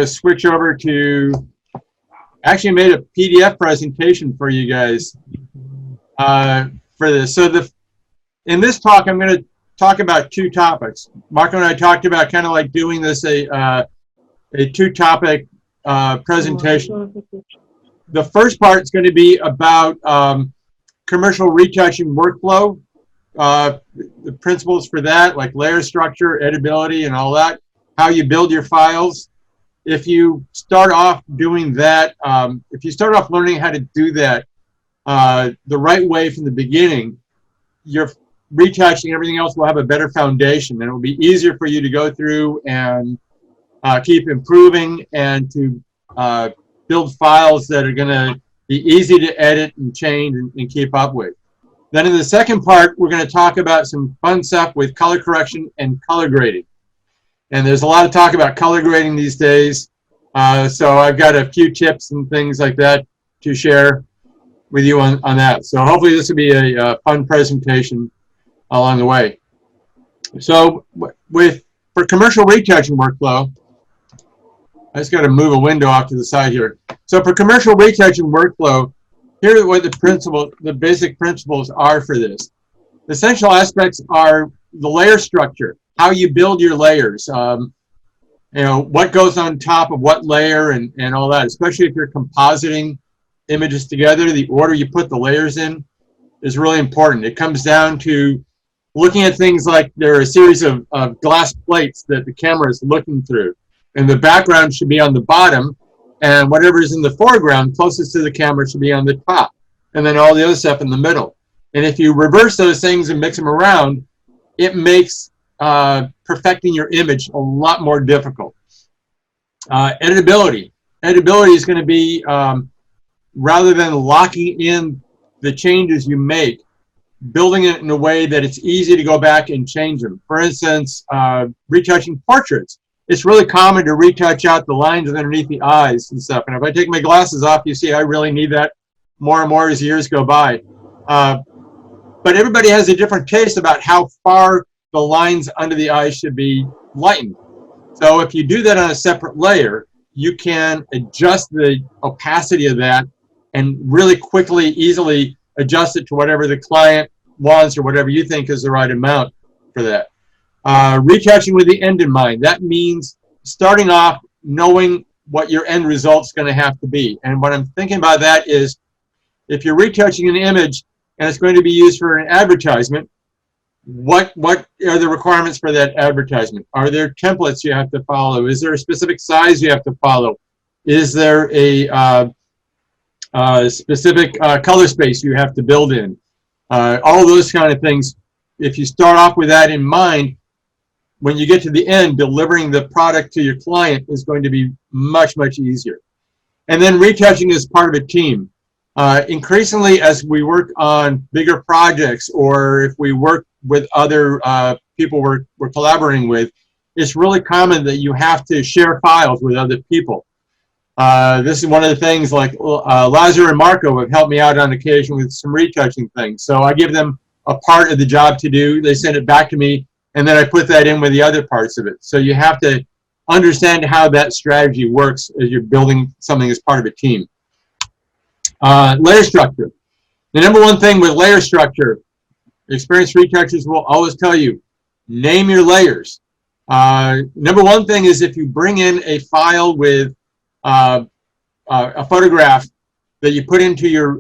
to switch over to, actually made a PDF presentation for you guys for this. So in this talk, I'm going to talk about two topics. Marco and I talked about kind of like doing this a two-topic presentation. The first part is going to be about commercial retouching workflow, the principles for that, like layer structure, editability, and all that, how you build your files. If you start off doing that, if you start off learning how to do that the right way from the beginning, your retouching, everything else will have a better foundation, and it will be easier for you to go through and keep improving and to build files that are going to be easy to edit and change and keep up with. Then in the second part, we're going to talk about some fun stuff with color correction and color grading. And there's a lot of talk about color grading these days. So I've got a few tips and things like that to share with you on that. So hopefully this will be a fun presentation along the way. So for commercial retouching workflow, I just got to move a window off to the side here. So for commercial retouching workflow, here are what the basic principles are for this. The essential aspects are the layer structure, how you build your layers, you know, what goes on top of what layer and all that, especially if you're compositing images together. The order you put the layers in is really important. It comes down to looking at things like there are a series of glass plates that the camera is looking through, and the background should be on the bottom, and whatever is in the foreground closest to the camera should be on the top, and then all the other stuff in the middle. And if you reverse those things and mix them around, it makes perfecting your image a lot more difficult. Editability. Editability is going to be, rather than locking in the changes you make, building it in a way that it's easy to go back and change them. For instance, retouching portraits. It's really common to retouch out the lines underneath the eyes and stuff. And if I take my glasses off, you see I really need that more and more as years go by. But everybody has a different taste about how far the lines under the eyes should be lightened. So if you do that on a separate layer, you can adjust the opacity of that and really quickly, easily adjust it to whatever the client wants or whatever you think is the right amount for that. Retouching with the end in mind. That means starting off knowing what your end result is going to have to be. And what I'm thinking about that is, if you're retouching an image and it's going to be used for an advertisement, what are the requirements for that advertisement? Are there templates you have to follow? Is there a specific size you have to follow? Is there a specific color space you have to build in? All those kind of things. If you start off with that in mind, when you get to the end, delivering the product to your client is going to be much, much easier. And then retouching is part of a team. Increasingly, as we work on bigger projects, or if we work with other people we're collaborating with, it's really common that you have to share files with other people. This is one of the things, like Lazar and Marco have helped me out on occasion with some retouching things. So I give them a part of the job to do, they send it back to me, and then I put that in with the other parts of it. So you have to understand how that strategy works as you're building something as part of a team. Layer structure. The number one thing with layer structure, experienced retouchers will always tell you, name your layers. Number one thing is, if you bring in a file with a photograph that you put into your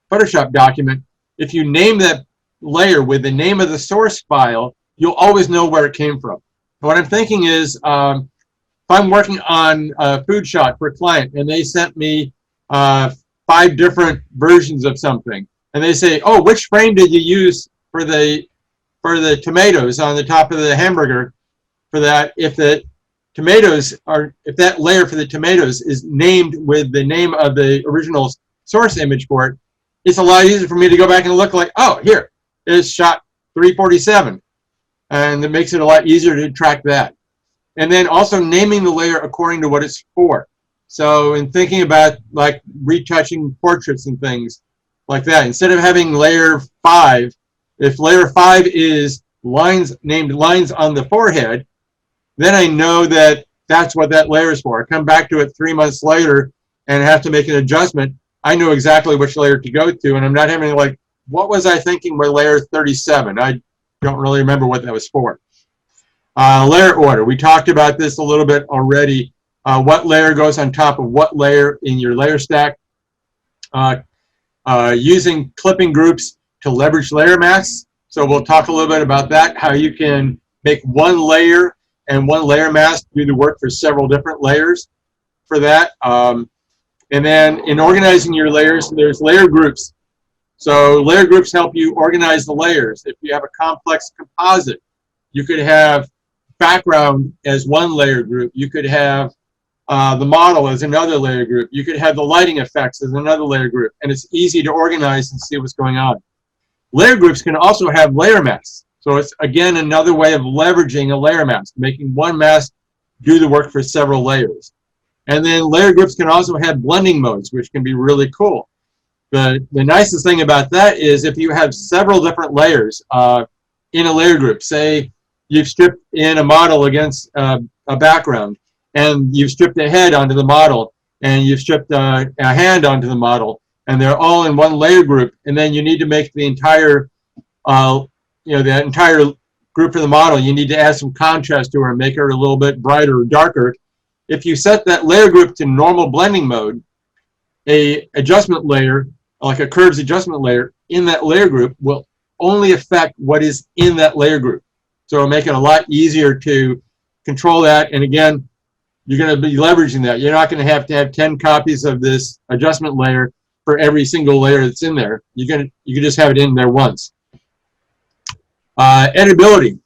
Photoshop document, if you name that layer with the name of the source file, you'll always know where it came from. What I'm thinking is, if I'm working on a food shot for a client and they sent me 5 different versions of something, and they say, oh, which frame did you use for the tomatoes on the top of the hamburger for that? If the tomatoes are, if that layer for the tomatoes is named with the name of the original source image for it, it's a lot easier for me to go back and look like, oh, here is shot 347. And it makes it a lot easier to track that. And then also naming the layer according to what it's for. So in thinking about like retouching portraits and things like that, instead of having layer 5, if layer 5 is lines, named lines on the forehead, then I know that that's what that layer is for. I come back to it 3 months later and have to make an adjustment. I know exactly which layer to go to, and I'm not having like, what was I thinking with layer 37? I don't really remember what that was for. Layer order. We talked about this a little bit already. What layer goes on top of what layer in your layer stack. Using clipping groups to leverage layer masks. So we'll talk a little bit about that, how you can make one layer and one layer mask do the work for several different layers for that. And then in organizing your layers, there's layer groups. So layer groups help you organize the layers. If you have a complex composite, you could have background as one layer group. You could have the model as another layer group. You could have the lighting effects as another layer group. And it's easy to organize and see what's going on. Layer groups can also have layer masks. So it's, again, another way of leveraging a layer mask, making one mask do the work for several layers. And then layer groups can also have blending modes, which can be really cool. The nicest thing about that is if you have several different layers in a layer group, say you've stripped in a model against a background, and you've stripped a head onto the model, and you've stripped a hand onto the model, and they're all in one layer group, and then you need to make the entire, the entire group for the model, you need to add some contrast to her and make her a little bit brighter or darker. If you set that layer group to normal blending mode, a adjustment layer, like a curves adjustment layer in that layer group will only affect what is in that layer group. So it'll make it a lot easier to control that. And again, you're going to be leveraging that. You're not going to have 10 copies of this adjustment layer for every single layer that's in there. You can just have it in there once. Editability.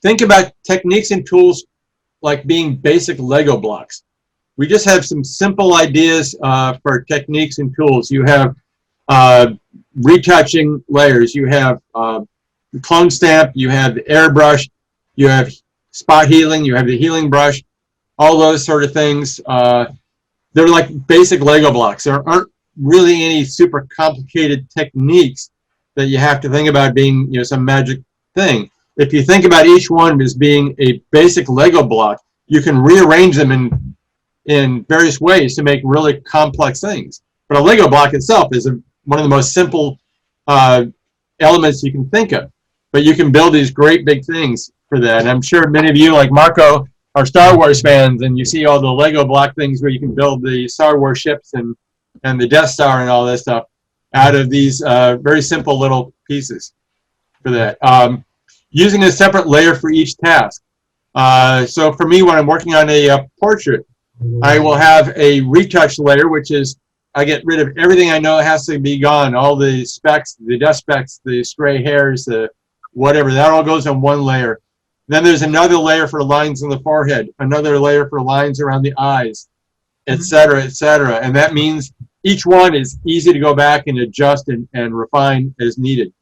Think about techniques and tools like being basic Lego blocks. We just have some simple ideas for techniques and tools. You have retouching layers. You have clone stamp. You have the airbrush. You have spot healing. You have the healing brush. All those sort of things. They're like basic Lego blocks. There aren't really any super complicated techniques that you have to think about being, some magic thing. If you think about each one as being a basic Lego block, you can rearrange them in various ways to make really complex things. But a Lego block itself is one of the most simple elements you can think of. But you can build these great big things for that. And I'm sure many of you, like Marco, are Star Wars fans, and you see all the Lego block things where you can build the Star Wars ships and the Death Star and all that stuff out of these very simple little pieces for that. Using a separate layer for each task. So for me, when I'm working on a portrait, I will have a retouch layer, which is I get rid of everything I know has to be gone, all the specks, the dust specks, the stray hairs, the whatever. That all goes on one layer. Then there's another layer for lines on the forehead, another layer for lines around the eyes, etc., etc. And that means each one is easy to go back and adjust and refine as needed.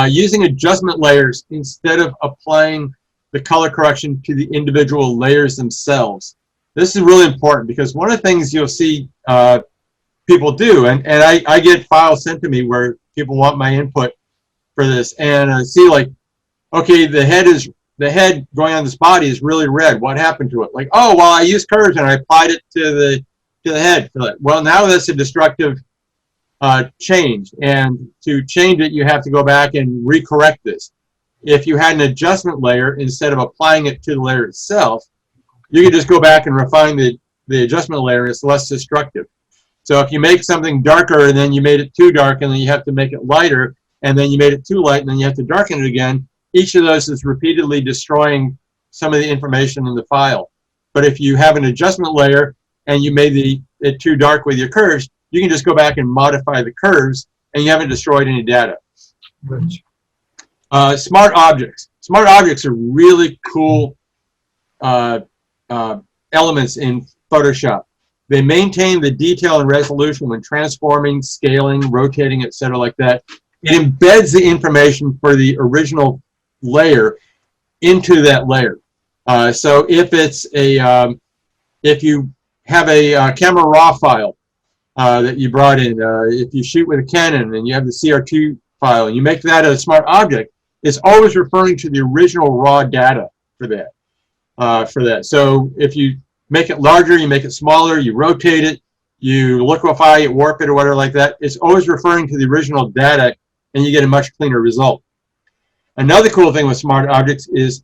Using adjustment layers instead of applying the color correction to the individual layers themselves. This is really important because one of the things you'll see people do, and I get files sent to me where people want my input for this, and I see like, okay, the head going on this body is really red. What happened to it? Like, oh, well, I used curves and I applied it to the head. Well, now that's a destructive change, and to change it, you have to go back and recorrect this. If you had an adjustment layer, instead of applying it to the layer itself, you can just go back and refine the adjustment layer. It's less destructive. So if you make something darker and then you made it too dark and then you have to make it lighter and then you made it too light and then you have to darken it again, each of those is repeatedly destroying some of the information in the file. But if you have an adjustment layer and you made it too dark with your curves, you can just go back and modify the curves and you haven't destroyed any data. Smart objects. Smart objects are really cool elements in Photoshop. They maintain the detail and resolution when transforming, scaling, rotating, etc. like that. It embeds the information for the original layer into that layer. So if it's if you have a Camera Raw file that you brought in, if you shoot with a Canon and you have the CR2 file and you make that a smart object, it's always referring to the original raw data for that. for that. So if you make it larger, you make it smaller, you rotate it, you liquefy it, warp it, or whatever like that, it's always referring to the original data, and you get a much cleaner result. Another cool thing with smart objects is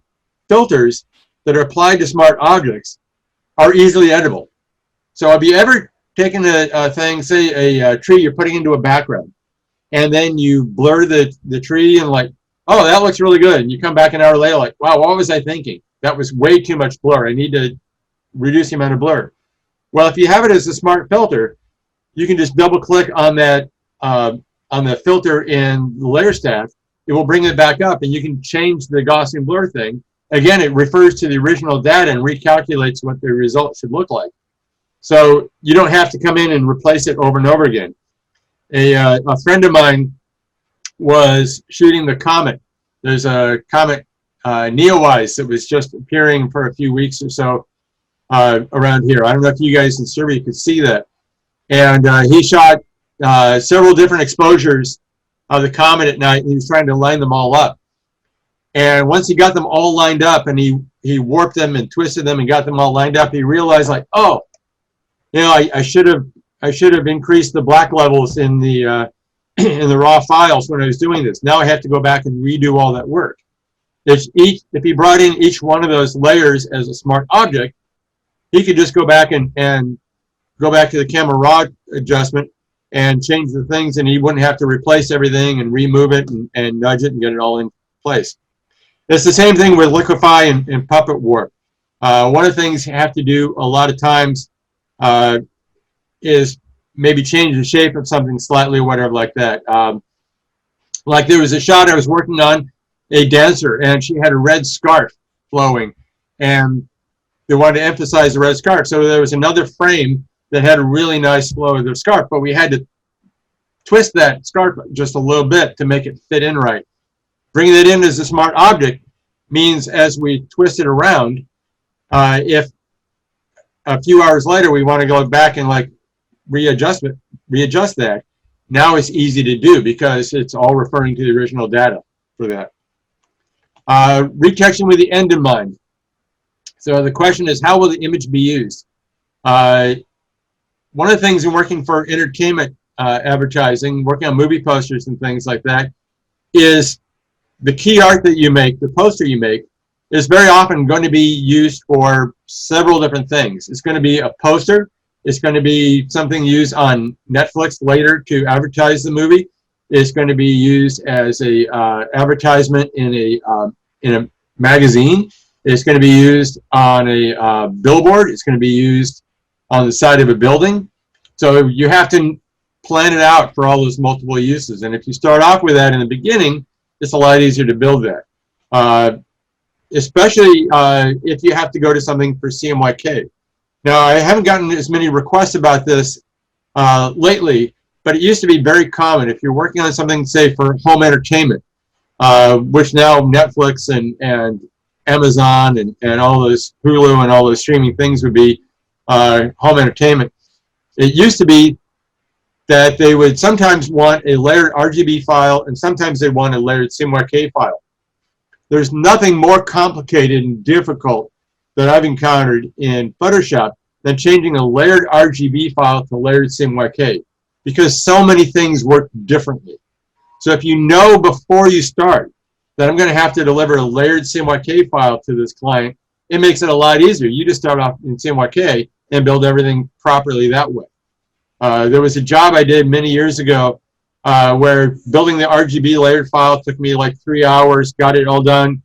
filters that are applied to smart objects are easily editable. So have you ever taken a thing, say a tree you're putting into a background, and then you blur the tree and like, oh, that looks really good. And you come back an hour later like, wow, what was I thinking? That was way too much blur. I need to reduce the amount of blur. Well, if you have it as a smart filter, you can just double click on that on the filter in the layer stack. It will bring it back up, and you can change the Gaussian blur thing. Again, it refers to the original data and recalculates what the result should look like. So you don't have to come in and replace it over and over again. A friend of mine was shooting the comet. There's a comet Neowise that was just appearing for a few weeks or so around here. I don't know if you guys in Serbia could see that. And he shot several different exposures of the comet at night, and he was trying to line them all up. And once he got them all lined up, and he warped them and twisted them and got them all lined up, he realized, like, oh, you know, I should have increased the black levels in the in the raw files when I was doing this. Now I have to go back and redo all that work. If he brought in each one of those layers as a smart object, he could just go back and go back to the Camera Raw adjustment and change the things, and he wouldn't have to replace everything and remove it and nudge it and get it all in place. It's the same thing with liquefy and puppet warp. One of the things you have to do a lot of times is maybe change the shape of something slightly or whatever like that. Like there was a shot I was working on, a dancer, and she had a red scarf flowing, and they wanted to emphasize the red scarf. So there was another frame that had a really nice flow of the scarf, but we had to twist that scarf just a little bit to make it fit in right. Bringing it in as a smart object means as we twist it around, if a few hours later we want to go back and like readjust that, now it's easy to do because it's all referring to the original data for that. Retouching with the end in mind. So the question is, how will the image be used? One of the things in working for entertainment advertising, working on movie posters and things like that, is the key art that you make, the poster you make, is very often going to be used for several different things. It's going to be a poster. It's going to be something used on Netflix later to advertise the movie. It's going to be used as a advertisement in a magazine. It's going to be used on a billboard. It's going to be used on the side of a building. So you have to plan it out for all those multiple uses. And if you start off with that in the beginning, it's a lot easier to build that. Especially if you have to go to something for CMYK. Now, I haven't gotten as many requests about this lately, but it used to be very common. If you're working on something, say, for home entertainment, which now Netflix and Amazon and all those Hulu and all those streaming things would be home entertainment. It used to be that they would sometimes want a layered RGB file, and sometimes they want a layered CMYK file. There's nothing more complicated and difficult that I've encountered in Photoshop than changing a layered RGB file to layered CMYK, because so many things work differently. So if you know before you start that I'm going to have to deliver a layered CMYK file to this client, it makes it a lot easier. You just start off in CMYK and build everything properly that way. There was a job I did many years ago where building the RGB layered file took me like 3 hours, got it all done.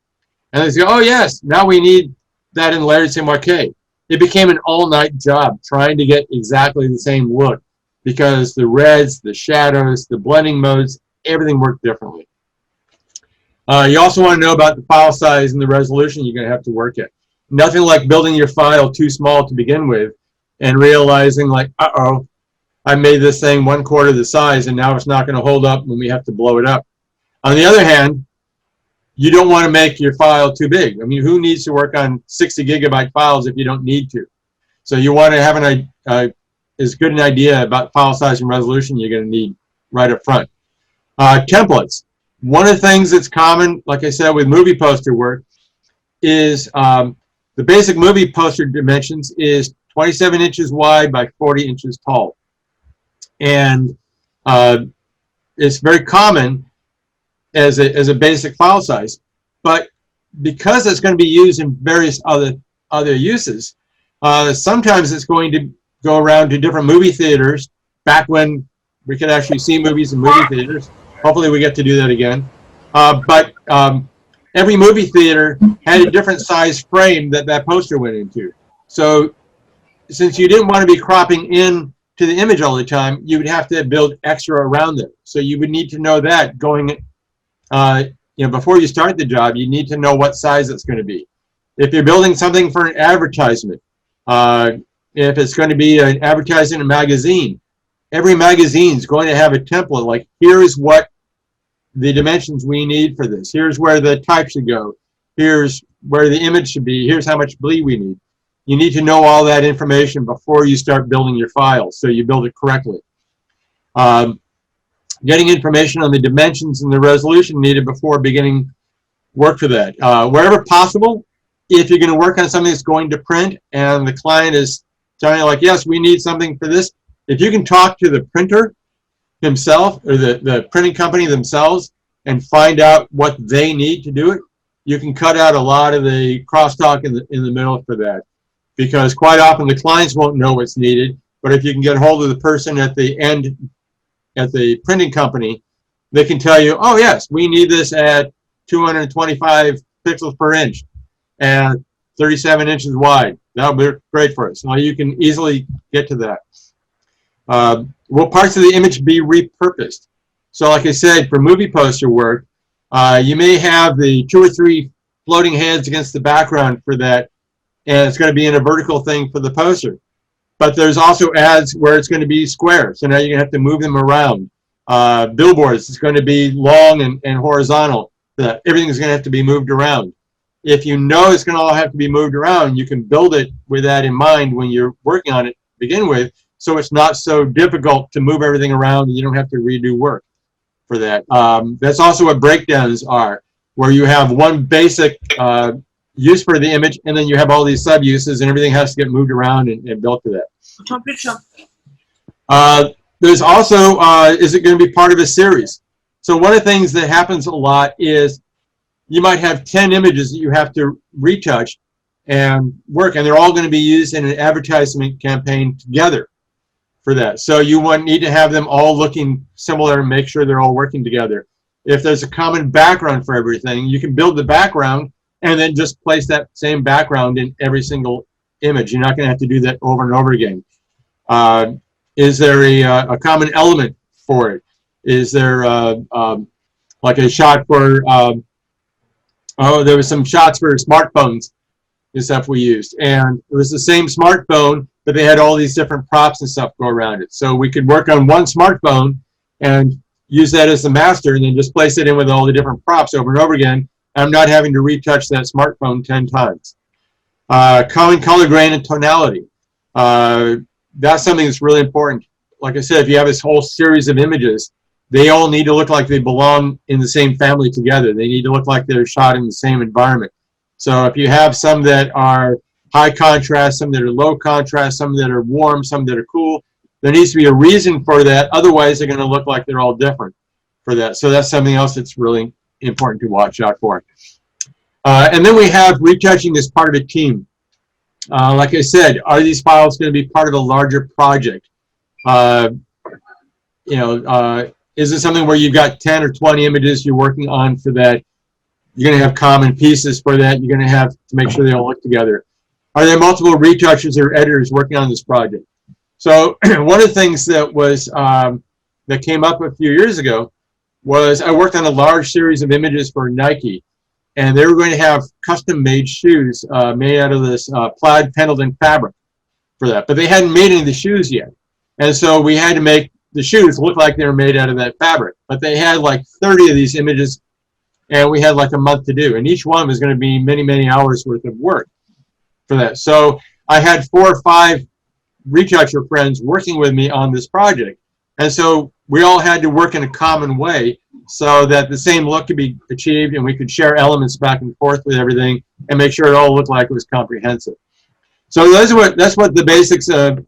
And they say, oh yes, now we need that in layered CMYK. It became an all-night job trying to get exactly the same look because the reds, the shadows, the blending modes, everything worked differently. You also want to know about the file size and the resolution you're going to have to work at. Nothing like building your file too small to begin with and realizing like, uh-oh, I made this thing 1/4 the size and now it's not going to hold up when we have to blow it up. On the other hand, you don't want to make your file too big. I mean, who needs to work on 60 gigabyte files if you don't need to? So you want to have as good an idea about file size and resolution you're going to need right up front. Templates. One of the things that's common, like I said, with movie poster work is The basic movie poster dimensions is 27 inches wide by 40 inches tall. And it's very common as a basic file size. But because it's going to be used in various other uses, sometimes it's going to go around to different movie theaters, back when we could actually see movies in movie theaters. Hopefully we get to do that again. But every movie theater had a different size frame that poster went into. So since you didn't want to be cropping in to the image all the time, you would have to build extra around it. So you would need to know that going, before you start the job, you need to know what size it's going to be. If you're building something for an advertisement, if it's going to be an advertisement in a magazine, every magazine is going to have a template like, here's what the dimensions we need for this. Here's where the type should go. Here's where the image should be. Here's how much bleed we need. You need to know all that information before you start building your files, so you build it correctly. Getting information on the dimensions and the resolution needed before beginning work for that. Wherever possible, if you're going to work on something that's going to print and the client is telling you, like, yes, we need something for this, if you can talk to the printer himself or the printing company themselves and find out what they need to do it, you can cut out a lot of the crosstalk in the middle for that. Because quite often the clients won't know what's needed, but if you can get a hold of the person at the end, at the printing company, they can tell you, oh yes, we need this at 225 pixels per inch and 37 inches wide. That'll be great for us. Now you can easily get to that. Will parts of the image be repurposed? So like I said, for movie poster work, you may have the 2 or 3 floating heads against the background for that, and it's going to be in a vertical thing for the poster. But there's also ads where it's going to be square, so now you're going to have to move them around. Billboards, it's going to be long and horizontal. Everything's going to have to be moved around. If you know it's going to all have to be moved around, you can build it with that in mind when you're working on it to begin with, so it's not so difficult to move everything around and you don't have to redo work for that. That's also what breakdowns are, where you have one basic use for the image, and then you have all these sub-uses, and everything has to get moved around and built to that. There's also, is it going to be part of a series? So one of the things that happens a lot is you might have 10 images that you have to retouch and work, and they're all going to be used in an advertisement campaign together for that. So you need to have them all looking similar and make sure they're all working together. If there's a common background for everything, you can build the background and then just place that same background in every single image. You're not going to have to do that over and over again. Is there a common element for it? Is there like a shot for, there was some shots for smartphones and stuff we used. And it was the same smartphone, but they had all these different props and stuff go around it. So we could work on one smartphone and use that as the master and then just place it in with all the different props over and over again. I'm not having to retouch that smartphone 10 times. Common color grain and tonality. That's something that's really important. Like I said, if you have this whole series of images, they all need to look like they belong in the same family together. They need to look like they're shot in the same environment. So if you have some that are high contrast, some that are low contrast, some that are warm, some that are cool, there needs to be a reason for that. Otherwise, they're going to look like they're all different for that. So that's something else that's really important to watch out for. And then we have retouching as part of a team. Like I said, are these files going to be part of a larger project? Is it something where you've got 10 or 20 images you're working on for that? You're going to have common pieces for that. You're going to have to make sure they all look together. Are there multiple retouchers or editors working on this project? So one of the things that was that came up a few years ago was I worked on a large series of images for Nike, and they were going to have custom-made shoes made out of this plaid Pendleton fabric for that, but they hadn't made any of the shoes yet, and so we had to make the shoes look like they were made out of that fabric. But they had like 30 of these images, and we had like a month to do, and each one was going to be many, many hours worth of work for that. So I had 4 or 5 retoucher friends working with me on this project, and so we all had to work in a common way so that the same look could be achieved and we could share elements back and forth with everything and make sure it all looked like it was comprehensive. So that's what the basics of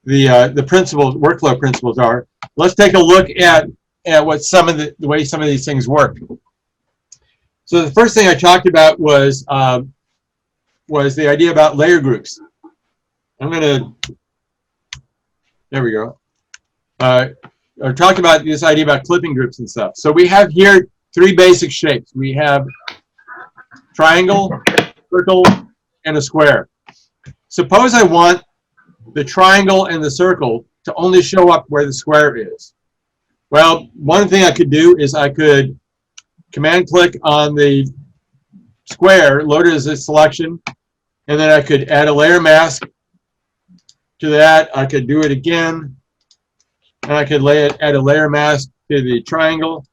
the principles, workflow principles are. Let's take a look at what the way some of these things work. So the first thing I talked about was the idea about layer groups. I'm going to, there we go. I talked about this idea about clipping groups and stuff. So we have here three basic shapes. We have triangle, circle, and a square. Suppose I want the triangle and the circle to only show up where the square is. Well, one thing I could do is I could command click on the square, load it as a selection, and then I could add a layer mask to that. I could do it again, and I could add a layer mask to the triangle,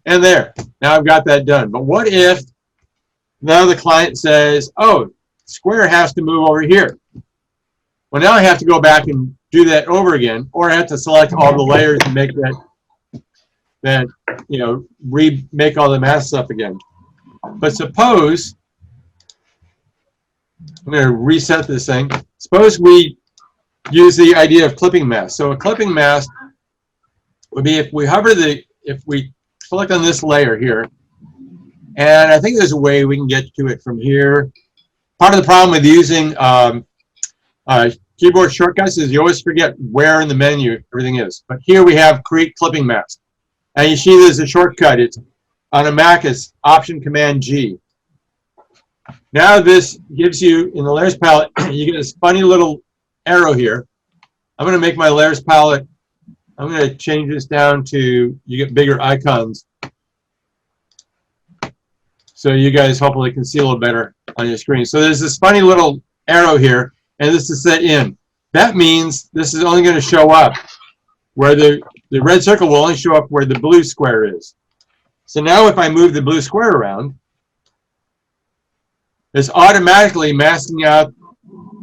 and there. Now I've got that done. But what if now the client says, oh, square has to move over here? Well, now I have to go back and do that over again, or I have to select all the layers and make that remake all the masks up again. But suppose, I'm going to reset this thing. Suppose we use the idea of clipping mask. So a clipping mask would be if we select on this layer here, and I think there's a way we can get to it from here. Part of the problem with using keyboard shortcuts is you always forget where in the menu everything is. But here we have create clipping mask. And you see there's a shortcut. It's on a Mac, it's Option Command G. Now this gives you, in the layers palette, you get this funny little arrow here. I'm going to make my layers palette, I'm going to change this down to, you get bigger icons. So you guys hopefully can see a little better on your screen. So there's this funny little arrow here, and this is set in. That means this is only going to show up where the red circle will only show up where the blue square is. So now if I move the blue square around, it's automatically masking out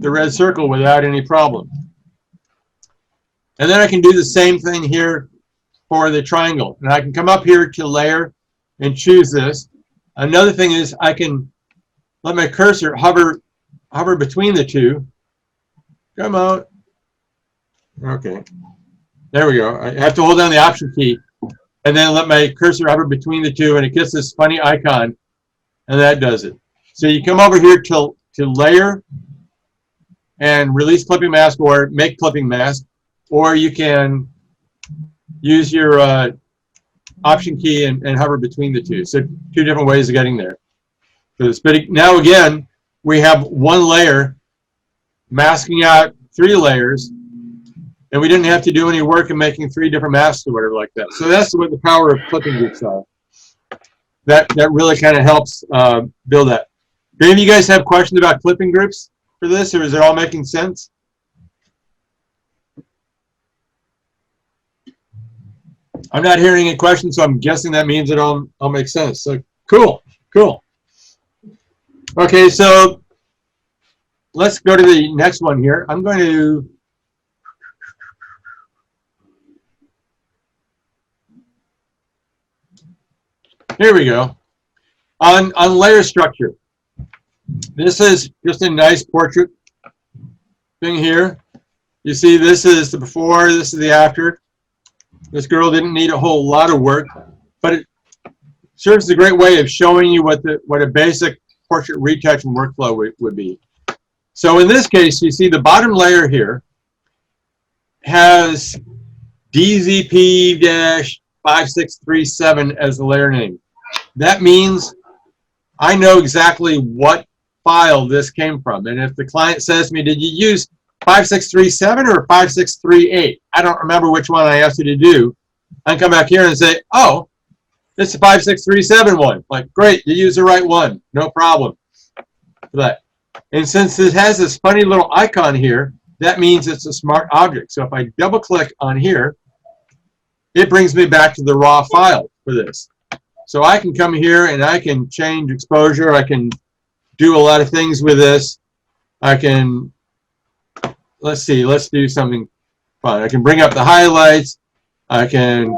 the red circle without any problem. And then I can do the same thing here for the triangle. And I can come up here to layer and choose this. Another thing is I can let my cursor hover between the two. Come on. Okay. There we go. I have to hold down the Option key and then let my cursor hover between the two, and it gets this funny icon, and that does it. So you come over here to layer and release clipping mask or make clipping mask, or you can use your Option key and hover between the two. So two different ways of getting there. But now again, we have one layer masking out three layers, and we didn't have to do any work in making three different masks or whatever like that. So that's what the power of clipping groups are. That really kind of helps build that. Do any of you guys have questions about clipping groups for this, or is it all making sense? I'm not hearing any questions, so I'm guessing that means it all makes sense. So cool. Okay, so let's go to the next one here. I'm going to here we go. On layer structure. This is just a nice portrait thing here. You see, this is the before, this is the after. This girl didn't need a whole lot of work, but it serves as a great way of showing you what a basic portrait retouching workflow would be. So in this case, you see the bottom layer here has DZP-5637 as the layer name. That means I know exactly what file this came from. And if the client says to me, did you use 5637 or 5638? I don't remember which one I asked you to do. I can come back here and say, oh, it's the 5637 one. Like, great, you used the right one. No problem for that. And since it has this funny little icon here, that means it's a smart object. So if I double click on here, it brings me back to the raw file for this. So I can come here and I can change exposure. I can do a lot of things with this. I can, let's see, let's do something fun. I can bring up the highlights. I can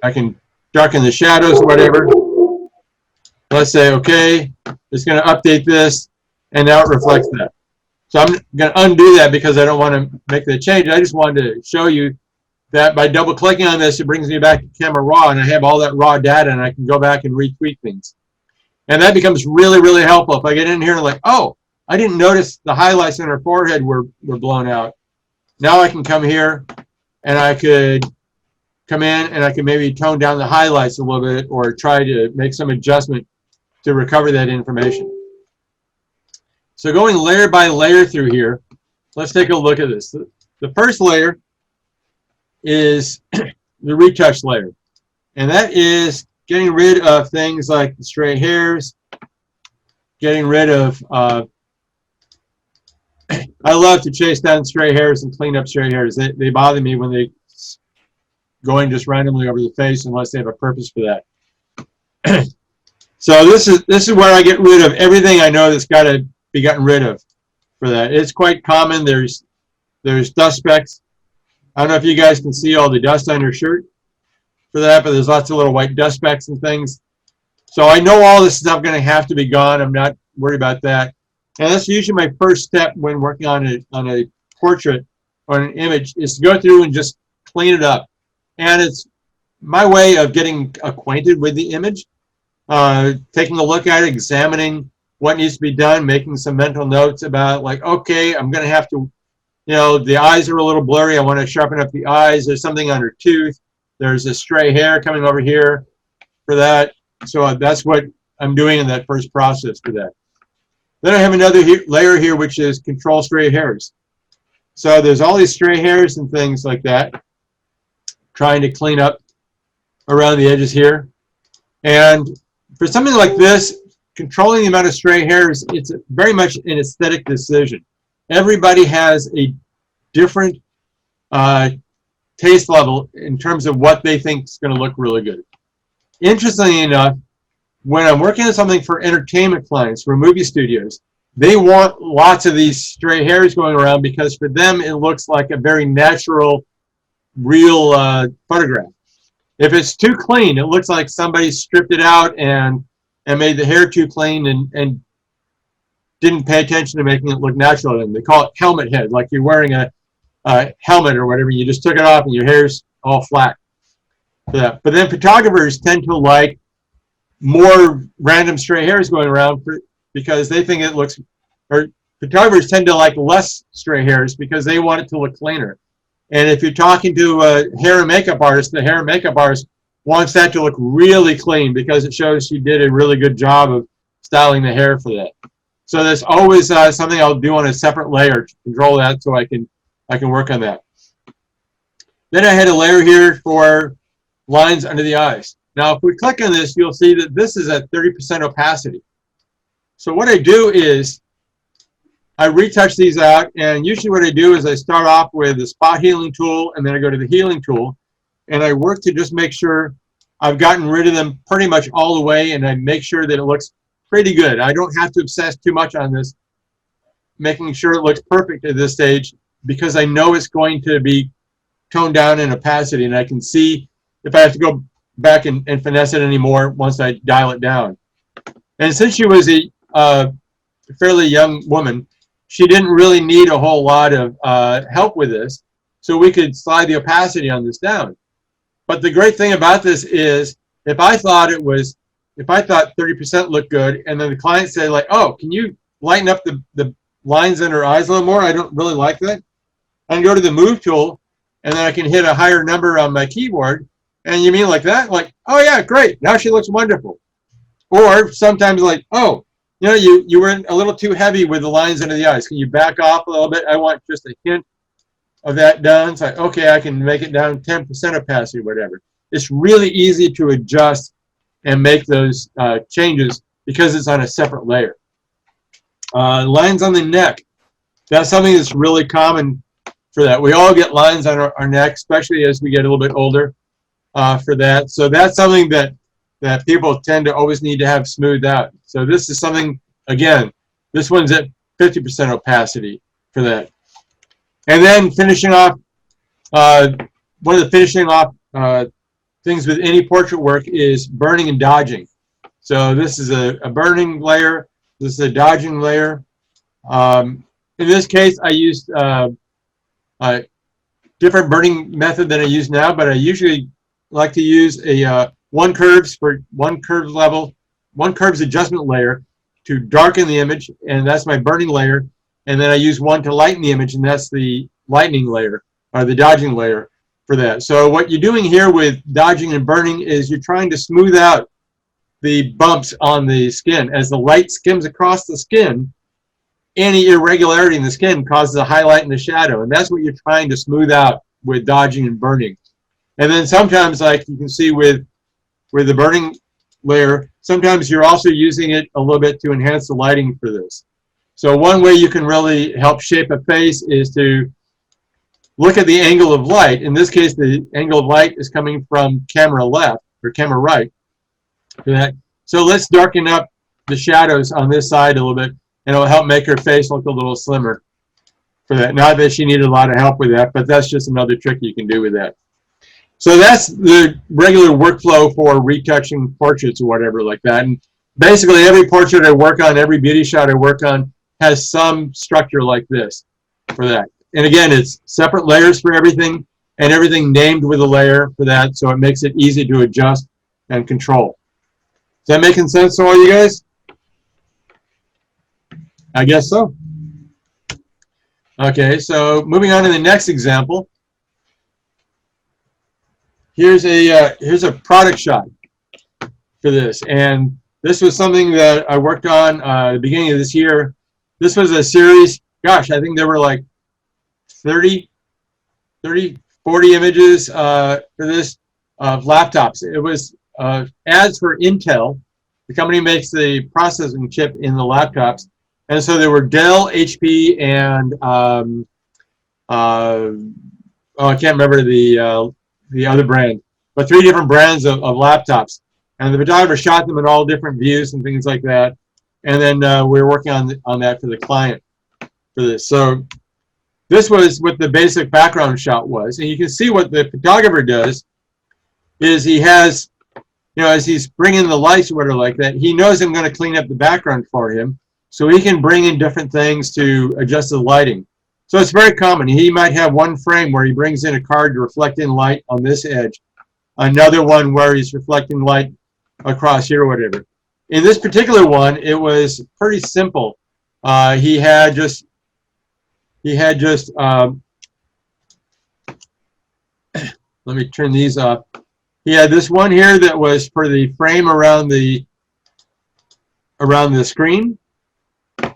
I can darken the shadows or whatever. Let's say, okay, it's going to update this, and now it reflects that. So I'm going to undo that because I don't want to make the change. I just wanted to show you that by double clicking on this, it brings me back to Camera Raw, and I have all that raw data, and I can go back and retweak things. And that becomes really, really helpful. If I get in here and like, oh, I didn't notice the highlights on her forehead were blown out. Now I can come here, and I could come in, and I can maybe tone down the highlights a little bit or try to make some adjustment to recover that information. So going layer by layer through here, let's take a look at this. The first layer is the retouch layer, and that is getting rid of things like the stray hairs, getting rid of I love to chase down stray hairs and clean up stray hairs. They bother me when they going just randomly over the face unless they have a purpose for that. So this is where I get rid of everything I know that's got to be gotten rid of for that. It's quite common. There's dust specks. I don't know if you guys can see all the dust on your shirt for that, but there's lots of little white dust specks and things. So I know all this stuff going to have to be gone. I'm not worried about that. And that's usually my first step when working on a portrait or an image, is to go through and just clean it up. And it's my way of getting acquainted with the image, taking a look at it, examining what needs to be done, making some mental notes about, like, okay, I'm going to have to, you know, the eyes are a little blurry. I want to sharpen up the eyes. There's something on her tooth. There's a stray hair coming over here for that. So that's what I'm doing in that first process for that. Then I have another layer here, which is control stray hairs. So there's all these stray hairs and things like that, trying to clean up around the edges here. And for something like this, controlling the amount of stray hairs, it's very much an aesthetic decision. Everybody has a different taste level in terms of what they think is going to look really good. Interestingly enough, when I'm working on something for entertainment clients, for movie studios, they want lots of these stray hairs going around because for them it looks like a very natural, real photograph. If it's too clean, it looks like somebody stripped it out and made the hair too clean and didn't pay attention to making it look natural. And they call it helmet head, like you're wearing a helmet or whatever. You just took it off and your hair's all flat. Yeah. But then photographers tend to like more random stray hairs going around because they think it looks, or photographers tend to like less stray hairs because they want it to look cleaner. And if you're talking to a hair and makeup artist, the hair and makeup artist wants that to look really clean because it shows she did a really good job of styling the hair for that. So there's always something I'll do on a separate layer to control that, so I can work on that. Then I had a layer here for lines under the eyes. Now, if we click on this, you'll see that this is at 30% opacity. So what I do is I retouch these out, and usually what I do is I start off with the spot healing tool, and then I go to the healing tool, and I work to just make sure I've gotten rid of them pretty much all the way, and I make sure that it looks pretty good. I don't have to obsess too much on this, making sure it looks perfect at this stage, because I know it's going to be toned down in opacity, and I can see if I have to go back and finesse it anymore once I dial it down. And since she was a fairly young woman, she didn't really need a whole lot of help with this, so we could slide the opacity on this down. But the great thing about this is, if I thought 30% looked good, and then the client said, like, oh, can you lighten up the lines under her eyes a little more? I don't really like that. I can go to the move tool, and then I can hit a higher number on my keyboard. And you mean like that? Like, oh yeah, great. Now she looks wonderful. Or sometimes like, oh, you know, you were a little too heavy with the lines under the eyes. Can you back off a little bit? I want just a hint of that down. So, okay, I can make it down 10% opacity, whatever. It's really easy to adjust and make those changes because it's on a separate layer. Lines on the neck. That's something that's really common for that. We all get lines on our neck, especially as we get a little bit older for that. So that's something that people tend to always need to have smoothed out. So this is something, again, this one's at 50% opacity for that. And then finishing off, one of the finishing off things with any portrait work is burning and dodging. So this is a burning layer. This is a dodging layer. In this case, I used a different burning method than I use now, but I usually like to use a one curves adjustment layer to darken the image, and that's my burning layer. And then I use one to lighten the image, and that's the lightening layer, or the dodging layer for that. So what you're doing here with dodging and burning is you're trying to smooth out the bumps on the skin. As the light skims across the skin, any irregularity in the skin causes a highlight and a shadow, and that's what you're trying to smooth out with dodging and burning. And then sometimes, like you can see with the burning layer, sometimes you're also using it a little bit to enhance the lighting for this. So one way you can really help shape a face is to look at the angle of light. In this case, the angle of light is coming from camera left or camera right. So let's darken up the shadows on this side a little bit, and it'll help make her face look a little slimmer for that. Not that she needed a lot of help with that, but that's just another trick you can do with that. So that's the regular workflow for retouching portraits or whatever like that. And basically every portrait I work on, every beauty shot I work on has some structure like this for that. And again, it's separate layers for everything, and everything named with a layer for that, so it makes it easy to adjust and control. Is that making sense to all you guys? I guess so. Okay, so moving on to the next example. Here's a product shot for this, and this was something that I worked on at the beginning of this year. This was a series, gosh, I think there were like 40 images for this of laptops. It was ads for Intel. The company makes the processing chip in the laptops. And so there were Dell, HP, and I can't remember the other brand, but 3 different brands of laptops. And the photographer shot them in all different views and things like that. And then we were working on that for the client for this. So this was what the basic background shot was. And you can see what the photographer does is he has, you know, as he's bringing the lights or whatever like that, he knows I'm going to clean up the background for him. So he can bring in different things to adjust the lighting. So it's very common. He might have one frame where he brings in a card to reflect in light on this edge. Another one where he's reflecting light across here or whatever. In this particular one, it was pretty simple. He had just let me turn these off. He had this one here that was for the frame around the screen.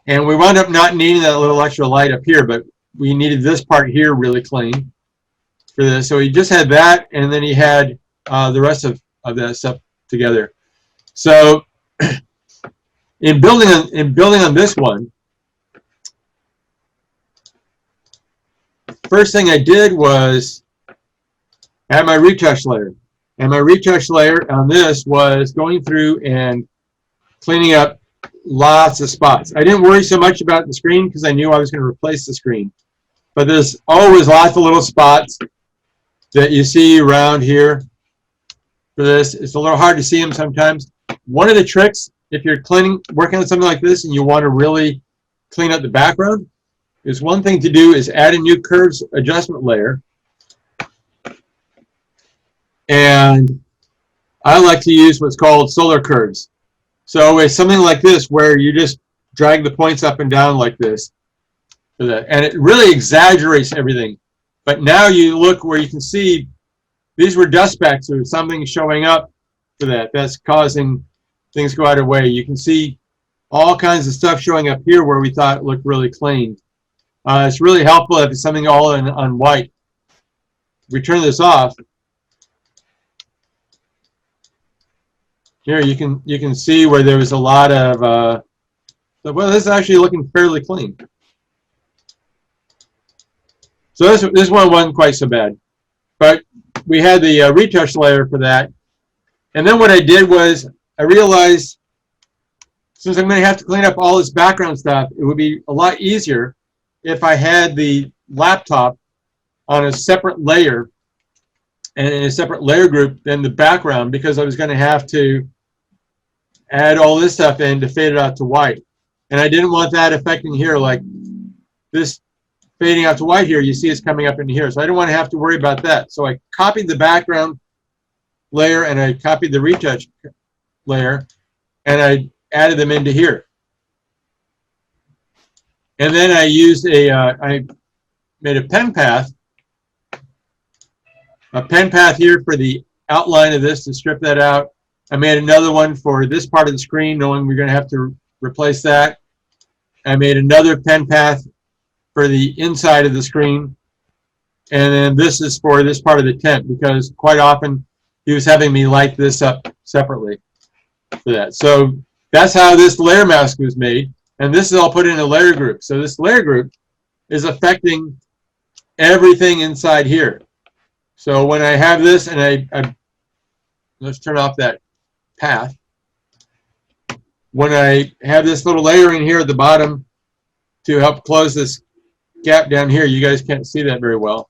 And we wound up not needing that little extra light up here, but we needed this part here really clean for this. So he just had that, and then he had the rest of that stuff together. So in building on this one, first thing I did was add my retouch layer. And my retouch layer on this was going through and cleaning up lots of spots. I didn't worry so much about the screen because I knew I was going to replace the screen. But there's always lots of little spots that you see around here for this. It's a little hard to see them sometimes. One of the tricks, if you're working on something like this and you want to really clean up the background, is one thing to do is add a new curves adjustment layer. And I like to use what's called solar curves. So it's something like this where you just drag the points up and down like this for that. And it really exaggerates everything. But now you look where you can see these were dust specks or something showing up for that. That's causing things to go out of the way. You can see all kinds of stuff showing up here where we thought it looked really clean. It's really helpful if it's something all on white. If we turn this off, here you can see where there was a lot of well, this is actually looking fairly clean. So this one wasn't quite so bad, but we had the retouch layer for that. And then what I did was I realized since I'm going to have to clean up all this background stuff, it would be a lot easier if I had the laptop on a separate layer and in a separate layer group than the background, because I was going to have to add all this stuff in to fade it out to white. And I didn't want that affecting here, like this fading out to white here, you see it's coming up into here. So I didn't want to have to worry about that. So I copied the background layer and I copied the retouch layer and I added them into here. And then I used I made a pen path here for the outline of this to strip that out. I made another one for this part of the screen, knowing we're going to have to replace that. I made another pen path for the inside of the screen. And then this is for this part of the tent, because quite often he was having me light this up separately for that. So that's how this layer mask was made. And this is all put in a layer group. So this layer group is affecting everything inside here. So when I have this, and let's turn off that path. When I have this little layer in here at the bottom to help close this gap down here, you guys can't see that very well.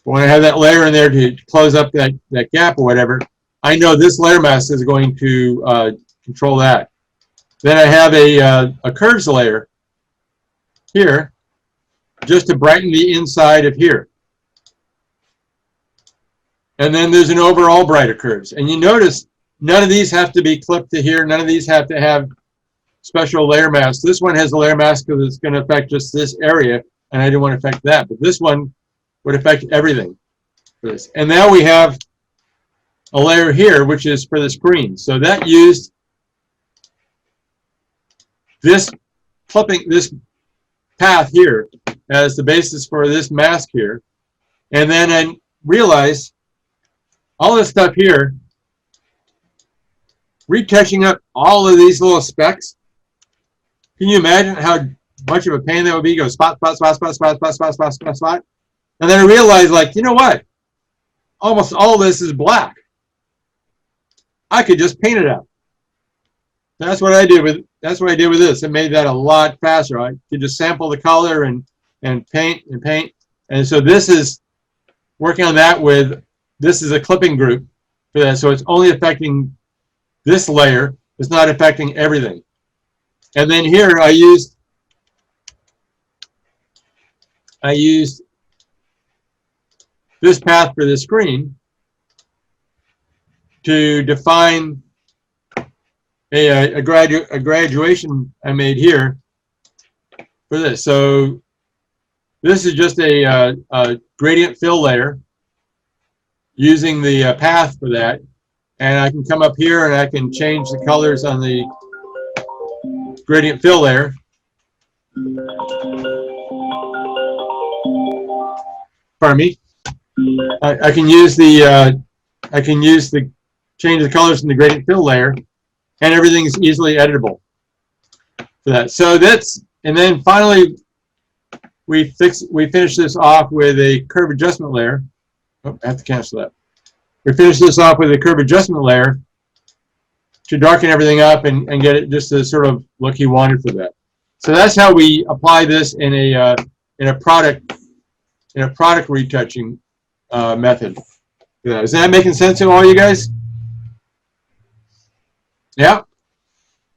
But when I have that layer in there to close up that gap or whatever, I know this layer mask is going to control that. Then I have a curves layer here just to brighten the inside of here. And then there's an overall brighter curves. And you notice none of these have to be clipped to here. None of these have to have special layer masks. This one has a layer mask because it's going to affect just this area, and I didn't want to affect that. But this one would affect everything for this. And now we have a layer here, which is for the screen. So that used this clipping, this path here as the basis for this mask here. And then I realized all this stuff here, retouching up all of these little specks. Can you imagine how much of a pain that would be? Go spot, spot, spot, spot, spot, spot, spot, spot, spot, spot. And then I realized, like, you know what? Almost all of this is black. I could just paint it out. That's what I did with this. It made that a lot faster. I could just sample the color and paint and paint. And so this is working on that with, this is a clipping group for that. So it's only affecting this layer. It's not affecting everything. And then here I used this path for the screen to define a graduation I made here for this. So this is just a gradient fill layer using the path for that. And I can come up here and I can change the colors on the gradient fill layer. Pardon me. I can use the change the colors in the gradient fill layer, and everything is easily editable for that. So that's, and then finally we finish this off with a curve adjustment layer. Oh, I have to cancel that. We finish this off with a curve adjustment layer to darken everything up and get it just the sort of look you wanted for that. So that's how we apply this in a product retouching method. Yeah. Is that making sense to all you guys? Yeah.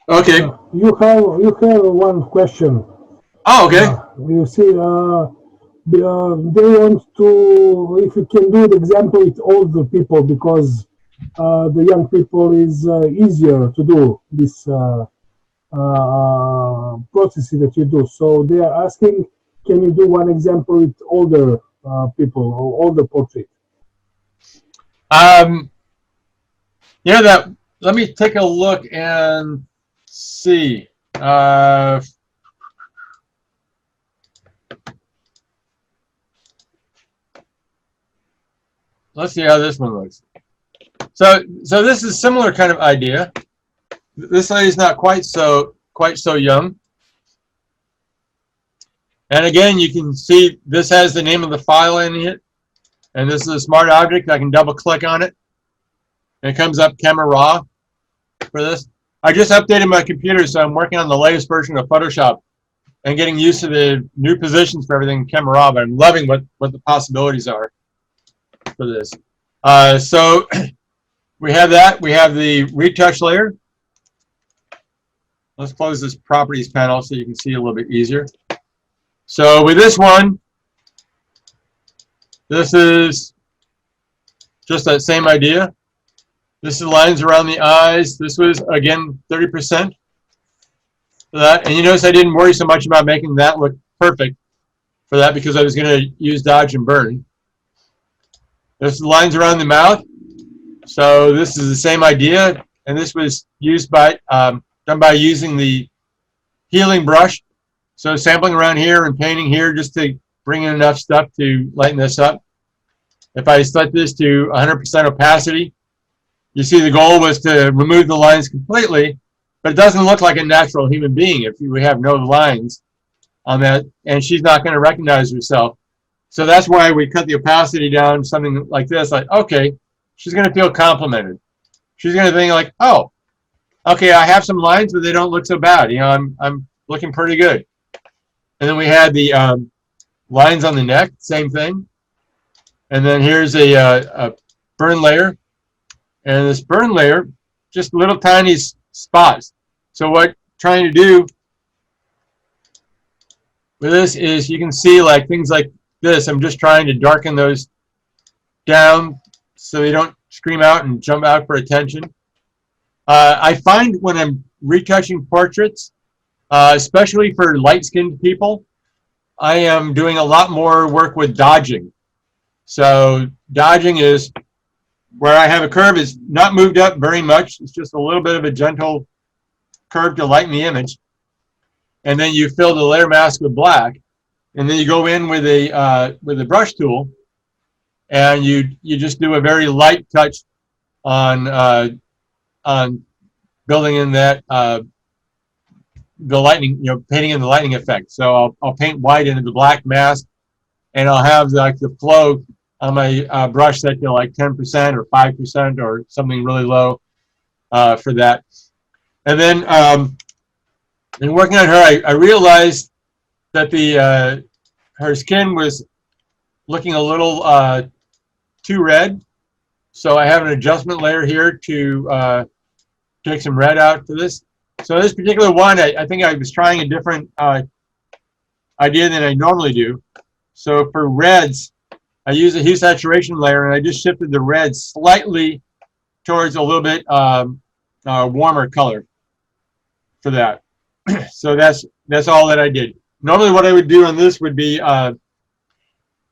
Okay. You have one question. Oh, okay. You see, they want to, if you can do the example with older people, because the young people is easier to do this process that you do. So they are asking, can you do one example with older people or older portrait? You know that. Let me take a look and see. Let's see how this one looks. So this is similar kind of idea. This lady's not quite so young. And again, you can see this has the name of the file in it, and this is a smart object. I can double click on it, and it comes up Camera Raw for this. I just updated my computer, so I'm working on the latest version of Photoshop and getting used to the new positions for everything in Camera Raw. But I'm loving what the possibilities are for this. So we have that. We have the retouch layer. Let's close this properties panel so you can see a little bit easier. So with this one, this is just that same idea. This is lines around the eyes. This was, again, 30% for that. And you notice I didn't worry so much about making that look perfect for that because I was going to use dodge and burn. This is lines around the mouth. So this is the same idea. And this was used by, done by using the healing brush. So sampling around here and painting here just to bring in enough stuff to lighten this up. If I set this to 100% opacity, you see the goal was to remove the lines completely, but it doesn't look like a natural human being if we have no lines on that, and she's not going to recognize herself. So that's why we cut the opacity down to something like this, like, okay, she's going to feel complimented. She's going to think like, oh, okay, I have some lines, but they don't look so bad. You know, I'm looking pretty good. And then we had the lines on the neck, same thing. And then here's a burn layer. And this burn layer, just little tiny spots. So what I'm trying to do with this is you can see like things like this. I'm just trying to darken those down so they don't scream out and jump out for attention. I find when I'm retouching portraits, especially for light-skinned people, I am doing a lot more work with dodging. So dodging is where I have a curve is not moved up very much. It's just a little bit of a gentle curve to lighten the image. And then you fill the layer mask with black. And then you go in with a brush tool, and you just do a very light touch on building in that the lightning, you know, painting in the lightning effect. So I'll paint white into the black mask, and I'll have like the flow on my brush set to like 10% or 5% or something really low for that. And then in working on her, I realized that the her skin was looking a little too red. So I have an adjustment layer here to take some red out for this. So this particular one, I think I was trying a different idea than I normally do. So for reds, I use a Hue Saturation layer, and I just shifted the red slightly towards a little bit warmer color for that. So that's all that I did. Normally what I would do on this would be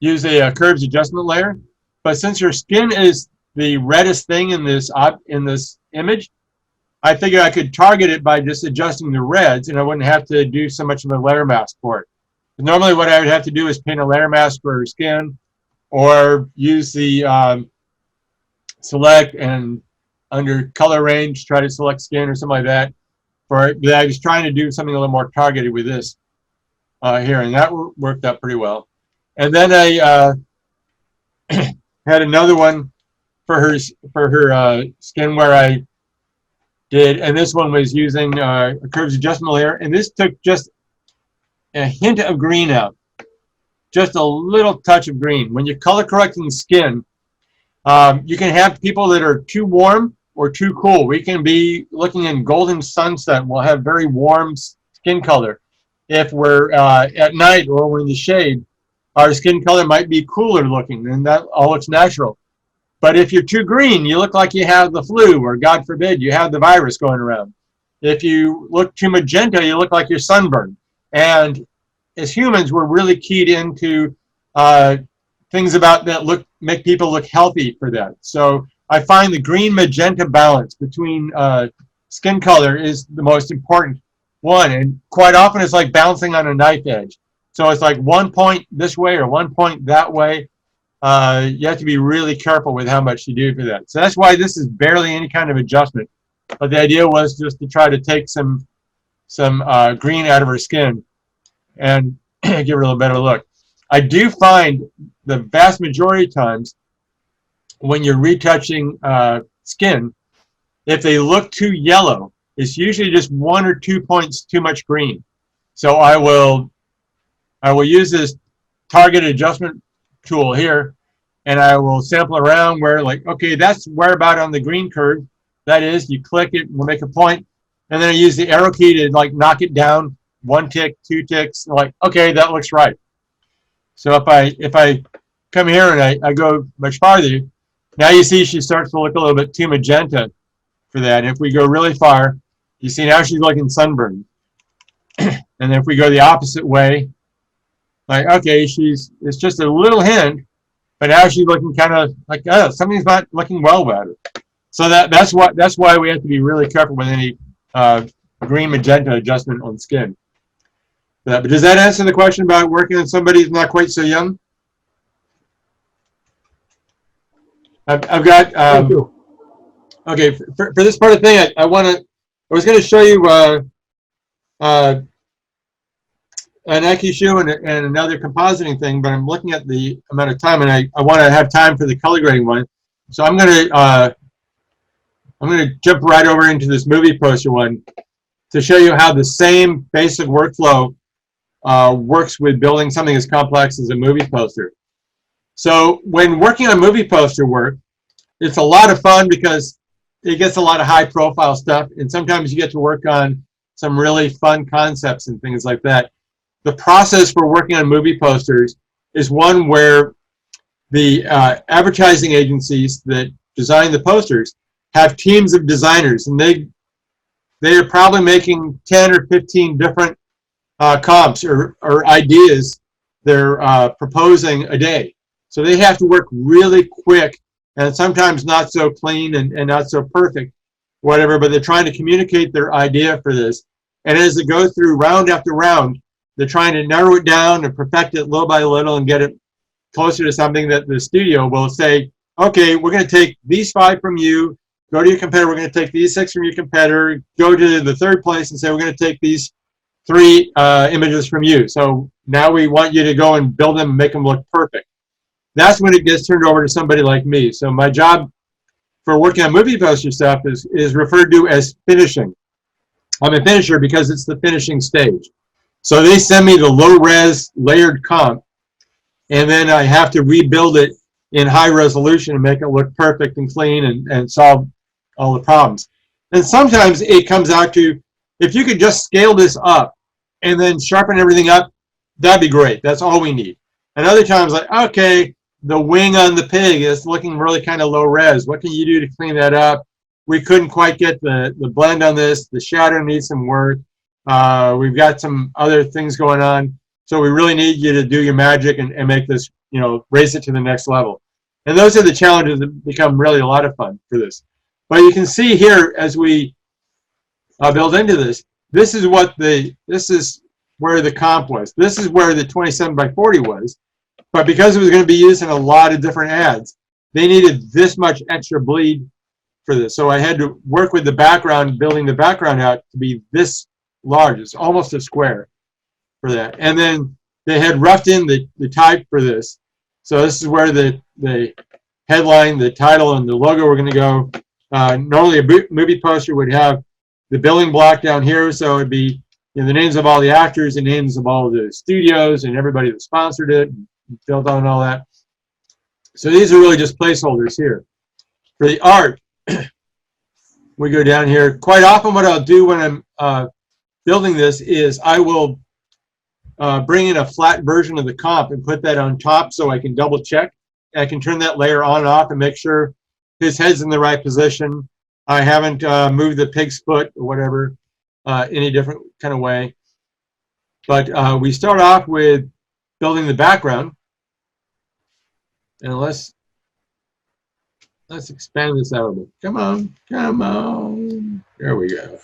use a curves adjustment layer, but since her skin is the reddest thing in this image, I figured I could target it by just adjusting the reds, and I wouldn't have to do so much of a layer mask for it. But normally what I would have to do is paint a layer mask for her skin, or use the select and under color range, try to select skin or something like that. But I was trying to do something a little more targeted with this here, and that worked out pretty well. And then I had another one for her skin where I did, and this one was using a curves adjustment layer, and this took just a hint of green out. Just a little touch of green. When you're color correcting skin, you can have people that are too warm or too cool. We can be looking in golden sunset. We'll have very warm skin color. If we're at night or we're in the shade, our skin color might be cooler looking, and that all looks natural. But if you're too green, you look like you have the flu, or God forbid, you have the virus going around. If you look too magenta, you look like you're sunburned. And as humans, we're really keyed into things about that make people look healthy for that. So I find the green magenta balance between skin color is the most important one, and quite often it's like bouncing on a knife edge. So it's like 1 point this way or 1 point that way. You have to be really careful with how much you do for that. So that's why this is barely any kind of adjustment. But the idea was just to try to take some green out of her skin and give her a little better look. I do find the vast majority of times when you're retouching skin, if they look too yellow, it's usually just 1 or 2 points too much green. So I will use this target adjustment tool here and I will sample around where, like, okay, that's where about on the green curve. That is, you click it, we'll make a point, and then I use the arrow key to like knock it down 1 tick, 2 ticks, like, okay, that looks right. So if I come here and I go much farther, now you see she starts to look a little bit too magenta for that. And if we go really far, you see now she's looking sunburned. And if we go the opposite way, like, okay, it's just a little hint, but now she's looking kind of like, oh, something's not looking well about it. So that's why we have to be really careful with any green magenta adjustment on skin. But does that answer the question about working on somebody who's not quite so young? I've got Thank you. okay, for this part of the thing, I was going to show you an Shoe and another compositing thing, but I'm looking at the amount of time, and I want to have time for the color grading one. So I'm going to jump right over into this movie poster one to show you how the same basic workflow works with building something as complex as a movie poster. So when working on movie poster work, it's a lot of fun because it gets a lot of high profile stuff, and sometimes you get to work on some really fun concepts and things like that. The process for working on movie posters is one where the advertising agencies that design the posters have teams of designers, and they are probably making 10 or 15 different comps or ideas they're proposing a day. So they have to work really quick and sometimes not so clean and not so perfect, whatever, but they're trying to communicate their idea for this. And as it goes through round after round, they're trying to narrow it down and perfect it little by little and get it closer to something that the studio will say, okay, we're going to take these 5 from you, go to your competitor, we're going to take these 6 from your competitor, go to the third place and say, we're going to take these 3 images from you. So now we want you to go and build them and make them look perfect. That's when it gets turned over to somebody like me. So my job for working on movie poster stuff is referred to as finishing. I'm a finisher because it's the finishing stage. So they send me the low-res layered comp, and then I have to rebuild it in high resolution and make it look perfect and clean and solve all the problems. And sometimes it comes out to, if you could just scale this up and then sharpen everything up, that'd be great. That's all we need. And other times, like, okay, the wing on the pig is looking really kind of low res. What can you do to clean that up? We couldn't quite get the blend on this. The shadow needs some work. We've got some other things going on. So we really need you to do your magic and make this, you know, raise it to the next level. And those are the challenges that become really a lot of fun for this. But you can see here as we build into this, this is where the comp was. This is where the 27 by 40 was. But because it was going to be used in a lot of different ads, they needed this much extra bleed for this. So I had to work with the background, building the background out to be this large. It's almost a square for that. And then they had roughed in the type for this. So this is where the headline, the title, and the logo were going to go. Normally a movie poster would have the billing block down here, so it'd be, you know, the names of all the actors, the names of all the studios, and everybody that sponsored it, and filled out and all that. So these are really just placeholders here. For the art, we go down here. Quite often what I'll do when I'm building this is I will bring in a flat version of the comp and put that on top so I can double check. I can turn that layer on and off and make sure his head's in the right position. I haven't moved the pig's foot or whatever any different kind of way. But we start off with building the background. And let's expand this out a bit. Come on, come on. There we go.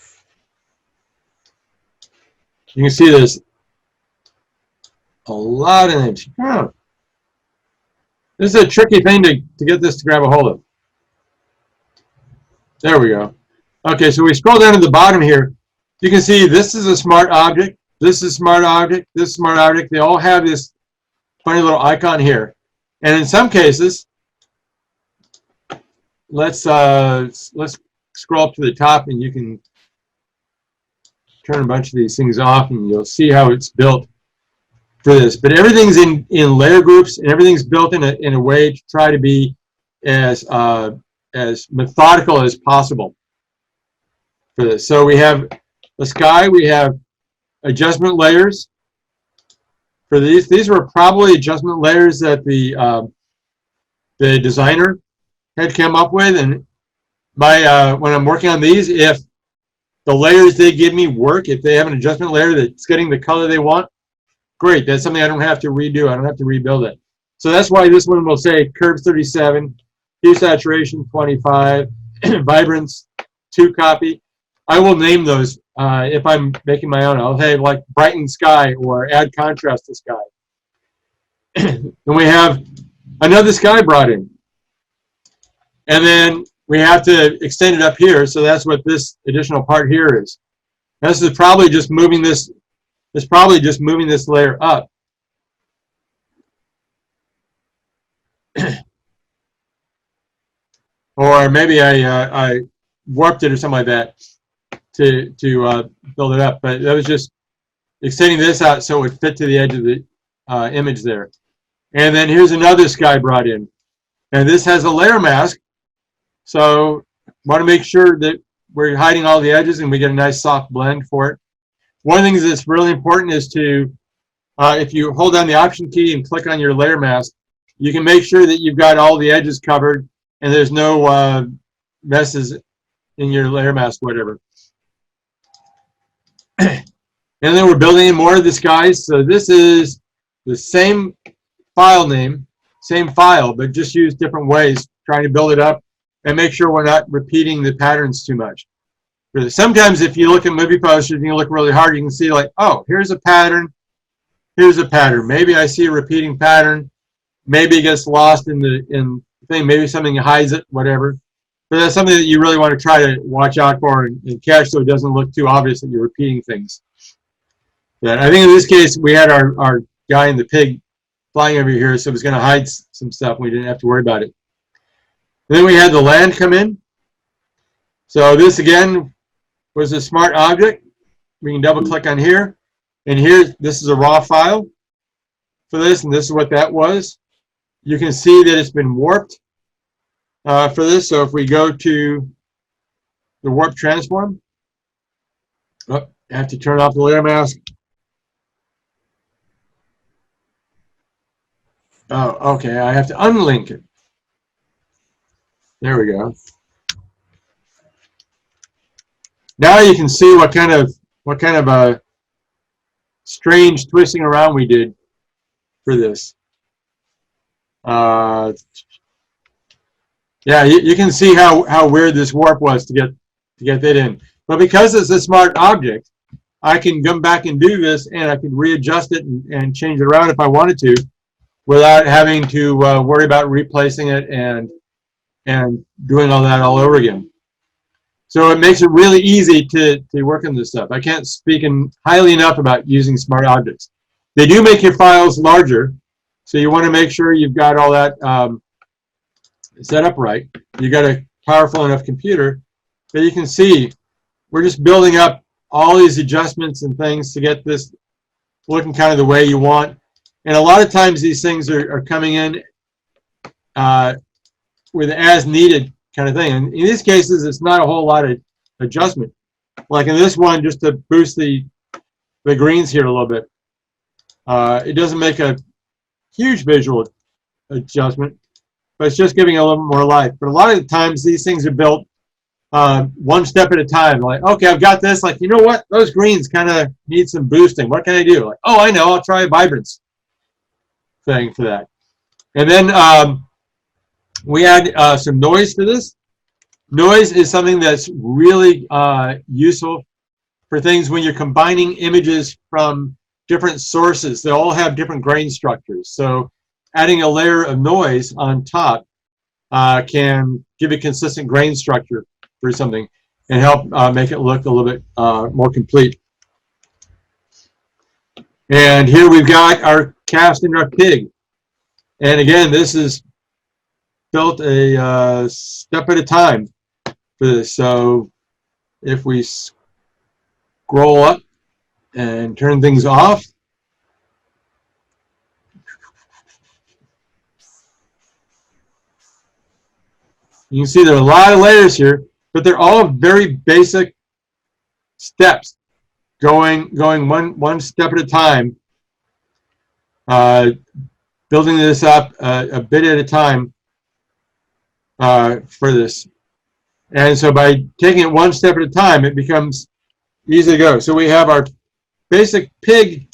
You can see there's a lot of names. Oh. This is a tricky thing to get this to grab a hold of. There we go. Okay, so we scroll down to the bottom here. You can see this is a smart object. This is a smart object. This is a smart object. They all have this funny little icon here. And in some cases, let's scroll up to the top, and you can turn a bunch of these things off, and you'll see how it's built for this. But everything's in layer groups, and everything's built in a way to try to be as methodical as possible for this. So we have the sky, we have adjustment layers for these. These were probably adjustment layers that the designer had come up with, and when I'm working on these, if the layers they give me work, if they have an adjustment layer that's getting the color they want, great. That's something I don't have to redo. I don't have to rebuild it. So that's why this one will say Curve 37, Hue Saturation 25, Vibrance 2 copy. I will name those if I'm making my own. I'll say like brighten sky or add contrast to sky. Then we have another sky brought in. And then we have to extend it up here, so that's what this additional part here is. This is probably just moving this. It's probably just moving this layer up. Or maybe I warped it or something like that to build it up. But that was just extending this out so it would fit to the edge of the image there. And then here's another sky brought in. And this has a layer mask. So want to make sure that we're hiding all the edges and we get a nice soft blend for it. One of the things that's really important is to, if you hold down the Option key and click on your layer mask, you can make sure that you've got all the edges covered and there's no messes in your layer mask, whatever. And then we're building in more of the skies. So this is the same file name, same file, but just use different ways, trying to build it up and make sure we're not repeating the patterns too much. Sometimes if you look at movie posters and you look really hard, you can see like, oh, here's a pattern, here's a pattern. Maybe I see a repeating pattern. Maybe it gets lost in the thing. Maybe something hides it, whatever. But that's something that you really want to try to watch out for and catch so it doesn't look too obvious that you're repeating things. But I think in this case, we had our guy in the pig flying over here, so it was going to hide some stuff. We didn't have to worry about it. And then we had the land come in. So this, again, was a smart object. We can double click on here. And here, this is a raw file for this, and this is what that was. You can see that it's been warped for this. So if we go to the warp transform, oh, I have to turn off the layer mask. Oh, okay, I have to unlink it. There we go. Now you can see what kind of a strange twisting around we did for this. Yeah, you can see how weird this warp was to get that in. But because it's a smart object, I can come back and do this, and I can readjust it and change it around if I wanted to, without having to worry about replacing it and doing all that all over again. So it makes it really easy to work on this stuff. I can't speak highly enough about using smart objects. They do make your files larger, so you want to make sure you've got all that set up right. You've got a powerful enough computer that you can see we're just building up all these adjustments and things to get this looking kind of the way you want. And a lot of times these things are coming in with as needed kind of thing. And in these cases, it's not a whole lot of adjustment. Like in this one, just to boost the greens here a little bit. It doesn't make a huge visual adjustment, but it's just giving it a little more life. But a lot of the times, these things are built one step at a time. Like, okay, I've got this. Like, you know what? Those greens kind of need some boosting. What can I do? Like, oh, I know. I'll try a Vibrance thing for that. And then we add some noise to this. Noise is something that's really useful for things when you're combining images from different sources. They all have different grain structures. So adding a layer of noise on top can give a consistent grain structure for something and help make it look a little bit more complete. And here we've got our cast and our pig. And again, this is built a step at a time for this. So if we scroll up and turn things off, You can see there are a lot of layers here, but they're all very basic steps, going one step at a time, building this up a bit at a time for this. And so by taking it one step at a time, it becomes easy to go. So we have our basic pig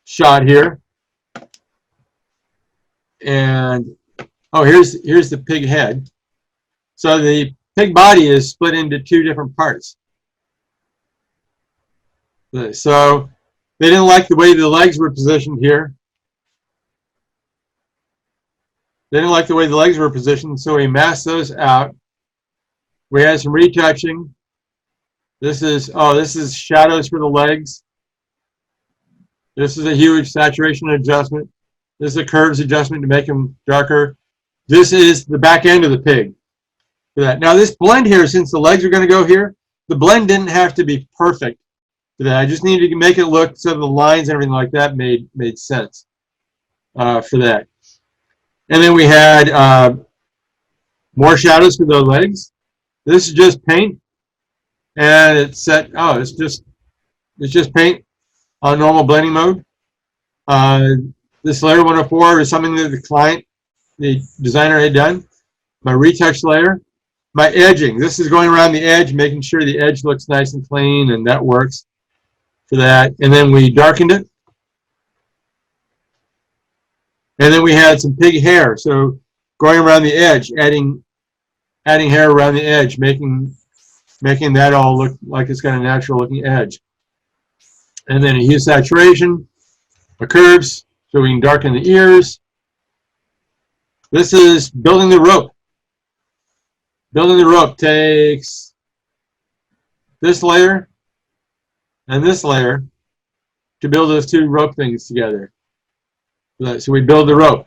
shot here. And oh, here's the pig head. So the pig body is split into two different parts. So they didn't like the way the legs were positioned here. They didn't like the way the legs were positioned, so we masked those out. We had some retouching. This is shadows for the legs. This is a hue saturation adjustment. This is a curves adjustment to make them darker. This is the back end of the pig. For that. Now this blend here, since the legs are going to go here, the blend didn't have to be perfect for that. I just needed to make it look so the lines and everything like that made sense for that. And then we had more shadows for the legs. This is just paint, and it's set. Oh, it's just paint on normal blending mode. This layer 104 is something that the designer had done. My retouch layer, my edging. This is going around the edge, making sure the edge looks nice and clean, and that works for that. And then we darkened it. And then we had some pig hair. So going around the edge, adding hair around the edge, making that all look like it's got a natural looking edge. And then a hue saturation, a curves, so we can darken the ears. This is building the rope. Building the rope takes this layer and this layer to build those two rope things together. So we build the rope.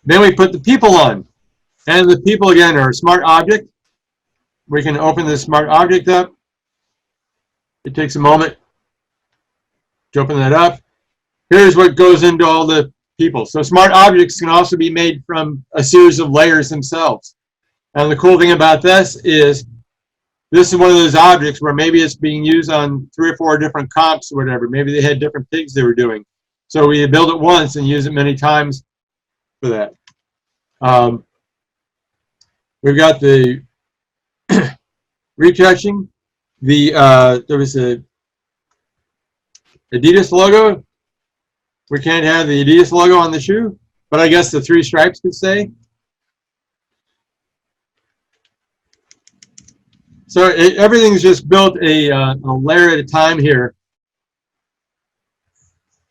Then we put the people on. And the people, again, are a smart object. We can open this smart object up. It takes a moment to open that up. Here's what goes into all the people. So smart objects can also be made from a series of layers themselves. And the cool thing about this is one of those objects where maybe it's being used on 3 or 4 different comps or whatever. Maybe they had different pigs they were doing. So we build it once and use it many times for that. We've got the retouching. There was a Adidas logo. We can't have the Adidas logo on the shoe, but I guess the 3 stripes could stay. So everything's just built a layer at a time here.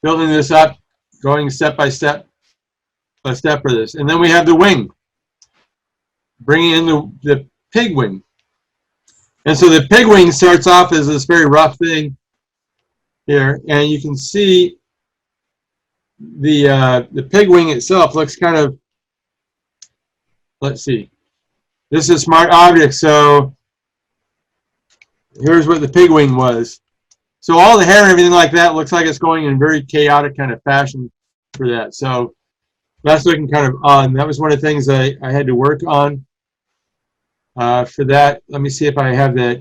Building this up, going step by step for this. And then we have the wing. Bringing in the pig wing. And so the pig wing starts off as this very rough thing here. And you can see the pig wing itself looks kind of, let's see. This is a smart object, so here's what the pig wing was. So all the hair and everything like that looks like it's going in very chaotic kind of fashion for that. So that's looking kind of odd. And that was one of the things I had to work on for that. Let me see if I have that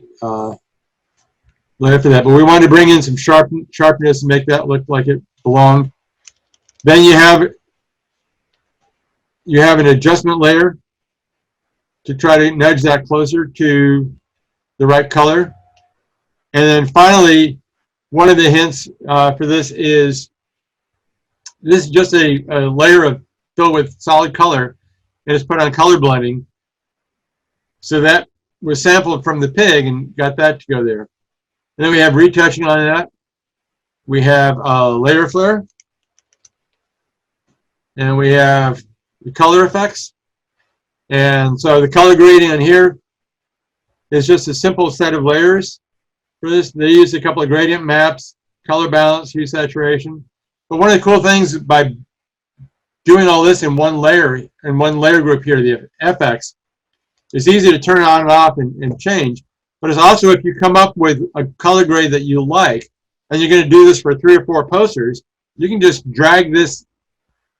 layer for that. But we wanted to bring in some sharpness and make that look like it belonged. Then you have an adjustment layer to try to nudge that closer to the right color. And then finally, one of the hints for this is just a layer filled with solid color, and it's put on color blending. So that was sampled from the pig and got that to go there. And then we have retouching on that. We have layer flare. And we have the color effects. And so the color grading on here is just a simple set of layers. For this, they used a couple of gradient maps, color balance, hue saturation. But one of the cool things by doing all this in one layer, in one layer group here, the FX, it's easy to turn on and off and change. But it's also, if you come up with a color grade that you like, and you're going to do this for 3 or 4 posters, you can just drag this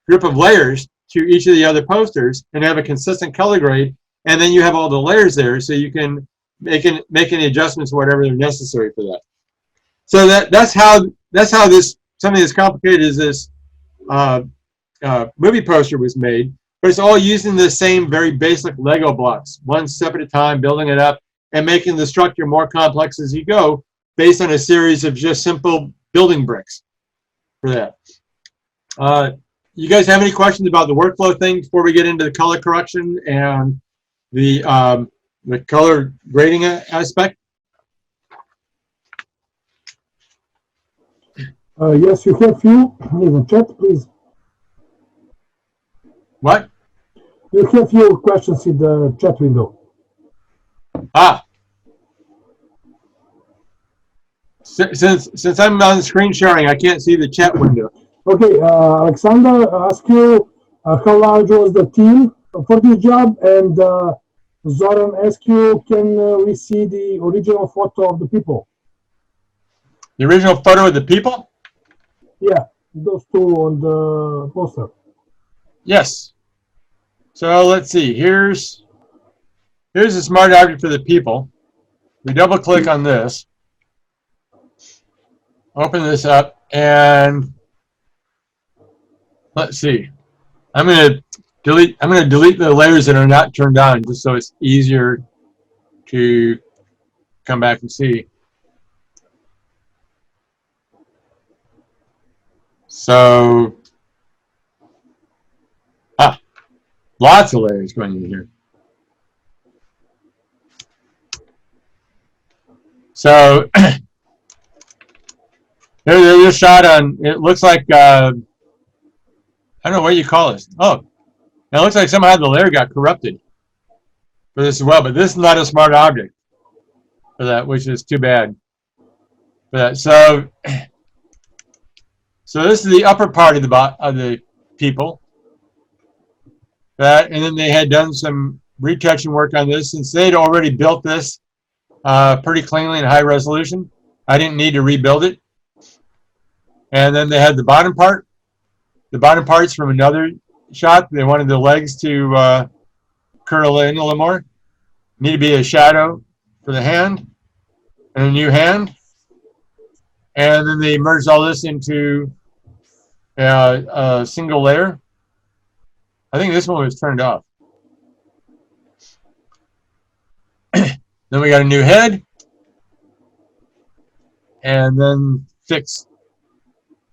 group of layers to each of the other posters and have a consistent color grade, and then you have all the layers there, so you can make any adjustments, whatever are necessary for that. So that's how this, something as complicated as this movie poster was made, but it's all using the same very basic Lego blocks, one step at a time, building it up and making the structure more complex as you go, based on a series of just simple building bricks for that. You guys have any questions about the workflow thing before we get into the color correction and the color grading aspect? Yes, you have few in the chat, please. What? You have few questions in the chat window. Ah. Since I'm on screen sharing, I can't see the chat window. Okay, Alexander asked you how large was the team for this job, and Zoran asked you, can we see the original photo of the people? The original photo of the people? Yeah, those two on the poster. Yes. So let's see. Here's a smart object for the people. We double click on this. Open this up, and let's see. I'm going to delete the layers that are not turned on, just so it's easier to come back and see. So, lots of layers going in here. So, there's a shot on, it looks like, I don't know what you call this. Oh, it looks like somehow the layer got corrupted for this as well, but this is not a smart object for that, which is too bad for that. So this is the upper part of the people. And then they had done some retouching work on this. Since they'd already built this pretty cleanly in high resolution, I didn't need to rebuild it. And then they had the bottom part. The bottom part's from another shot. They wanted the legs to curl in a little more. Need to be a shadow for the hand and a new hand. And then they merged all this into a single layer. I think this one was turned off. Then we got a new head. And then fix.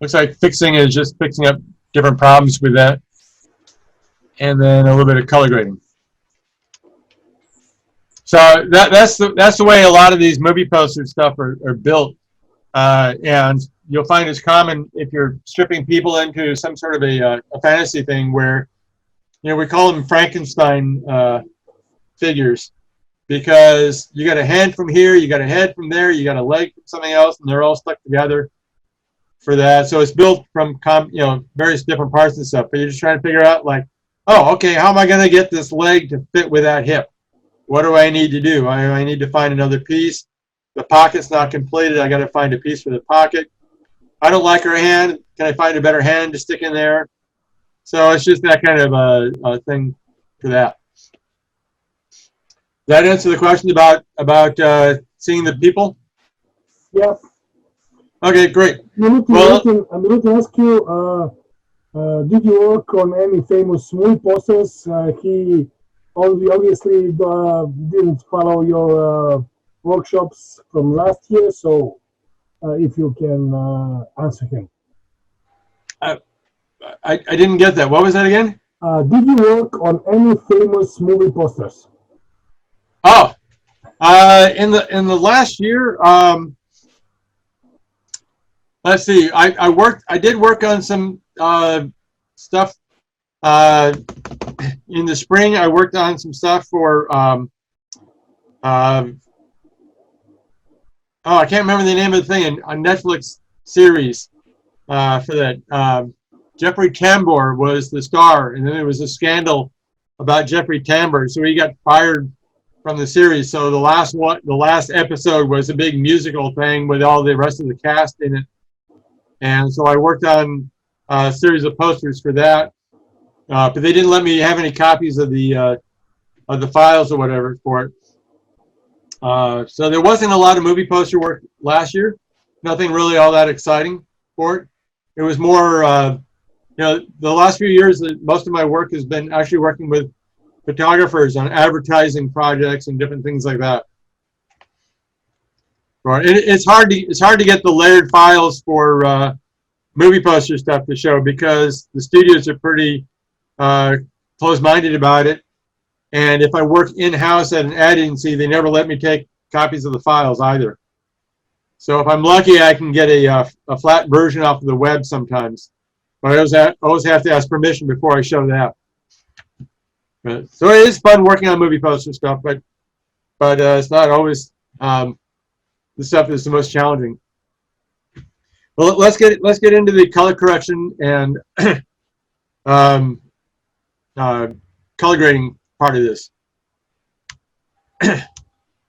Looks like fixing is just fixing up different problems with that. And then a little bit of color grading. So that's the way a lot of these movie poster stuff are built. And you'll find it's common if you're stripping people into some sort of a fantasy thing where, you know, we call them Frankenstein figures, because you got a hand from here, you got a head from there, you got a leg from something else, and they're all stuck together for that. So it's built from various different parts and stuff, but you're just trying to figure out, like, oh, okay, how am I going to get this leg to fit with that hip? What do I need to do? I need to find another piece. The pocket's not completed. I got to find a piece for the pocket. I don't like her hand. Can I find a better hand to stick in there? So it's just that kind of a thing for that. Does that answer the question about seeing the people? Yeah. Okay, great. I'm going to ask you, did you work on any famous movie posters? He obviously didn't follow your workshops from last year, so if you can answer him. I didn't get that. What was that again? Did you work on any famous movie posters? Oh, in the last year, let's see. I did work on some stuff in the spring. I worked on some stuff for I can't remember the name of the thing, a Netflix series for that. Jeffrey Tambor was the star, and then there was a scandal about Jeffrey Tambor, so he got fired from the series. So the last episode was a big musical thing with all the rest of the cast in it, and so I worked on a series of posters for that. but they didn't let me have any copies of the files or whatever for it. So there wasn't a lot of movie poster work last year. Nothing really all that exciting for it. It was more, you know, the last few years, most of my work has been actually working with photographers on advertising projects and different things like that. Right. It's hard to get the layered files for movie poster stuff to show because the studios are pretty closed-minded about it. And if I work in-house at an ad agency, they never let me take copies of the files either. So if I'm lucky, I can get a flat version off of the web sometimes. But I always have to ask permission before I show that. So it is fun working on movie poster stuff, but it's not always the stuff that's the most challenging. Well, let's get into the color correction and color grading part of this, because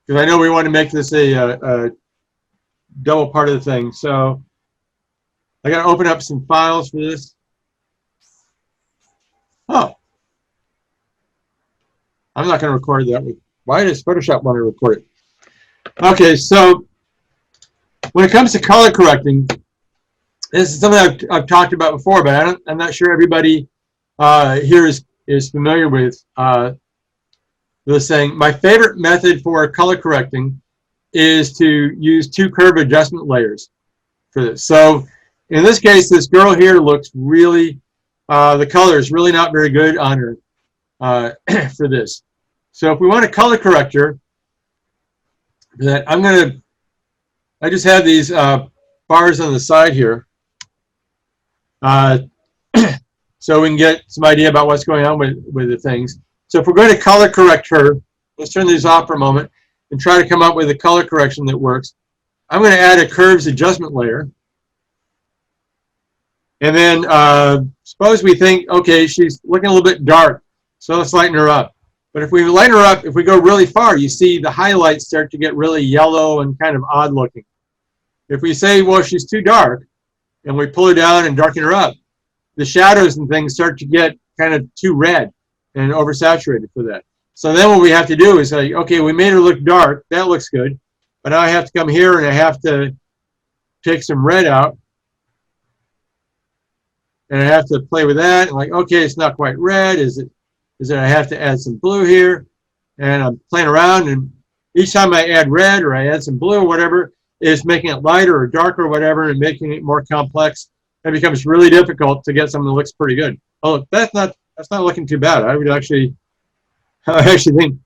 I know we want to make this a double part of the thing. So I got to open up some files for this. Oh, I'm not going to record that. Why does Photoshop want to record it? Okay, so when it comes to color correcting, this is something I've talked about before, but I'm not sure everybody here is familiar with this saying. My favorite method for color correcting is to use 2 curve adjustment layers for this. So in this case, this girl here looks really, the color is really not very good on her for this. So if we want a color corrector, that I just have these bars on the side here. So we can get some idea about what's going on with the things. So if we're going to color correct her, let's turn these off for a moment and try to come up with a color correction that works. I'm going to add a curves adjustment layer. And then suppose we think, okay, she's looking a little bit dark, so let's lighten her up. But if we lighten her up, if we go really far, you see the highlights start to get really yellow and kind of odd looking. If we say, well, she's too dark, and we pull her down and darken her up, the shadows and things start to get kind of too red and oversaturated for that. So then what we have to do is say, okay, we made her look dark, that looks good, but now I have to come here and I have to take some red out, and I have to play with that, and like, okay, it's not quite red, is it I have to add some blue here, and I'm playing around, and each time I add red or I add some blue or whatever, it's making it lighter or darker or whatever and making it more complex. It becomes really difficult to get something that looks pretty good. Oh, that's not looking too bad. I actually think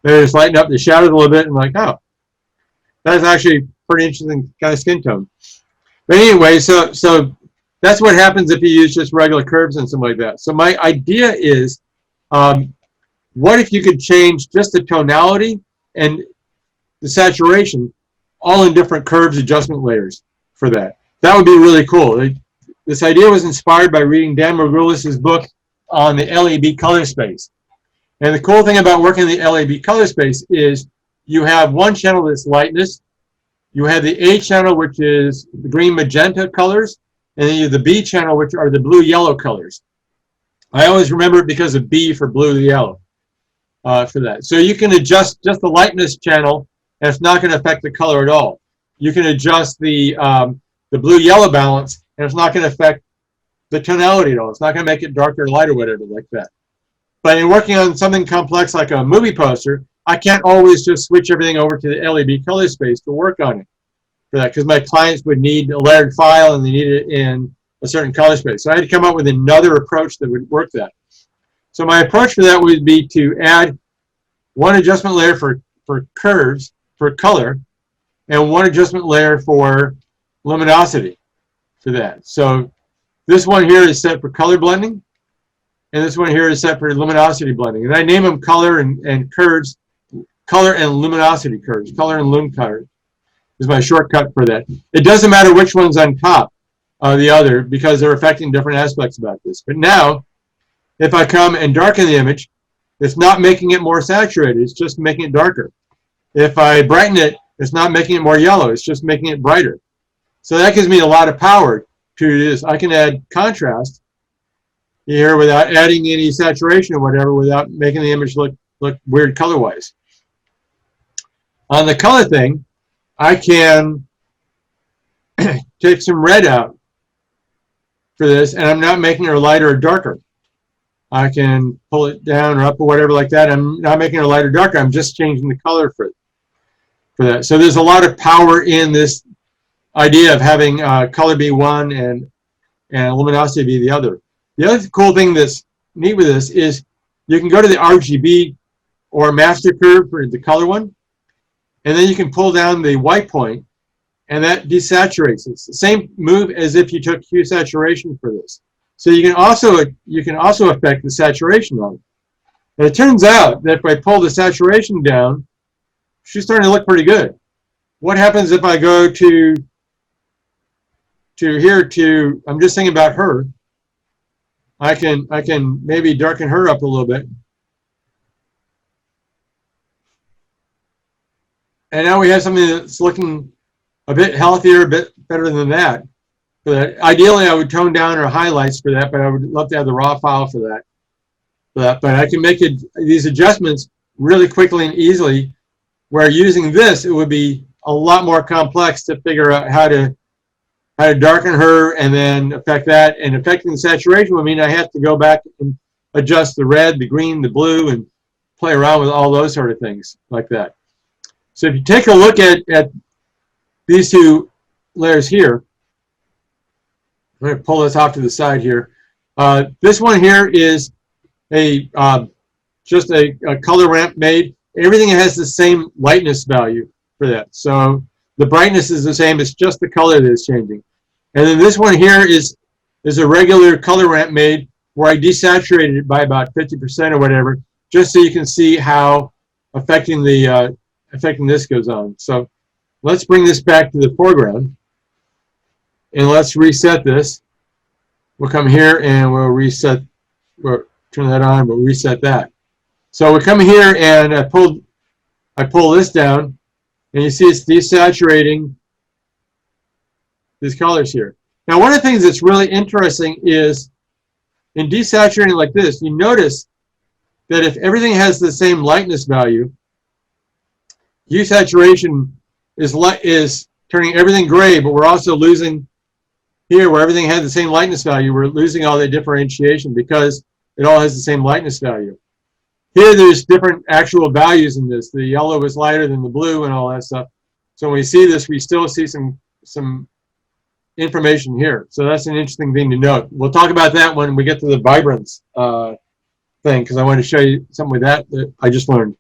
that it's lightened up the shadows a little bit and like, oh, that's actually pretty interesting kind of skin tone. But anyway, so that's what happens if you use just regular curves and something like that. So my idea is, what if you could change just the tonality and the saturation all in different curves adjustment layers for that? That would be really cool. This idea was inspired by reading Dan Margulis's book on the LAB color space. And the cool thing about working in the LAB color space is you have one channel that's lightness, you have the A channel, which is the green magenta colors, and then you have the B channel, which are the blue yellow colors. I always remember it because of B for blue yellow for that. So you can adjust just the lightness channel, and it's not going to affect the color at all. You can adjust the blue yellow balance, and it's not going to affect the tonality at all. It's not going to make it darker or lighter or whatever like that. But in working on something complex like a movie poster, I can't always just switch everything over to the LAB color space to work on it for that, because my clients would need a layered file and they need it in a certain color space. So I had to come up with another approach that would work that. So my approach for that would be to add one adjustment layer for curves, for color, and one adjustment layer for luminosity for that. So this one here is set for color blending, and this one here is set for luminosity blending. And I name them color and curves, color and luminosity curves. Color and lum curve is my shortcut for that. It doesn't matter which one's on top of the other because they're affecting different aspects about this. But now, if I come and darken the image, it's not making it more saturated, it's just making it darker. If I brighten it, it's not making it more yellow, it's just making it brighter. So that gives me a lot of power to this. I can add contrast here without adding any saturation or whatever, without making the image look weird color-wise. On the color thing, I can take some red out for this, and I'm not making her lighter or darker. I can pull it down or up or whatever like that. I'm not making it lighter or darker. I'm just changing the color for that. So there's a lot of power in this idea of having color be one and luminosity be the other. The other cool thing that's neat with this is you can go to the RGB or master curve for the color one, and then you can pull down the white point, and that desaturates. It's the same move as if you took hue saturation for this. So you can also affect the saturation on it. And it turns out that if I pull the saturation down, she's starting to look pretty good. What happens if I go to here to, I'm just thinking about her. I can maybe darken her up a little bit. And now we have something that's looking a bit healthier, a bit better than that. But ideally, I would tone down her highlights for that, but I would love to have the raw file for that. But I can make these adjustments really quickly and easily, where using this, it would be a lot more complex to figure out how to darken her and then affect that. And affecting the saturation would mean I have to go back and adjust the red, the green, the blue, and play around with all those sort of things like that. So if you take a look at these two layers here, I'm going to pull this off to the side here. This one here is just a color ramp made. Everything has the same lightness value for that. So the brightness is the same. It's just the color that is changing. And then this one here is a regular color ramp made where I desaturated it by about 50% or whatever, just so you can see how affecting this goes on. So let's bring this back to the foreground, and let's reset this. We'll come here and we'll reset. We'll turn that on. We'll reset that. So we come here and I pull this down, and you see it's desaturating these colors here. Now, one of the things that's really interesting is in desaturating like this, you notice that if everything has the same lightness value, hue saturation is turning everything gray, but we're also losing here where everything had the same lightness value. We're losing all the differentiation because it all has the same lightness value. Here, there's different actual values in this. The yellow is lighter than the blue and all that stuff. So when we see this, we still see some information here. So that's an interesting thing to note. We'll talk about that when we get to the Vibrance thing, because I want to show you something with that I just learned.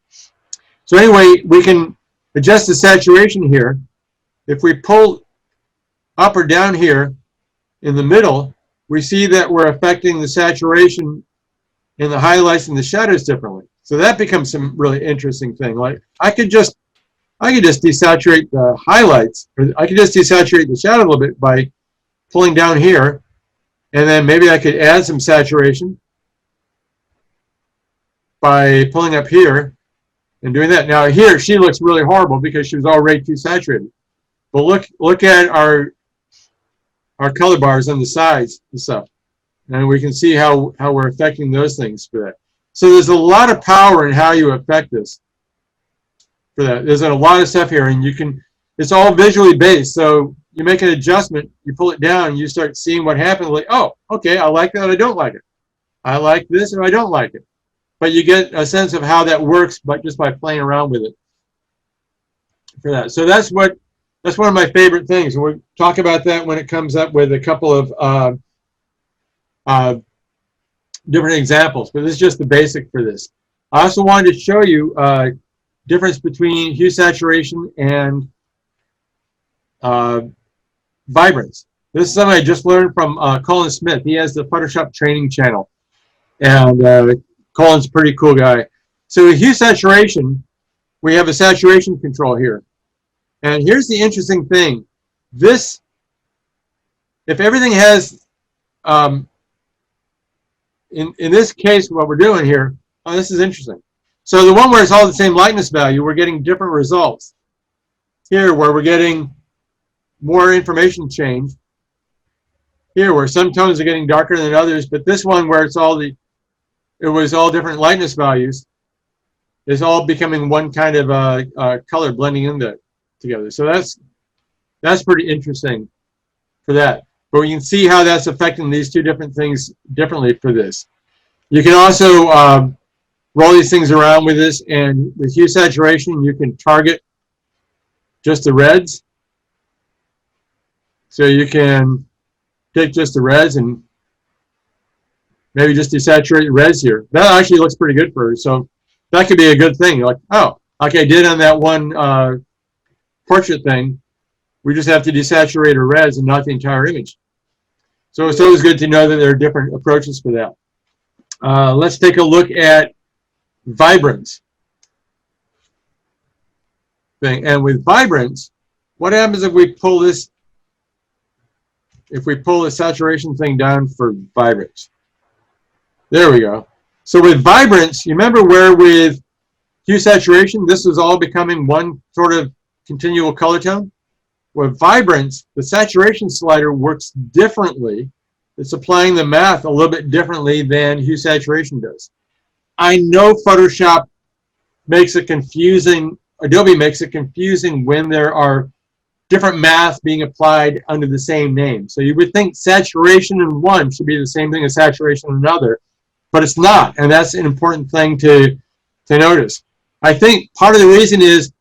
So anyway, we can adjust the saturation here. If we pull up or down here in the middle, we see that we're affecting the saturation in the highlights and the shadows differently. So that becomes some really interesting thing. Like I could just desaturate the highlights, or I could just desaturate the shadow a little bit by pulling down here, and then maybe I could add some saturation by pulling up here and doing that. Now here she looks really horrible because she was already too saturated. But look at our color bars on the sides and stuff, and we can see how we're affecting those things for that. So there's a lot of power in how you affect this for that. There's a lot of stuff here, and it's all visually based. So you make an adjustment, you pull it down, and you start seeing what happens. Like, oh, okay, I like that, I don't like it. I like this, or I don't like it. But you get a sense of how that works, but just by playing around with it for that. So that's one of my favorite things. And we'll talk about that when it comes up with a couple of different examples. But this is just the basic for this. I also wanted to show you difference between hue saturation and Vibrance. This is something I just learned from Colin Smith. He has the Photoshop training channel, and Colin's a pretty cool guy. So with hue saturation, we have a saturation control here. And here's the interesting thing. If everything has, in this case, what we're doing here, oh, this is interesting. So the one where it's all the same lightness value, we're getting different results. Here, where we're getting more information change, here, where some tones are getting darker than others, but this one where it's all it was all different lightness values, is all becoming one kind of color blending in together. So that's pretty interesting for that. But we can see how that's affecting these two different things differently for this. You can also roll these things around with this, and with hue saturation, you can target just the reds. So you can take just the reds and maybe just desaturate reds here. That actually looks pretty good for her. So that could be a good thing. You're like, oh, like I did on that one portrait thing, we just have to desaturate her reds and not the entire image. So it's always good to know that there are different approaches for that. Let's take a look at Vibrance thing. And with Vibrance, what happens if we pull this, if we pull the saturation thing down for Vibrance? There we go. So with Vibrance, you remember where with hue saturation, this was all becoming one sort of continual color tone? With Vibrance, the saturation slider works differently. It's applying the math a little bit differently than hue saturation does. I know Photoshop makes it confusing, Adobe makes it confusing when there are different math being applied under the same name. So you would think saturation in one should be the same thing as saturation in another, but it's not, and that's an important thing to notice. I think part of the reason is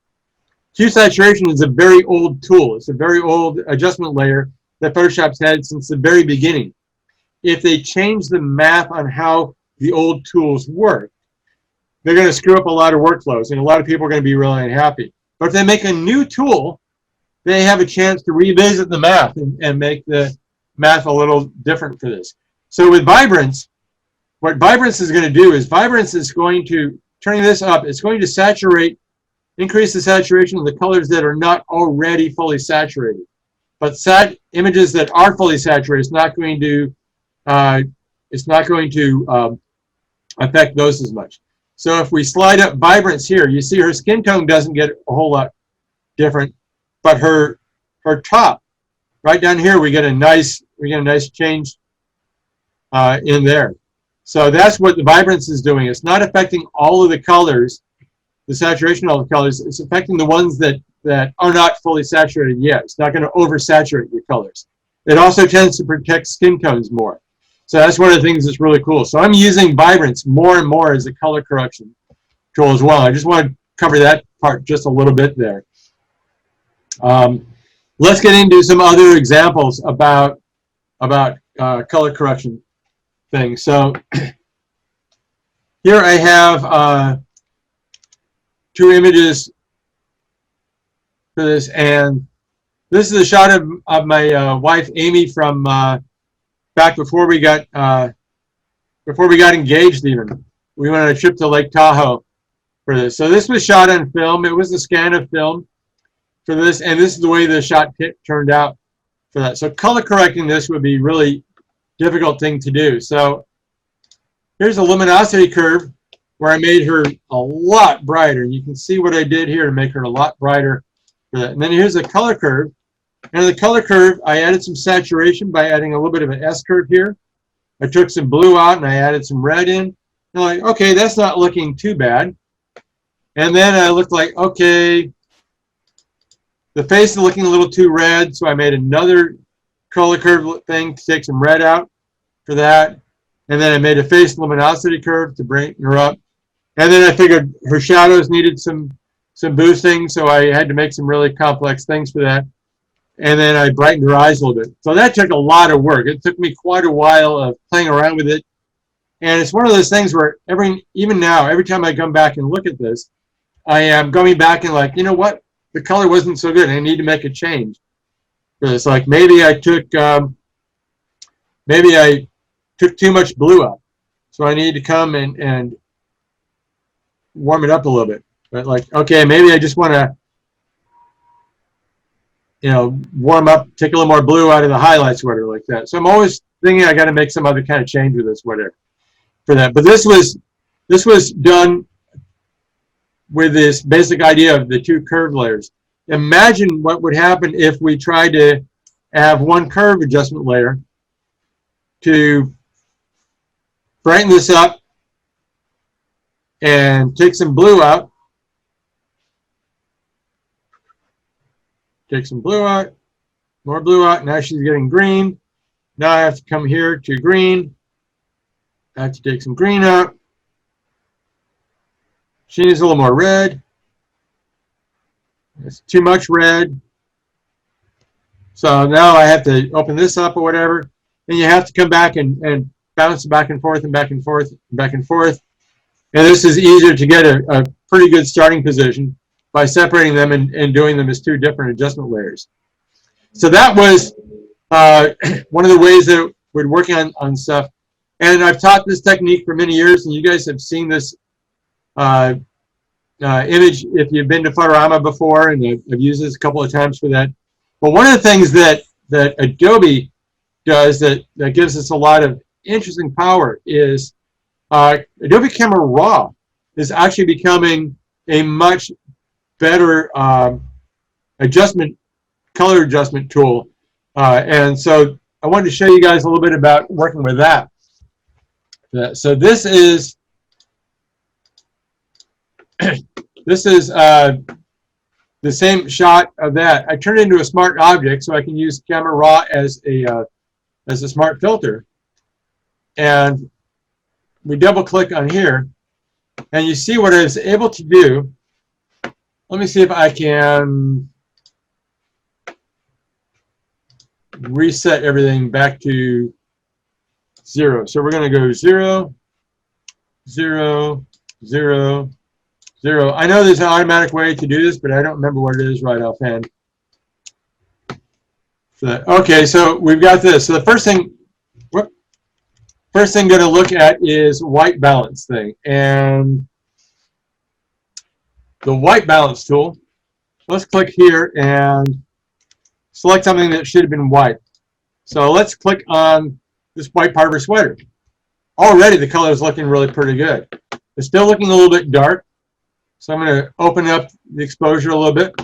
hue saturation is a very old tool. It's a very old adjustment layer that Photoshop's had since the very beginning. If they change the math on how the old tools work, they're going to screw up a lot of workflows, and a lot of people are going to be really unhappy. But if they make a new tool, they have a chance to revisit the math and make the math a little different for this. So with Vibrance, what Vibrance is going to do is Vibrance is going to, turning this up, it's going to saturate, increase the saturation of the colors that are not already fully saturated. But images that are fully saturated, it's not going to affect those as much. So if we slide up Vibrance here, you see her skin tone doesn't get a whole lot different, but her top, right down here, we get a nice change in there. So that's what the Vibrance is doing. It's not affecting all of the colors, the saturation of all the colors. It's affecting the ones that are not fully saturated yet. It's not going to oversaturate your colors. It also tends to protect skin tones more. So that's one of the things that's really cool. So I'm using Vibrance more and more as a color correction tool as well. I just want to cover that part just a little bit there. Let's get into some other examples about color correction things. So here I have two images for this, and this is a shot of my wife Amy from back before we got engaged. Even we went on a trip to Lake Tahoe for this. So this was shot on film. It was a scan of film for this, and this is the way the shot turned out for that. So color correcting this would be really difficult thing to do. So here's a luminosity curve where I made her a lot brighter. You can see what I did here to make her a lot brighter for that. And then here's a color curve. And in the color curve, I added some saturation by adding a little bit of an S curve here. I took some blue out and I added some red in. And I'm like, okay, that's not looking too bad. And then I looked like, okay, the face is looking a little too red, so I made another color curve thing to take some red out for that. And then I made a face luminosity curve to bring her up. And then I figured her shadows needed some boosting, so I had to make some really complex things for that. And then I brightened her eyes a little bit. So that took a lot of work. It took me quite a while of playing around with it. And it's one of those things where even now, every time I come back and look at this, I am going back and like, you know what? The color wasn't so good. I need to make a change. It's like maybe I took too much blue up. So I need to come and warm it up a little bit. But like, okay, maybe I just want to, warm up, take a little more blue out of the highlight sweater like that. So I'm always thinking I got to make some other kind of change with this sweater for that. But this was done with this basic idea of the two curved layers. Imagine what would happen if we tried to have one curve adjustment layer to brighten this up and take some blue out. Take some blue out, more blue out. Now she's getting green. Now I have to come here to green. I have to take some green out. She needs a little more red. It's too much red. So now I have to open this up or whatever. And you have to come back and bounce back and forth and back and forth and back and forth. And this is easier to get a pretty good starting position by separating them and doing them as two different adjustment layers. So that was one of the ways that we're working on stuff. And I've taught this technique for many years, and you guys have seen this image if you've been to FOTORAMA before, and I've used this a couple of times for that. But one of the things that Adobe does that gives us a lot of interesting power is Adobe Camera Raw is actually becoming a much better color adjustment tool. And so I wanted to show you guys a little bit about working with that. So this is the same shot of that. I turned it into a smart object so I can use Camera Raw as a smart filter. And we double click on here, and you see what I was able to do. Let me see if I can reset everything back to 0. So we're going to go 0, 0, 0, 0. I know there's an automatic way to do this, but I don't remember what it is right offhand. So, okay, so we've got this. So the first thing I'm going to look at is white balance thing. And the white balance tool, let's click here and select something that should have been white. So let's click on this white part of her sweater. Already the color is looking really pretty good. It's still looking a little bit dark. So I'm going to open up the exposure a little bit.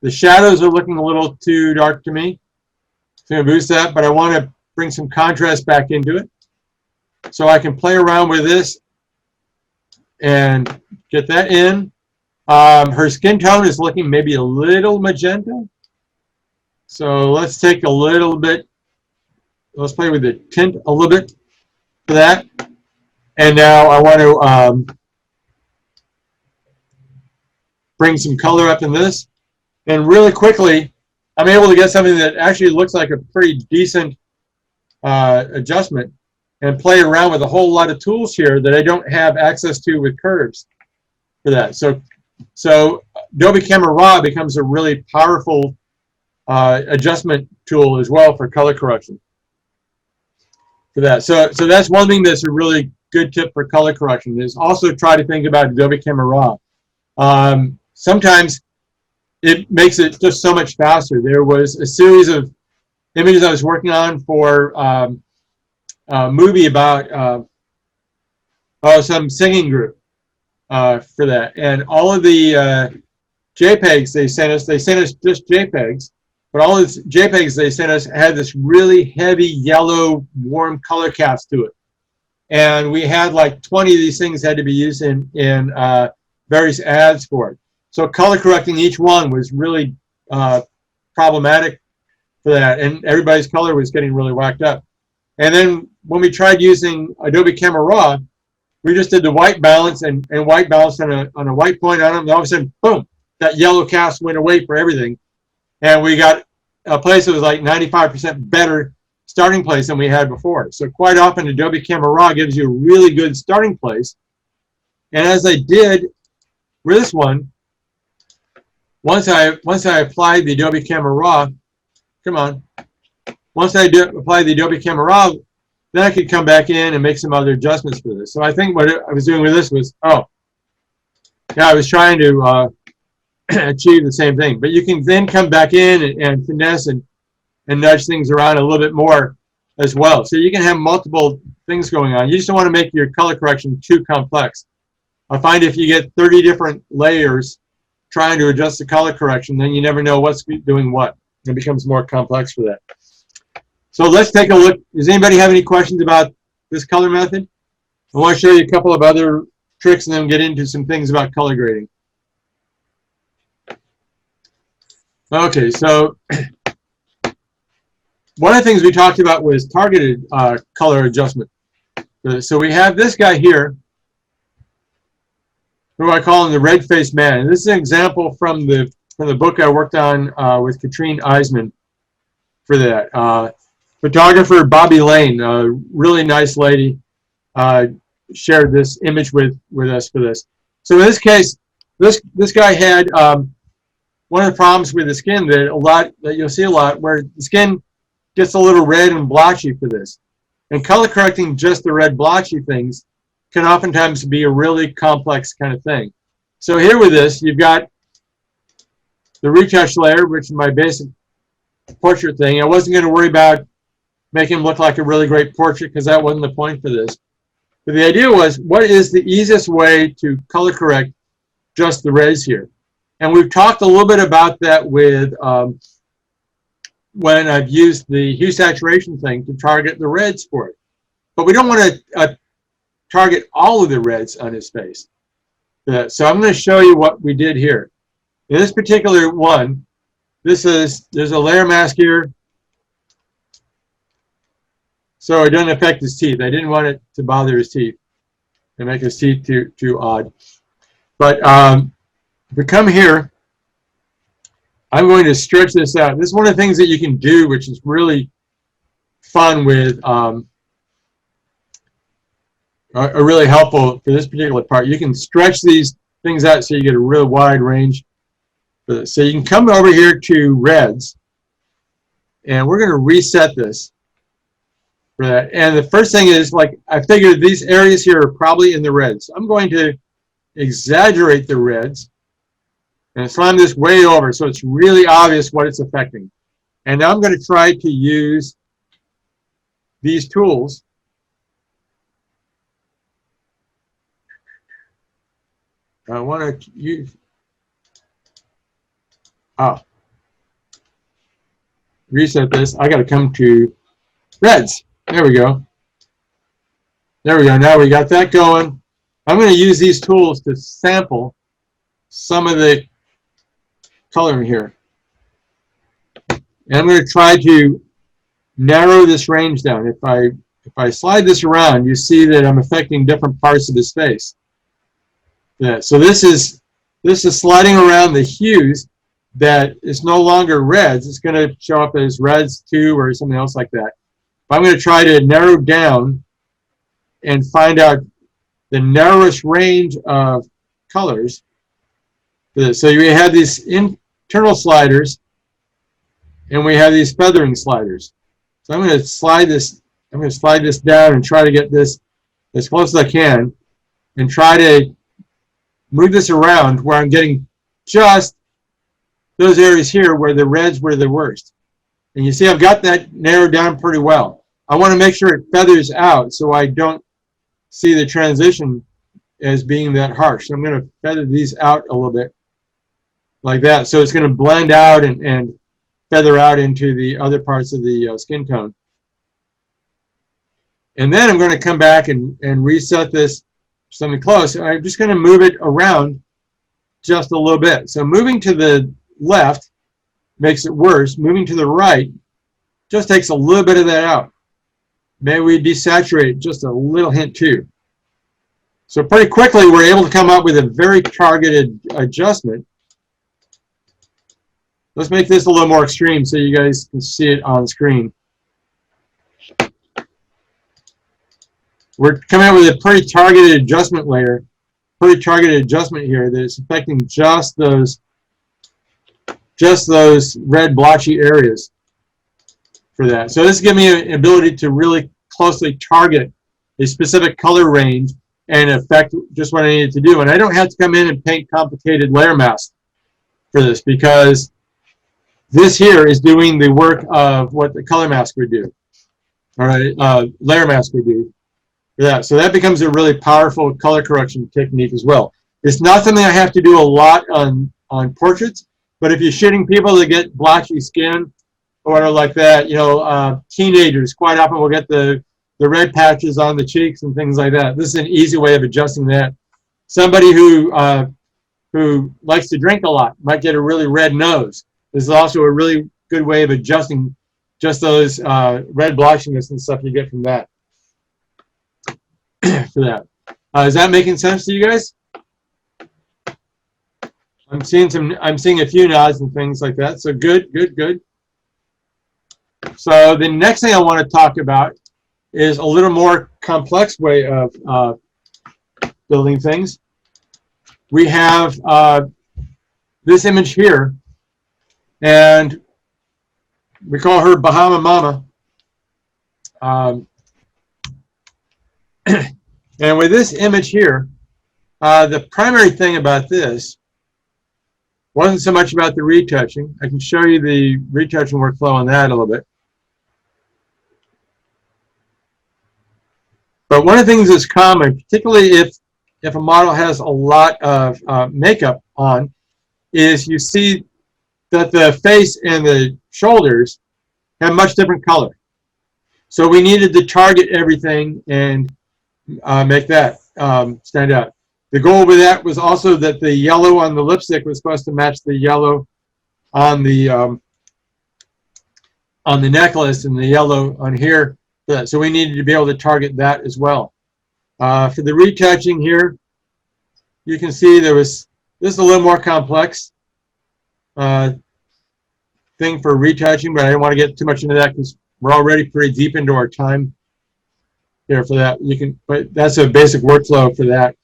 The shadows are looking a little too dark to me. So I'm going to boost that, but I want to bring some contrast back into it. So I can play around with this and get that in. Her skin tone is looking maybe a little magenta. So let's take a little bit, let's play with the tint a little bit for that. And now I want to bring some color up in this. And really quickly, I'm able to get something that actually looks like a pretty decent adjustment and play around with a whole lot of tools here that I don't have access to with curves for that. So Adobe Camera Raw becomes a really powerful adjustment tool as well for color correction for that. So that's one thing that's a really good tip for color correction is also try to think about Adobe Camera Raw. Sometimes it makes it just so much faster. There was a series of images I was working on for a movie about some singing group for that, and all of the JPEGs they sent us just JPEGs, but all the JPEGs they sent us had this really heavy yellow warm color cast to it, and we had like 20 of these things had to be used in various ads for it. So color correcting each one was really problematic for that, and everybody's color was getting really whacked up. And then when we tried using Adobe Camera Raw, we just did the white balance and white balance on a white point on them, and all of a sudden, boom, that yellow cast went away for everything. And we got a place that was like 95% better starting place than we had before. So quite often Adobe Camera Raw gives you a really good starting place. And as I did with this one, once I applied the Adobe Camera Raw, come on. Once I apply the Adobe Camera Raw, then I could come back in and make some other adjustments for this. So I think what I was doing with this was, I was trying to achieve the same thing. But you can then come back in and finesse and nudge things around a little bit more as well. So you can have multiple things going on. You just don't want to make your color correction too complex. I find if you get 30 different layers trying to adjust the color correction, then you never know what's doing what. It becomes more complex for that. So let's take a look. Does anybody have any questions about this color method? I want to show you a couple of other tricks and then get into some things about color grading. Okay, so one of the things we talked about was targeted color adjustment. So we have this guy here, who I call him the red-faced man. And this is an example from the book I worked on with Katrine Eisman for that. Photographer Bobby Lane, a really nice lady, shared this image with us for this. So in this case, this guy had one of the problems with the skin that you'll see a lot, where the skin gets a little red and blotchy for this. And color correcting just the red blotchy things can oftentimes be a really complex kind of thing. So here with this, you've got the retouch layer, which is my basic portrait thing. I wasn't going to worry about making him look like a really great portrait because that wasn't the point for this. But the idea was, what is the easiest way to color correct just the reds here? And we've talked a little bit about that with when I've used the hue saturation thing to target the reds for it. But we don't want to target all of the reds on his face. So I'm going to show you what we did here. In this particular one, there's a layer mask here, so it doesn't affect his teeth. I didn't want it to bother his teeth and make his teeth too odd. But if we come here, I'm going to stretch this out. This is one of the things that you can do, which is really fun with, really helpful for this particular part. You can stretch these things out so you get a real wide range. So you can come over here to reds, and we're going to reset this for that. And the first thing is, like, I figured these areas here are probably in the reds. I'm going to exaggerate the reds and slam this way over so it's really obvious what it's affecting. And now I'm going to try to use these tools I want to use reset this. I got to come to reds. There we go. There we go. Now we got that going. I'm going to use these tools to sample some of the coloring here. And I'm going to try to narrow this range down. If I slide this around, you see that I'm affecting different parts of his face. Yeah, so this is sliding around the hues that is no longer reds. It's going to show up as reds 2 or something else like that. But I'm going to try to narrow down and find out the narrowest range of colors. So we have these internal sliders, and we have these feathering sliders. So I'm going to slide this. I'm going to slide this down and try to get this as close as I can, and try to move this around where I'm getting just those areas here where the reds were the worst. And you see I've got that narrowed down pretty well. I want to make sure it feathers out so I don't see the transition as being that harsh. So I'm going to feather these out a little bit like that. So it's going to blend out and feather out into the other parts of the skin tone. And then I'm going to come back and reset this something close. I'm just going to move it around just a little bit. So moving to the left makes it worse. Moving to the right just takes a little bit of that out. Maybe we desaturate just a little hint too. So pretty quickly we're able to come up with a very targeted adjustment. Let's make this a little more extreme so you guys can see it on screen. We're coming up with a pretty targeted adjustment layer, pretty targeted adjustment here that is affecting just those red blotchy areas for that. So this gives me an ability to really closely target a specific color range and affect just what I needed to do. And I don't have to come in and paint complicated layer masks for this, because this here is doing the work of what the color mask would do. All right, layer mask would do. Yeah, so that becomes a really powerful color correction technique as well. It's not something I have to do a lot on portraits, but if you're shooting people that get blotchy skin, or like that. You know, teenagers quite often will get the red patches on the cheeks and things like that. This is an easy way of adjusting that. Somebody who likes to drink a lot might get a really red nose. This is also a really good way of adjusting just those red blotchiness and stuff you get from that. For that, is that making sense to you guys? I'm seeing a few nods and things like that. So good, good, good. So the next thing I want to talk about is a little more complex way of building things. We have this image here, and we call her Bahama Mama. And with this image here, the primary thing about this wasn't so much about the retouching. I can show you the retouching workflow on that a little bit. But one of the things that's common, particularly if a model has a lot of makeup on, is you see that the face and the shoulders have much different color. So we needed to target everything and make that stand out. The goal with that was also that the yellow on the lipstick was supposed to match the yellow on the necklace and the yellow on here. So we needed to be able to target that as well. For the retouching here, you can see this is a little more complex thing for retouching, but I don't want to get too much into that because we're already pretty deep into our time here for that. But that's a basic workflow for that.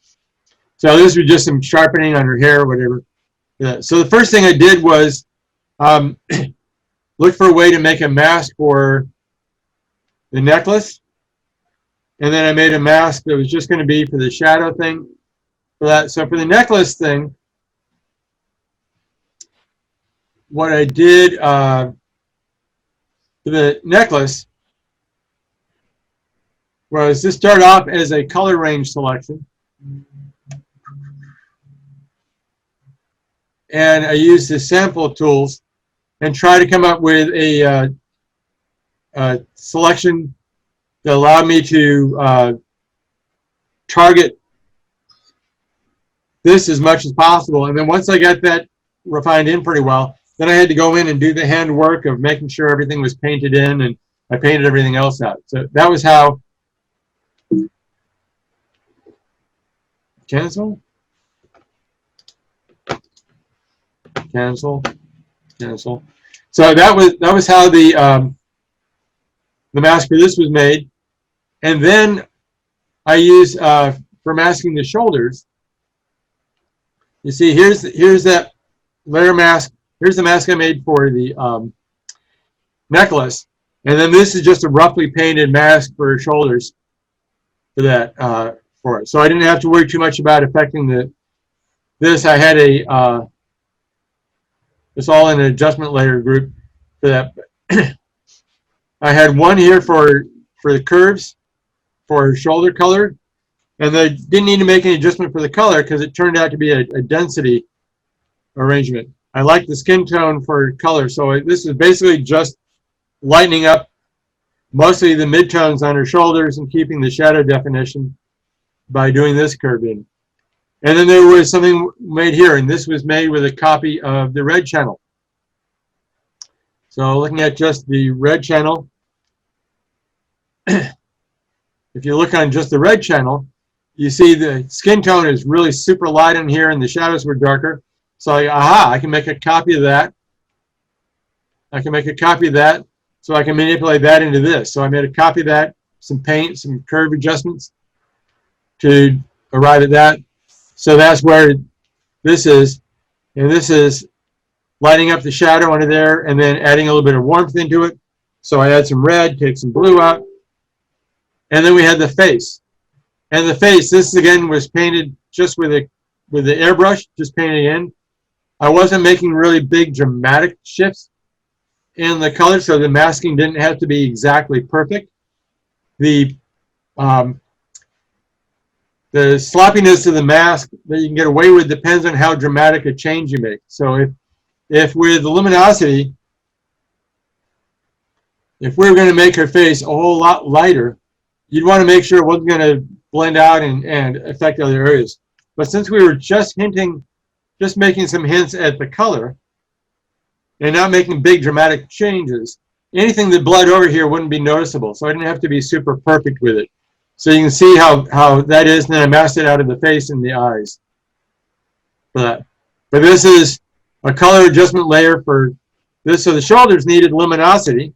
So this was just some sharpening on her hair or whatever. Yeah. So the first thing I did was look for a way to make a mask for the necklace. And then I made a mask that was just going to be for the shadow thing. For that. So for the necklace thing, what I did for the necklace was to start off as a color range selection. And I used the sample tools and try to come up with a selection that allowed me to target this as much as possible. And then once I got that refined in pretty well, then I had to go in and do the handwork of making sure everything was painted in, and I painted everything else out. So that was how. Cancel. Cancel, cancel. So that was how the mask for this was made, and then I use for masking the shoulders. You see, here's that layer mask. Here's the mask I made for the necklace, and then this is just a roughly painted mask for shoulders for that for it. So I didn't have to worry too much about affecting this. I had a it's all in an adjustment layer group for that. I had one here for the curves for shoulder color, and I didn't need to make any adjustment for the color because it turned out to be a density arrangement. I like the skin tone for color, so this is basically just lightening up mostly the midtones on her shoulders and keeping the shadow definition by doing this curve in. And then there was something made here, and this was made with a copy of the red channel. So looking at just the red channel, if you look on just the red channel, you see the skin tone is really super light in here and the shadows were darker. So I can make a copy of that. I can make a copy of that, so I can manipulate that into this. So I made a copy of that, some paint, some curve adjustments to arrive at that. So that's where this is, and this is lighting up the shadow under there and then adding a little bit of warmth into it. So I add some red, take some blue out, and then we had the face. And the face, this again was painted just with the airbrush, just painting in. I wasn't making really big dramatic shifts in the color, so the masking didn't have to be exactly perfect. The sloppiness of the mask that you can get away with depends on how dramatic a change you make. So if with the luminosity, if we were going to make her face a whole lot lighter, you'd want to make sure it wasn't going to blend out and affect other areas. But since we were just making some hints at the color and not making big dramatic changes, anything that bled over here wouldn't be noticeable. So I didn't have to be super perfect with it. So you can see how that is, and then I masked it out of the face and the eyes for that. But this is a color adjustment layer for this. So the shoulders needed luminosity.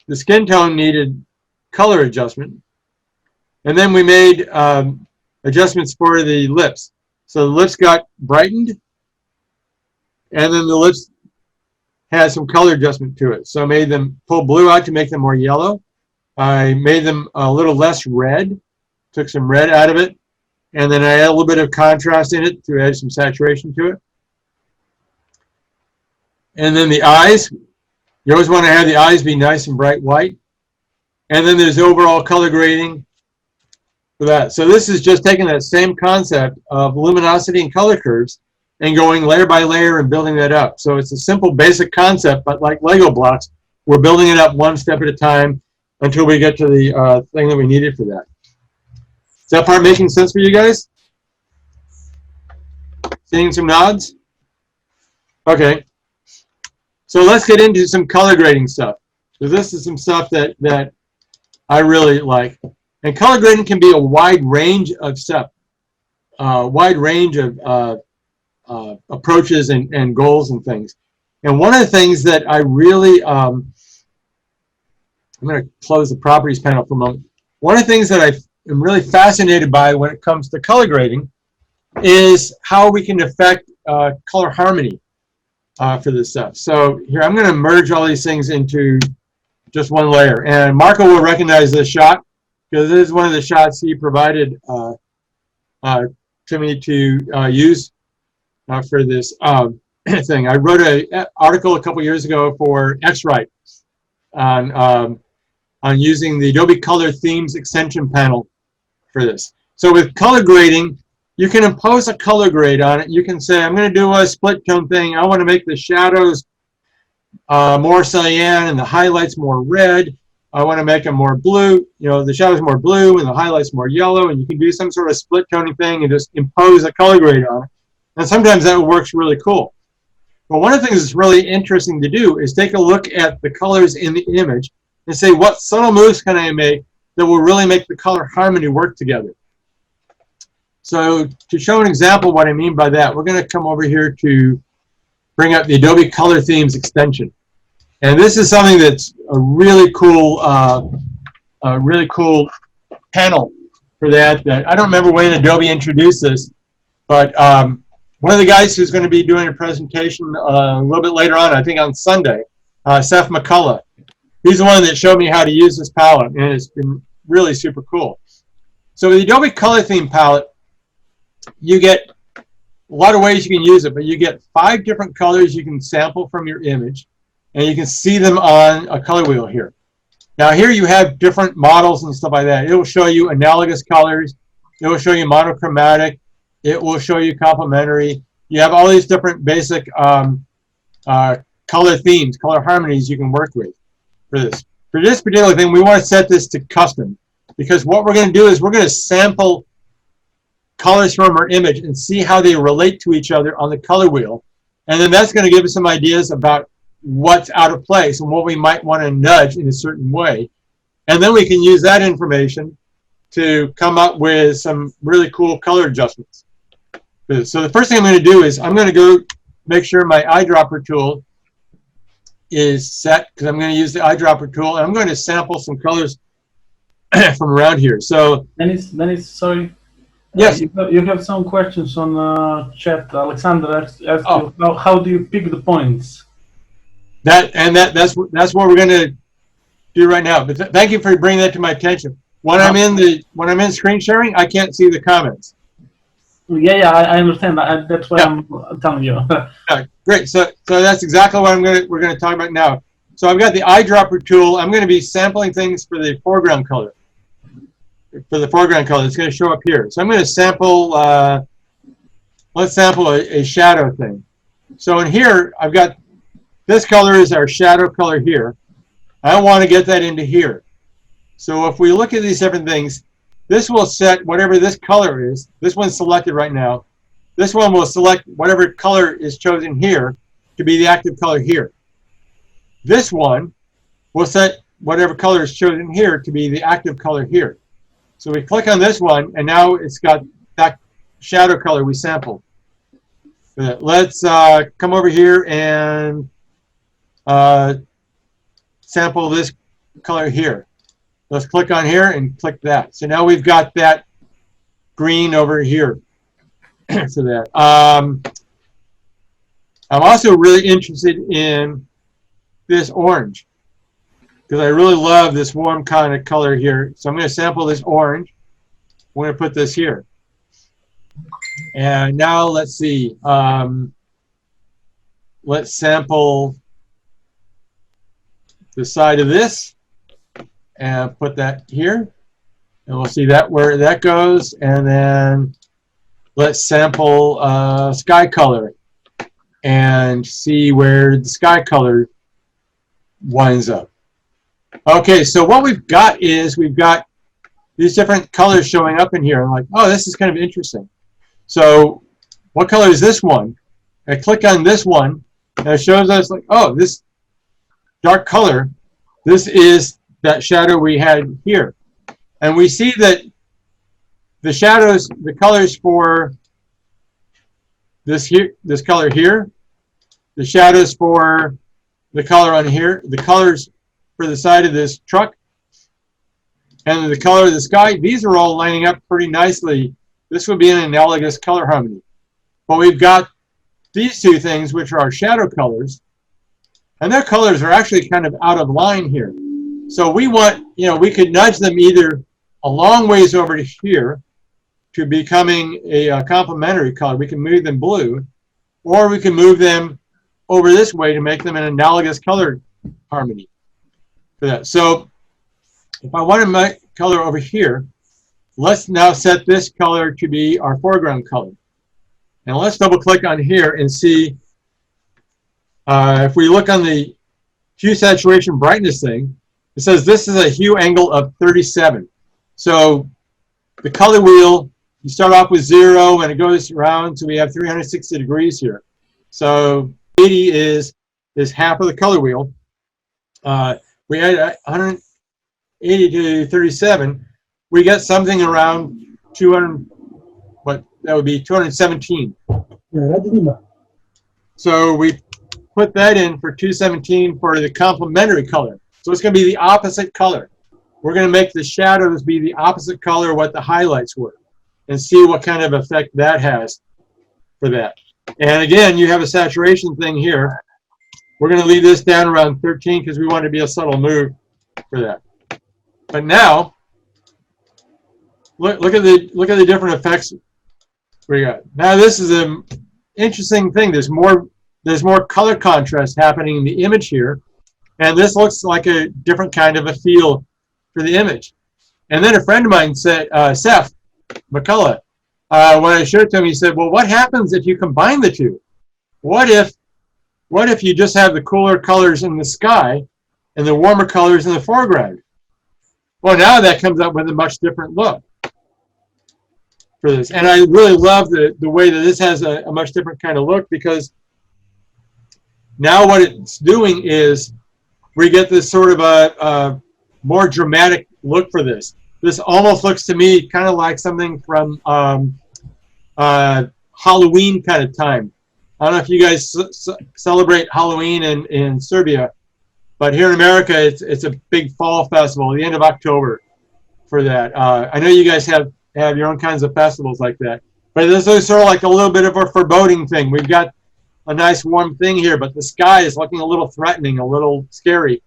The skin tone needed color adjustment. And then we made adjustments for the lips. So the lips got brightened, and then the lips had some color adjustment to it. So I made them pull blue out to make them more yellow. I made them a little less red, took some red out of it, and then I added a little bit of contrast in it to add some saturation to it. And then the eyes, you always want to have the eyes be nice and bright white. And then there's overall color grading for that. So this is just taking that same concept of luminosity and color curves and going layer by layer and building that up. So it's a simple basic concept, but like Lego blocks, we're building it up one step at a time until we get to the thing that we needed for that. Is that part making sense for you guys? Seeing some nods? Okay. So let's get into some color grading stuff. So this is some stuff that I really like. And color grading can be a wide range of stuff, wide range of approaches and goals and things. And one of the things that I really, I'm going to close the properties panel for a moment. One of the things that I am really fascinated by when it comes to color grading is how we can affect color harmony for this stuff. So here, I'm going to merge all these things into just one layer. And Marco will recognize this shot because this is one of the shots he provided to me to use for this thing. I wrote an article a couple years ago for X-Rite on using the Adobe Color Themes extension panel for this. So with color grading, you can impose a color grade on it. You can say, I'm going to do a split tone thing. I want to make the shadows more cyan and the highlights more red. I want to make them more blue. You know, the shadows more blue and the highlights more yellow. And you can do some sort of split toning thing and just impose a color grade on it. And sometimes that works really cool. But one of the things that's really interesting to do is take a look at the colors in the image and say, what subtle moves can I make that will really make the color harmony work together? So to show an example of what I mean by that, we're going to come over here to bring up the Adobe Color Themes extension. And this is something that's a really cool panel for that. I don't remember when Adobe introduced this, but one of the guys who's going to be doing a presentation a little bit later on, I think on Sunday, Seth McCullough, he's the one that showed me how to use this palette, and it's been really super cool. So with the Adobe Color Theme palette, you get a lot of ways you can use it, but you get 5 different colors you can sample from your image, and you can see them on a color wheel here. Now here you have different models and stuff like that. It will show you analogous colors. It will show you monochromatic. It will show you complementary. You have all these different basic color themes, color harmonies you can work with for this. For this particular thing, we want to set this to custom, because what we're going to do is we're going to sample colors from our image and see how they relate to each other on the color wheel. And then that's going to give us some ideas about what's out of place and what we might want to nudge in a certain way. And then we can use that information to come up with some really cool color adjustments. So the first thing I'm going to do is I'm going to go make sure my eyedropper tool is set, because I'm going to use the eyedropper tool, and I'm going to sample some colors from around here. So Dennis, sorry. Yes. You have some questions on chat. Alexander asked you, how do you pick the points? That's what we're going to do right now. But thank you for bringing that to my attention. When I'm in screen sharing, I can't see the comments. Yeah, I understand. That's what I'm telling you. Great. So that's exactly what we're going to talk about now. So I've got the eyedropper tool. I'm going to be sampling things for the foreground color. For the foreground color, it's going to show up here. So I'm going to sample. Let's sample a shadow thing. So in here, I've got this color is our shadow color here, I want to get that into here. So if we look at these different things, this will set whatever this color is. This one's selected right now. This one will select whatever color is chosen here to be the active color here. This one will set whatever color is chosen here to be the active color here. So we click on this one, and now it's got that shadow color we sampled. Let's come over here and sample this color here. Let's click on here and click that. So now we've got that green over here. So that. I'm also really interested in this orange because I really love this warm kind of color here. So I'm going to sample this orange. We're going to put this here. And now let's see. Let's sample the side of this and put that here. And we'll see that where that goes. And then let's sample sky color and see where the sky color winds up. Okay, so what we've got is we've got these different colors showing up in here. I'm like, oh, this is kind of interesting. So what color is this one? I click on this one, and it shows us like, oh, this dark color, this is that shadow we had here. And we see that the shadows, the colors for this here, this color here, the shadows for the color on here, the colors for the side of this truck, and the color of the sky, these are all lining up pretty nicely. This would be an analogous color harmony. But we've got these two things, which are our shadow colors, and their colors are actually kind of out of line here. So we want, we could nudge them either a long ways over to here to becoming a complementary color. We can move them blue, or we can move them over this way to make them an analogous color harmony for that. So if I want to make color over here, let's now set this color to be our foreground color. And let's double click on here and see if we look on the hue saturation brightness thing, it says this is a hue angle of 37. So the color wheel, you start off with 0 and it goes around, so we have 360 degrees here. So 80 is half of the color wheel. We had 180 to 37. We get something around 200. What that would be 217. So we put that in for 217 for the complementary color. So it's going to be the opposite color. We're going to make the shadows be the opposite color of what the highlights were, and see what kind of effect that has for that. And again, you have a saturation thing here. We're going to leave this down around 13 because we want it to be a subtle move for that. But now, look at the different effects we got. Now this is an interesting thing. There's more color contrast happening in the image here, and this looks like a different kind of a feel for the image. And then a friend of mine said, Seth McCullough, when I showed it to him, he said, well, what happens if you combine the two? What if you just have the cooler colors in the sky and the warmer colors in the foreground? Well, now that comes up with a much different look for this. And I really love the way that this has a much different kind of look, because now what it's doing is we get this sort of a more dramatic look for this. This almost looks to me kind of like something from Halloween kind of time. I don't know if you guys celebrate Halloween in Serbia, but here in America, it's a big fall festival, the end of October for that. I know you guys have your own kinds of festivals like that, but this is sort of like a little bit of a foreboding thing. We've got a nice warm thing here, but the sky is looking a little threatening, a little scary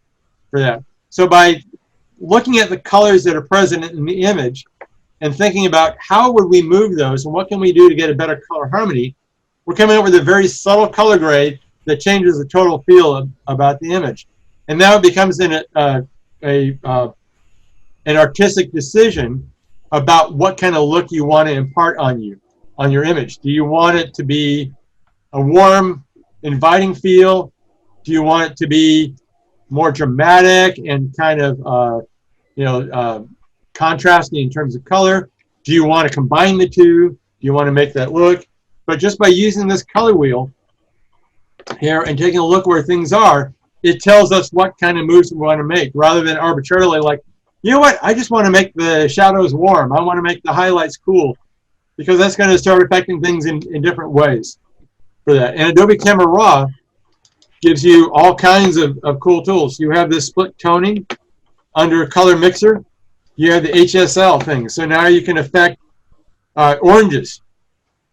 for that. So by looking at the colors that are present in the image and thinking about how would we move those and what can we do to get a better color harmony, we're coming up with a very subtle color grade that changes the total feel about the image. And now it becomes an artistic decision about what kind of look you want to impart on your image. Do you want it to be a warm, inviting feel? Do you want it to be more dramatic and kind of, you know, contrasting in terms of color? Do you want to combine the two? Do you want to make that look? But just by using this color wheel here and taking a look where things are, it tells us what kind of moves we want to make, rather than arbitrarily like, you know what, I just want to make the shadows warm. I want to make the highlights cool, because that's going to start affecting things in different ways for that. And Adobe Camera Raw gives you all kinds of cool tools. You have this split toning under Color Mixer. You have the HSL thing. So now you can affect oranges.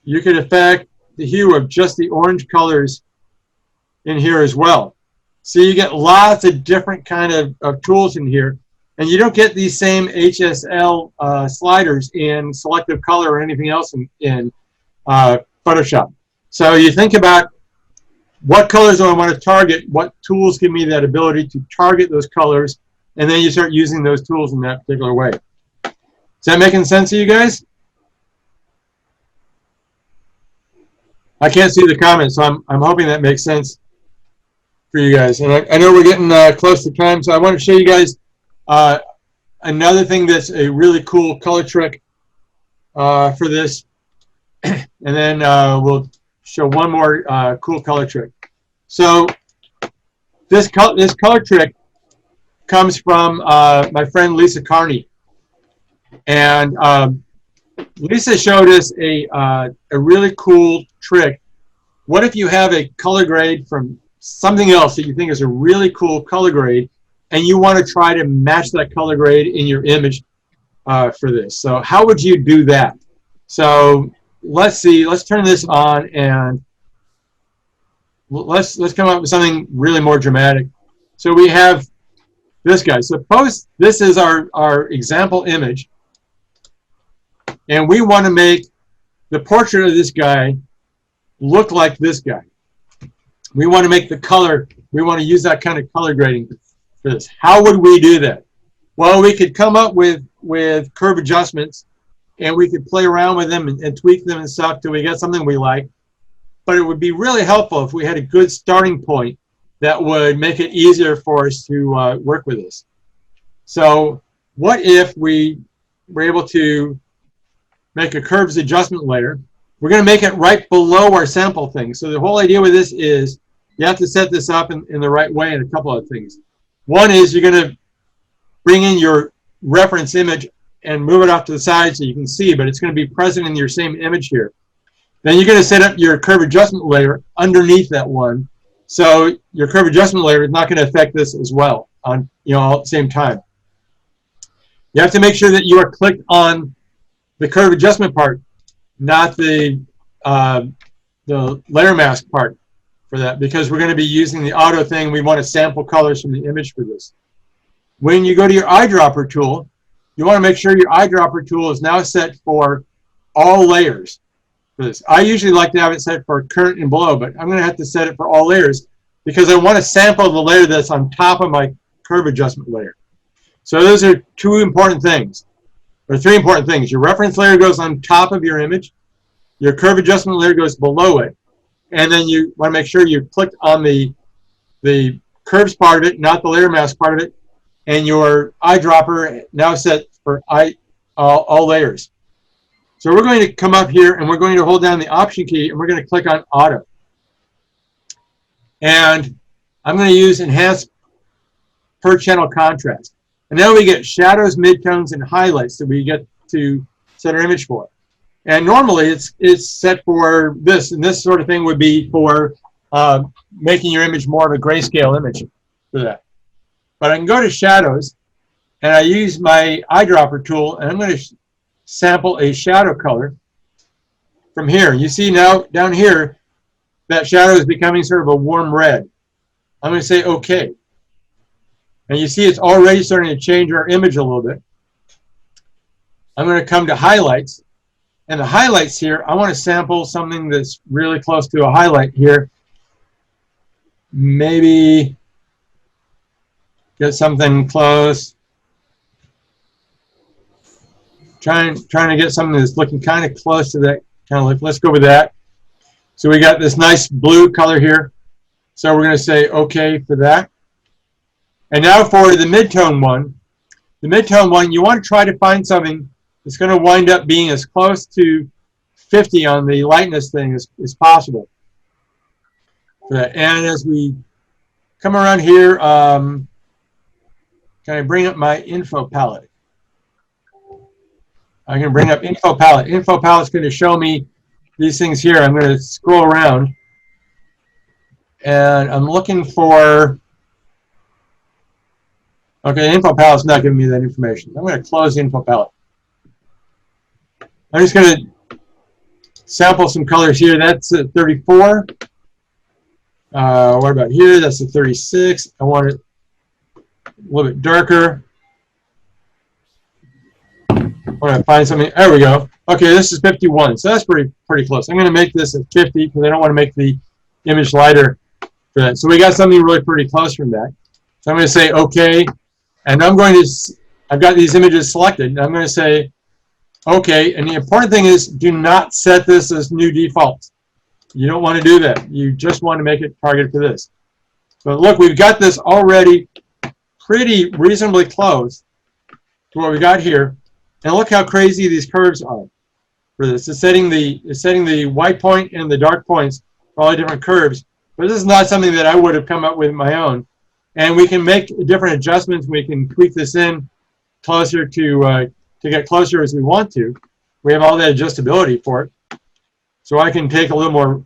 You can affect the hue of just the orange colors in here as well. So you get lots of different kind of tools in here. And you don't get these same HSL sliders in selective color or anything else in Photoshop. So you think about what colors do I want to target, what tools give me that ability to target those colors, and then you start using those tools in that particular way. Is that making sense to you guys? I can't see the comments, so I'm hoping that makes sense for you guys. And I know we're getting close to time, so I want to show you guys another thing that's a really cool color trick for this, and then we'll show one more cool color trick. So this color trick comes from my friend Lisa Carney, and Lisa showed us a really cool trick. What if you have a color grade from something else that you think is a really cool color grade, and you want to try to match that color grade in your image for this? So how would you do that? So let's see. Let's turn this on and let's come up with something really more dramatic. So we have this guy. Suppose this is our example image, and we want to make the portrait of this guy look like this guy. We want to make the color, we want to use that kind of color grading for this. How would we do that? Well, we could come up with curve adjustments, and we could play around with them and tweak them and stuff till we get something we like. But it would be really helpful if we had a good starting point that would make it easier for us to work with this. So what if we were able to make a curves adjustment layer? We're going to make it right below our sample thing. So the whole idea with this is you have to set this up in the right way in a couple of things. One is you're going to bring in your reference image and move it off to the side so you can see, but it's going to be present in your same image here. Then you're going to set up your curve adjustment layer underneath that one. So your curve adjustment layer is not going to affect this as well on, all at the same time. You have to make sure that you are clicked on the curve adjustment part, not the layer mask part for that, because we're going to be using the auto thing. We want to sample colors from the image for this. When you go to your eyedropper tool, you want to make sure your eyedropper tool is now set for all layers for this. I usually like to have it set for current and below, but I'm going to have to set it for all layers because I want to sample the layer that's on top of my curve adjustment layer. So those are two important things, or three important things. Your reference layer goes on top of your image, your curve adjustment layer goes below it, and then you want to make sure you clicked on the curves part of it, not the layer mask part of it, and your eyedropper now set for all layers. So we're going to come up here and we're going to hold down the Option key and we're going to click on Auto. And I'm going to use Enhance Per Channel Contrast. And now we get shadows, midtones, and highlights that we get to set our image for. And normally it's set for this, and this sort of thing would be for making your image more of a grayscale image for that. But I can go to shadows, and I use my eyedropper tool, and I'm going to sample a shadow color from here. You see now down here that shadow is becoming sort of a warm red. I'm going to say OK. And you see it's already starting to change our image a little bit. I'm going to come to highlights. And the highlights here, I want to sample something that's really close to a highlight here. Maybe get something close. Trying to get something that's looking kind of close to that kind of look. Let's go with that. So we got this nice blue color here. So we're going to say OK for that. And now for the mid-tone one. The mid-tone one, you want to try to find something that's going to wind up being as close to 50 on the lightness thing as possible. And as we come around here, can I bring up my info palette? I can bring up info palette. Info palette is going to show me these things here. I'm going to scroll around, and I'm looking for. Okay, info palette's not giving me that information. I'm going to close the info palette. I'm just going to sample some colors here. That's a 34. What about here? That's a 36. I want it a little bit darker. I want to find something. There we go. Okay, this is 51. So that's pretty close. I'm going to make this at 50 because I don't want to make the image lighter for that. So we got something really pretty close from that. So I'm going to say OK. And I'm going to, I've got these images selected. And I'm going to say OK. And the important thing is do not set this as new default. You don't want to do that. You just want to make it targeted for this. But look, we've got this already pretty reasonably close to what we got here. And look how crazy these curves are for this. It's setting the white point and the dark points for all the different curves. But this is not something that I would have come up with my own. And we can make different adjustments. We can tweak this in closer to get closer as we want to. We have all that adjustability for it. So I can take a little more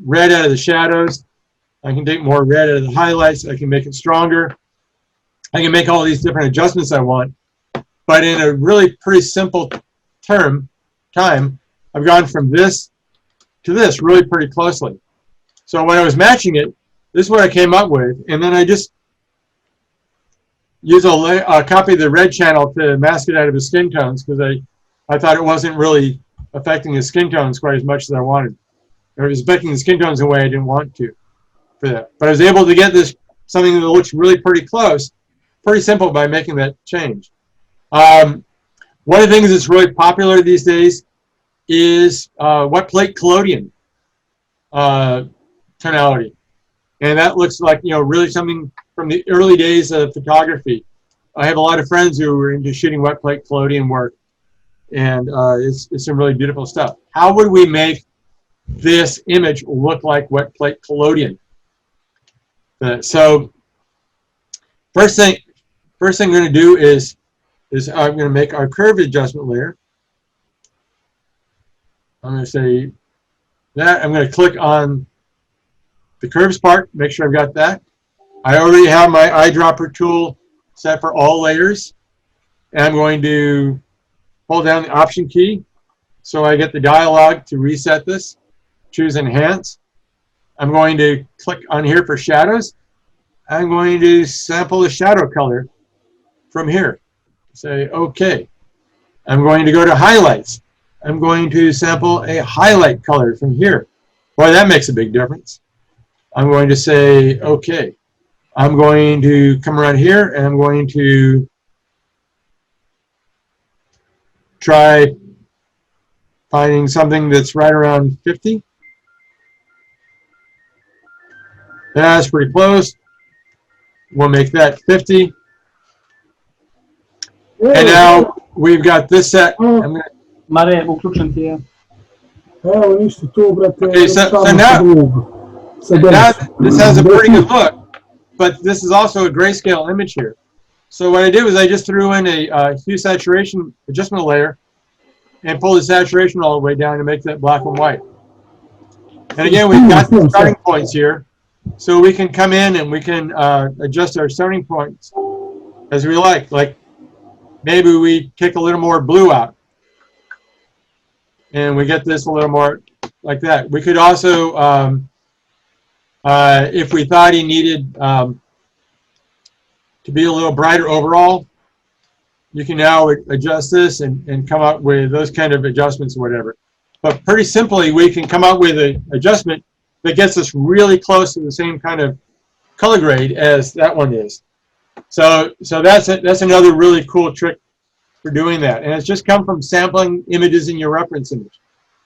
red out of the shadows. I can take more red out of the highlights. I can make it stronger. I can make all these different adjustments I want. But in a really pretty simple time, I've gone from this to this really pretty closely. So when I was matching it, this is what I came up with. And then I just use a copy of the red channel to mask it out of the skin tones because I thought it wasn't really affecting the skin tones quite as much as I wanted. Or it was affecting the skin tones in a way I didn't want to for that. But I was able to get this something that looks really pretty close, pretty simple by making that change. One of the things that's really popular these days is wet plate collodion tonality. And that looks like, you know, really something from the early days of photography. I have a lot of friends who are into shooting wet plate collodion work. And it's some really beautiful stuff. How would we make this image look like wet plate collodion? So first thing I'm going to do is I'm going to make our curve adjustment layer. I'm going to say that. I'm going to click on the curves part, make sure I've got that. I already have my eyedropper tool set for all layers. And I'm going to hold down the Option key so I get the dialog to reset this. Choose Enhance. I'm going to click on here for shadows. I'm going to sample the shadow color from here. Say OK. I'm going to go to Highlights. I'm going to sample a highlight color from here. Boy, that makes a big difference. I'm going to say OK. I'm going to come around here and I'm going to try finding something that's right around 50. That's pretty close. We'll make that 50. And now we've got this set. Mare, uključen ti je. Evo ništa tu, brate. Okay, so now this has a pretty good look, but this is also a grayscale image here. So what I did was I just threw in a Hue Saturation adjustment layer and pulled the saturation all the way down to make that black and white. And again, we've got the starting points here, so we can come in and we can adjust our starting points as we like. Like maybe we take a little more blue out, and we get this a little more like that. We could also, if we thought he needed to be a little brighter overall, you can now adjust this and come up with those kind of adjustments or whatever. But pretty simply, we can come up with an adjustment that gets us really close to the same kind of color grade as that one is. So that's another really cool trick for doing that. And it's just come from sampling images in your reference image.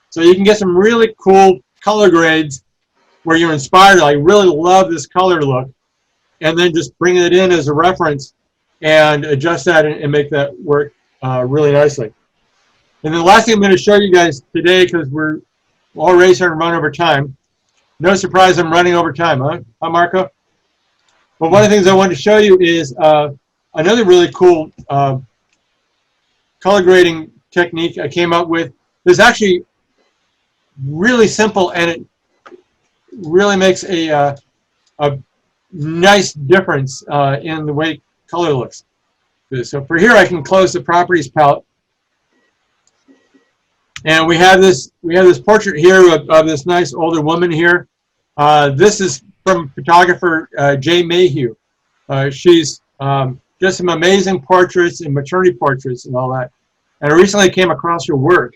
So you can get some really cool color grades where you're inspired. I really love this color look. and then just bring it in as a reference and adjust that and make that work really nicely. And then the last thing I'm going to show you guys today, because we're already starting to run over time. No surprise, I'm running over time, huh, Marco? But one of the things I wanted to show you is another really cool color grading technique I came up with. It's actually really simple, and it really makes a nice difference in the way color looks. So for here, I can close the properties palette, and we have this portrait here of this nice older woman here. This is from photographer Jay Mayhew. She's just some amazing portraits and maternity portraits and all that. And I recently came across her work,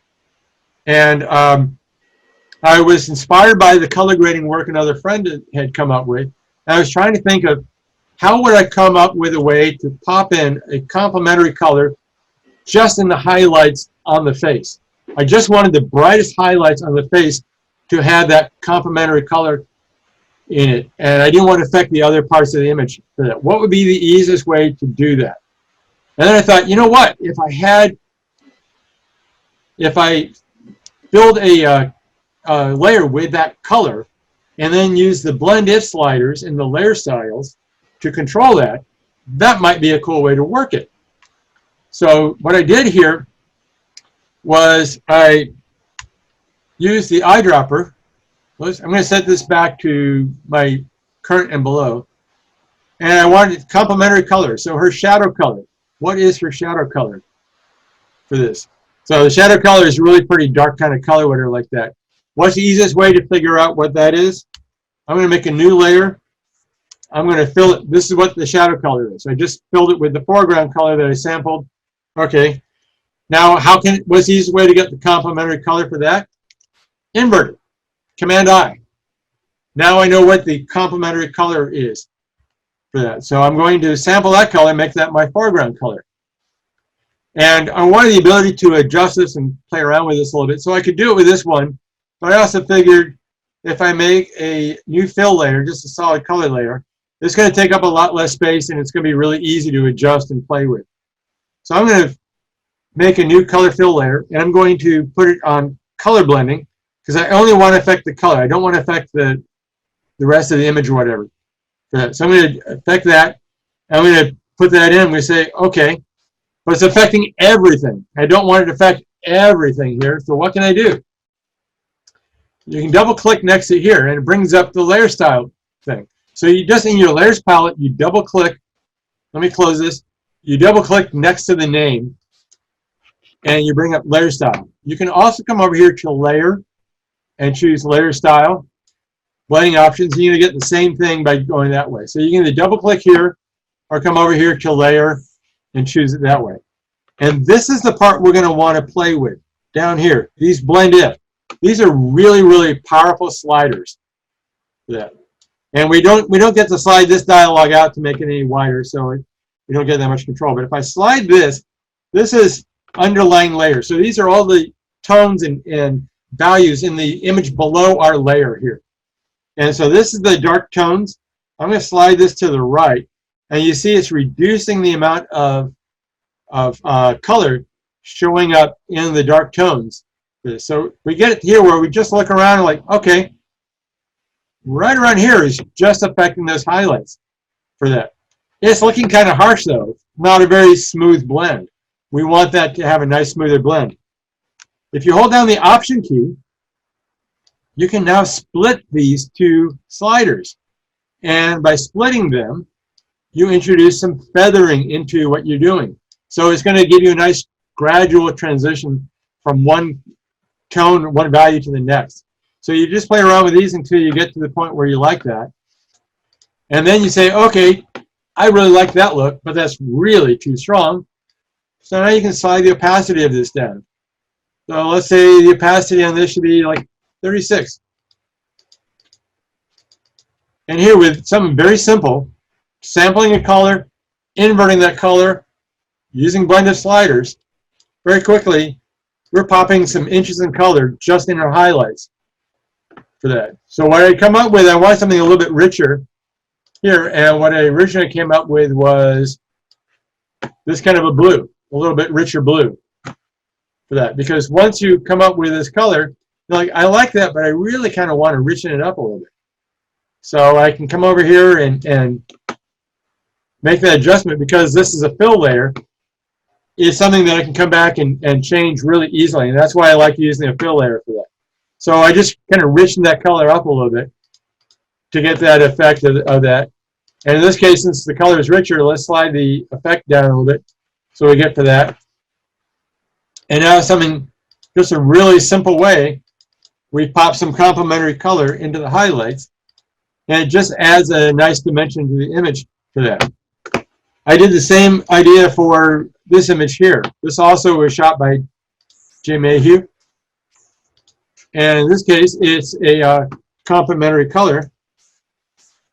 and I was inspired by the color grading work another friend had come up with. And I was trying to think of how would I come up with a way to pop in a complementary color just in the highlights on the face. I just wanted the brightest highlights on the face to have that complementary color in it, and I didn't want to affect the other parts of the image for that. What would be the easiest way to do that? And then I thought, you know what? If I build a layer with that color, and then use the blend if sliders in the layer styles to control that, that might be a cool way to work it. So what I did here was I used the eyedropper. I'm going to set this back to my current and below. And I wanted complementary color. So her shadow color. What is her shadow color for this? So the shadow color is really pretty dark kind of color, whatever like that. What's the easiest way to figure out what that is? I'm going to make a new layer. I'm going to fill it. This is what the shadow color is. I just filled it with the foreground color that I sampled. Okay. Now, what's the easiest way to get the complementary color for that? Invert it. Command-I. Now I know what the complementary color is for that. So I'm going to sample that color and make that my foreground color. And I wanted the ability to adjust this and play around with this a little bit. So I could do it with this one, but I also figured if I make a new fill layer, just a solid color layer, it's going to take up a lot less space, and it's going to be really easy to adjust and play with. So I'm going to make a new color fill layer, and I'm going to put it on color blending, because I only want to affect the color. I don't want to affect the rest of the image or whatever. So I'm going to affect that. I'm going to put that in. I'm going to say, okay, but it's affecting everything. I don't want it to affect everything here. So what can I do? You can double click next to here, and it brings up the layer style thing. So you just in your layers palette, you double click. Let me close this. You double click next to the name, and you bring up layer style. You can also come over here to layer and choose layer style, blending options, and you're going to get the same thing by going that way. So you can either double click here or come over here to layer and choose it that way. And this is the part we're going to want to play with down here. These blend if. These are really, really powerful sliders for that. And we don't get to slide this dialog out to make it any wider, so we don't get that much control. But if I slide this, this is underlying layer. So these are all the tones and values in the image below our layer here. And so this is the dark tones. I'm going to slide this to the right, and you see it's reducing the amount of color showing up in the dark tones. So we get it here where we just look around and like, okay, right around here is just affecting those highlights for that. It's looking kind of harsh though, not a very smooth blend. We want that to have a nice smoother blend. If you hold down the Option key, you can now split these two sliders. And by splitting them, you introduce some feathering into what you're doing. So it's going to give you a nice gradual transition from one tone, one value to the next. So you just play around with these until you get to the point where you like that. And then you say, okay, I really like that look, but that's really too strong. So now you can slide the opacity of this down. So let's say the opacity on this should be like 36. And here with something very simple, sampling a color, inverting that color, using blended sliders, very quickly, we're popping some inches in color just in our highlights for that. So what I come up with, I want something a little bit richer. here, and what I originally came up with was this kind of a blue, a little bit richer blue for that. Because once you come up with this color, you're like, I like that, but I really kind of want to richen it up a little bit. So I can come over here and make that adjustment, because this is a fill layer. It's something that I can come back and change really easily, and that's why I like using a fill layer for that. So I just kind of richen that color up a little bit to get that effect of that. And in this case, since the color is richer, let's slide the effect down a little bit so we get to that. And now something, just a really simple way, we pop some complementary color into the highlights, and it just adds a nice dimension to the image for that. I did the same idea for this image here. This also was shot by Jim Mayhew. And in this case, it's a complementary color.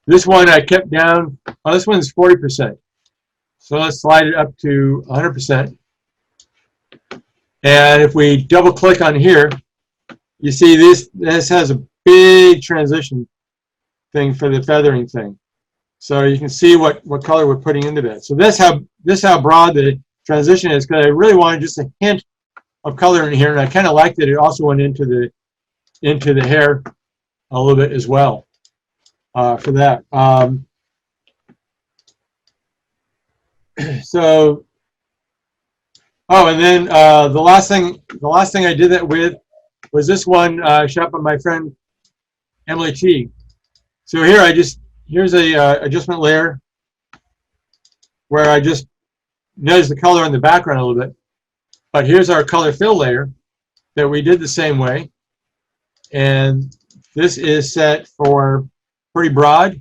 This one I kept down. Oh, this one's 40%. So let's slide it up to 100%. And if we double click on here, you see this has a big transition thing for the feathering thing. So you can see what color we're putting into that. So this how broad the transition is, because I really wanted just a hint of color in here, and I kind of liked that it also went into the hair a little bit as well for that. So, oh, and then the last thing I did that with was this one shot by my friend Emily Teague. So here here's a adjustment layer where I just notice the color in the background a little bit. But here's our color fill layer that we did the same way. And this is set for pretty broad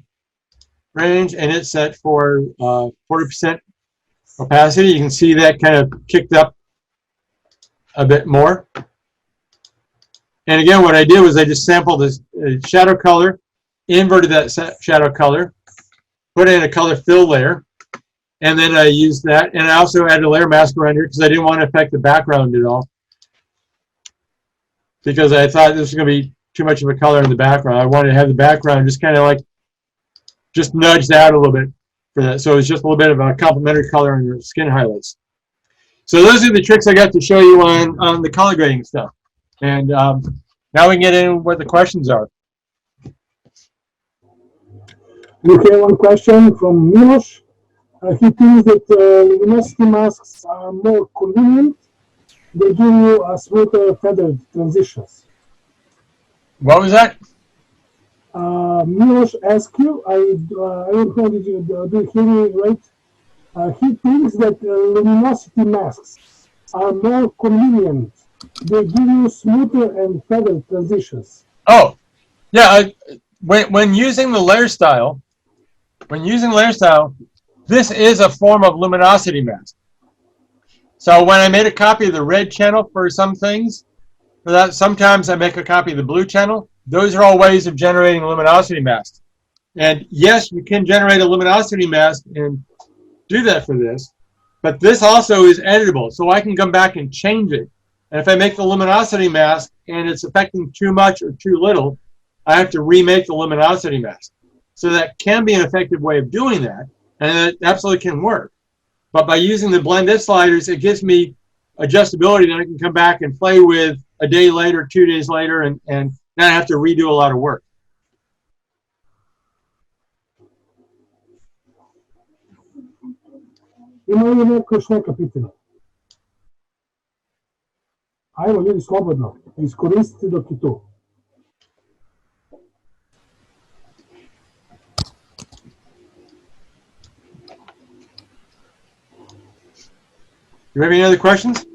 range, and it's set for 40% opacity. You can see that kind of kicked up a bit more. And again, what I did was I just sampled this shadow color, inverted that shadow color, put in a color fill layer, and then I used that. And I also added a layer mask around here because I didn't want to affect the background at all, because I thought this was going to be too much of a color in the background. I wanted to have the background just kind of like just nudged out a little bit for that. So it's just a little bit of a complementary color on your skin highlights. So those are the tricks I got to show you on the color grading stuff. And now we can get in what the questions are. We have one question from Milos. He thinks that luminosity masks are more convenient. They give you a smoother feathered transitions. What was that? Milos asked you, I don't know, did you hear me right? He thinks that luminosity masks are more convenient. They give you smoother and feathered transitions. Oh, yeah. When using the layer style, this is a form of luminosity mask. So when I made a copy of the red channel for some things, for that, sometimes I make a copy of the blue channel. Those are all ways of generating luminosity masks. And yes, you can generate a luminosity mask and do that for this, but this also is editable, so I can come back and change it. And if I make the luminosity mask and it's affecting too much or too little, I have to remake the luminosity mask. So that can be an effective way of doing that, and it absolutely can work. But by using the blended sliders, it gives me adjustability that I can come back and play with a day later, 2 days later, and not have to redo a lot of work. Ima li neko još neka pitanja? Ajmo ljudi slobodno, iskoristite dok je tu. Do you have any other questions?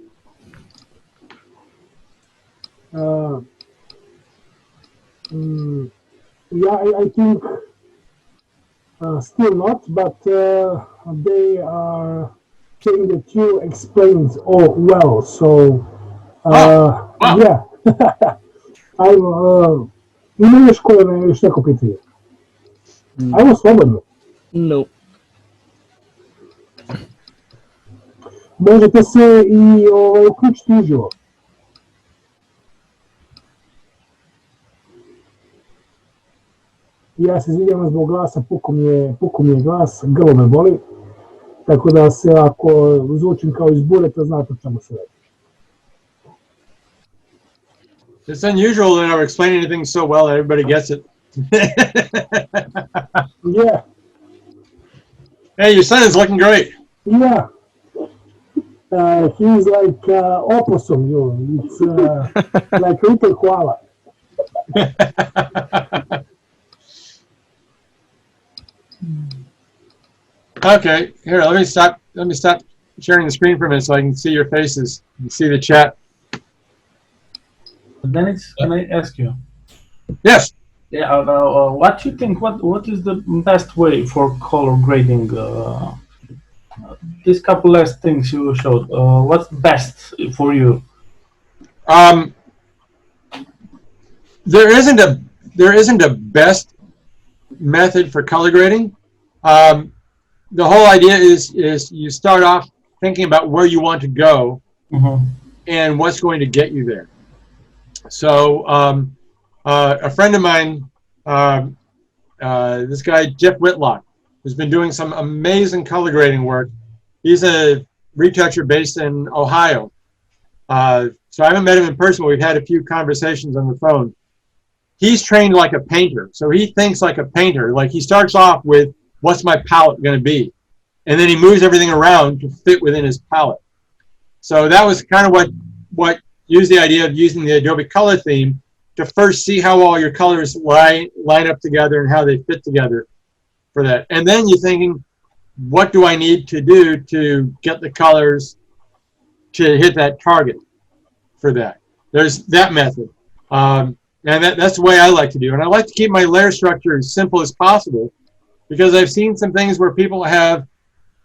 Yeah, I think still not, but they are saying that you explained all well. So, Wow. yeah. Ima još neko pitanje? Ajmo slobodno. No. Možete se i uključiti uživo. Ja se izvinjavam zbog glasa, puko mi je glas, grlo me boli. Tako da se ako zvučim kao iz bureta, znate o čemu se radi. It's unusual that I'm explaining anything so well that everybody gets it. Yeah, Hey, your son is looking great. yeah. He's like opossum, It's like little koala. Okay, here, let me stop sharing the screen for a minute so I can see your faces and see the chat. Dennis, can I ask you? Yes. Yeah, what do you think? What is the best way for color grading? These couple last things you showed. What's best for you? There isn't a best method for color grading. The whole idea is you start off thinking about where you want to go and what's going to get you there. So a friend of mine, this guy Jeff Whitlock, who's been doing some amazing color grading work. He's a retoucher based in Ohio. So I haven't met him in person, but we've had a few conversations on the phone. He's trained like a painter, so he thinks like a painter. Like he starts off with, what's my palette going to be? And then he moves everything around to fit within his palette. So that was kind of what used the idea of using the Adobe color theme to first see how all your colors line up together and how they fit together for that. And then you're thinking, what do I need to do to get the colors to hit that target for that? There's that method. And that's the way I like to do. And I like to keep my layer structure as simple as possible, because I've seen some things where people have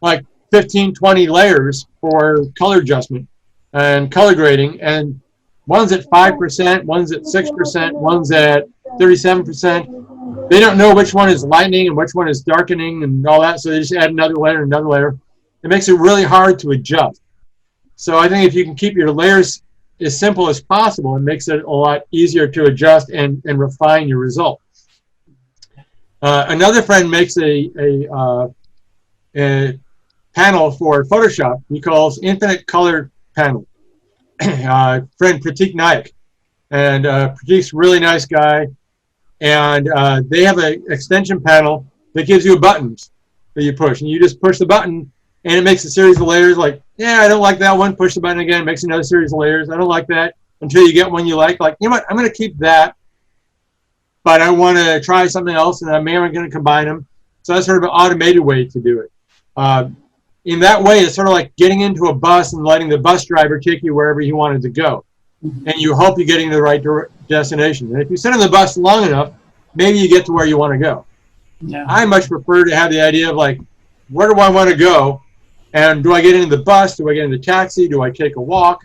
like 15, 20 layers for color adjustment and color grading, and one's at 5%, one's at 6%, one's at 37%. They don't know which one is lightening and which one is darkening and all that, so they just add another layer and another layer. It makes it really hard to adjust. So I think if you can keep your layers as simple as possible, it makes it a lot easier to adjust and refine your result. Another friend makes a panel for Photoshop he calls Infinite Color Panel. Friend Pratik Naik. And Pratik's a really nice guy. And they have an extension panel that gives you buttons that you push. And you just push the button, and it makes a series of layers like, yeah, I don't like that one. Push the button again, it makes another series of layers. I don't like that, until you get one you like. Like, you know what, I'm going to keep that, but I want to try something else, and I'm going to combine them. So that's sort of an automated way to do it. In that way, it's sort of like getting into a bus and letting the bus driver take you wherever he wanted to go. And you hope you're getting to the right destination. And if you sit on the bus long enough, maybe you get to where you want to go. Yeah. I much prefer to have the idea of like, where do I want to go? And do I get into the bus? Do I get in the taxi? Do I take a walk?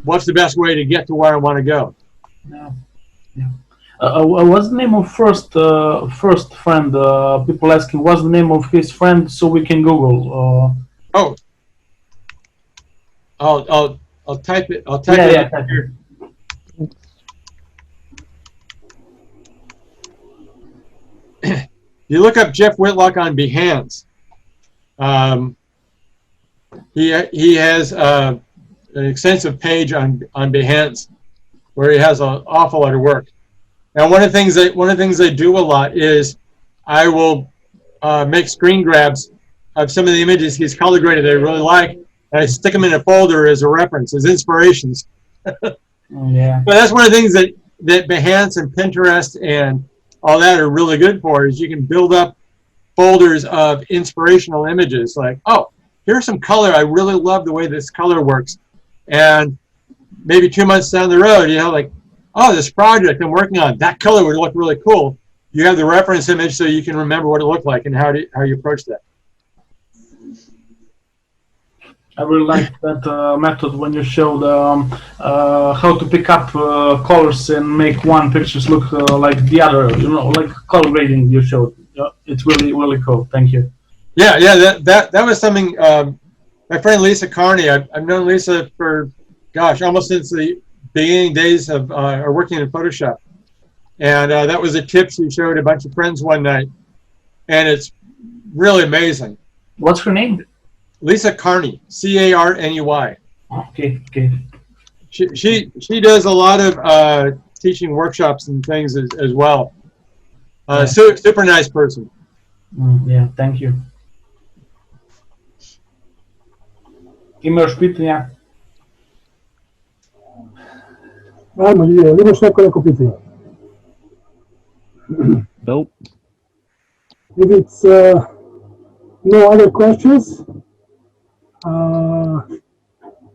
What's the best way to get to where I want to go? Yeah. Yeah. What's the name of first friend? People asking what's the name of his friend, so we can Google. Oh, I'll type it. I'll type it in here. You look up Jeff Whitlock on Behance. He has an extensive page on Behance where he has an awful lot of work. And one of the things I do a lot is I will make screen grabs of some of the images he's color graded that I really like, and I stick them in a folder as a reference, as inspirations. Yeah. But that's one of the things that Behance and Pinterest and all that are really good for, is you can build up folders of inspirational images. Like, oh, here's some color. I really love the way this color works. And maybe 2 months down the road, you know, like, oh, this project I'm working on, that color would look really cool. You have the reference image so you can remember what it looked like and how you approach that. I really like that method when you showed how to pick up colors and make one pictures look like the other, you know, like color grading you showed. It's really, really cool. Thank you. Yeah, that was something, my friend Lisa Carney, I've known Lisa for, gosh, almost since the beginning days of working in Photoshop. And that was a tip she showed a bunch of friends one night. And it's really amazing. What's her name? Lisa Carney, C-A-R-N-E-Y. Okay, okay. She does a lot of teaching workshops and things as well. Yeah. Super nice person. Yeah, thank you. Ima još pitanja? Ajmo, imaš neko pitanje? Nope. If it's no other questions,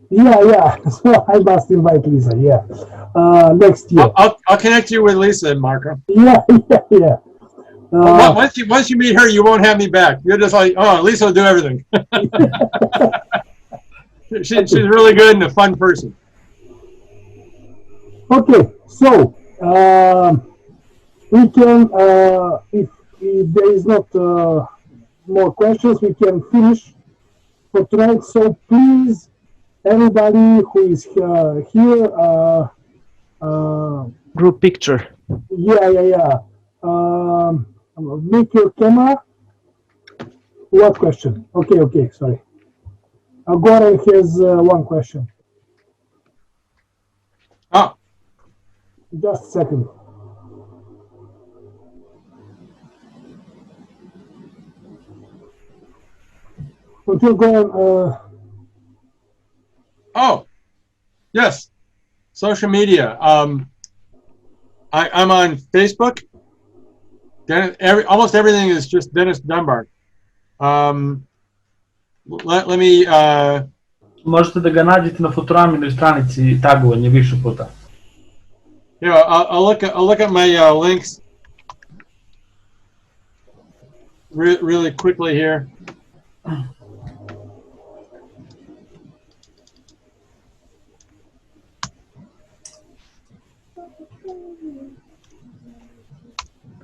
yeah. So I must invite Lisa. Yeah, next year. I'll connect you with Lisa, Marco. Yeah. Once you meet her, you won't have me back. You're just like, oh, Lisa will do everything. She's really good and a fun person. Okay, so we can, if there is not more questions, we can finish for tonight. So please, everybody who is here, Group picture. yeah. Make your camera. What question? Okay, sorry. Goran has one question. Oh. Just a second. Until Goran, Oh, yes. Social media. I'm on Facebook. Almost everything is just Dennis Dunbar. Let me. Možete da ga nađete na Fotoraminoj stranici tagovanje više puta. I'll look at my links really quickly here.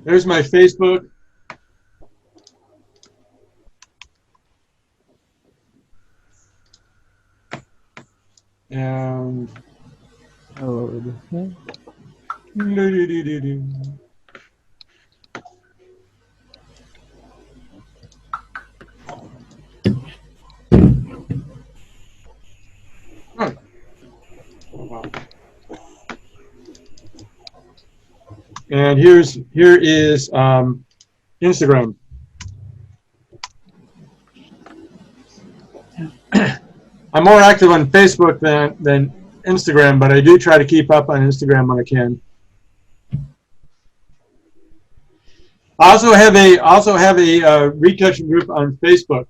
There's my Facebook. And and here is Instagram. I'm more active on Facebook than Instagram, but I do try to keep up on Instagram when I can. I also have a retouching group on Facebook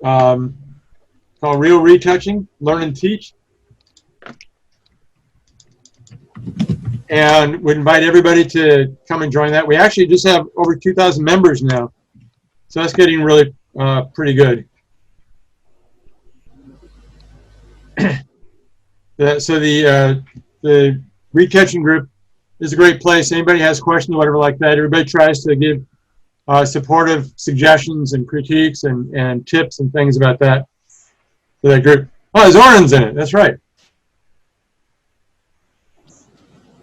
called Real Retouching, Learn and Teach, and would invite everybody to come and join that. We actually just have over 2,000 members now, so that's getting really pretty good. So the retouching group is a great place. Anybody has questions, whatever like that, everybody tries to give supportive suggestions and critiques and tips and things about that to that group. Oh, Zoran's in it. That's right.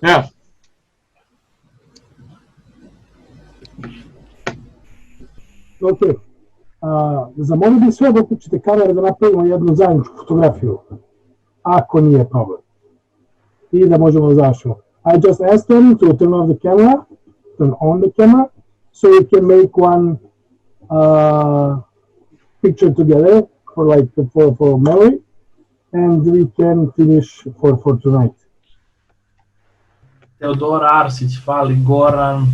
Yeah. Okay. Zamolio bih sve da uključite kamere da napravimo jednu zajedničku fotografiju, ako nije problem. I da možemo da završimo. I just asked them to turn on the camera, so we can make one picture together for memory, and we can finish for tonight. Teodora Arsić, fali Goran,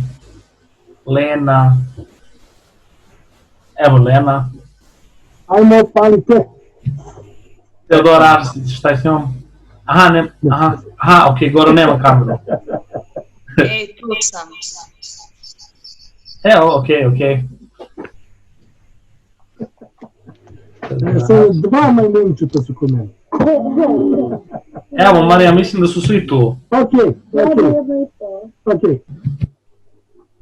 Lena. Evo Lena. Ajmo, pali te. Teodora Arsić, šta je s njom? Aha, ok, Goran nema kameru. Ej, tu sam. Evo, ok. Samo dva majmunčeta su kod mene. Evo, Marija, mislim da su svi tu. Ok.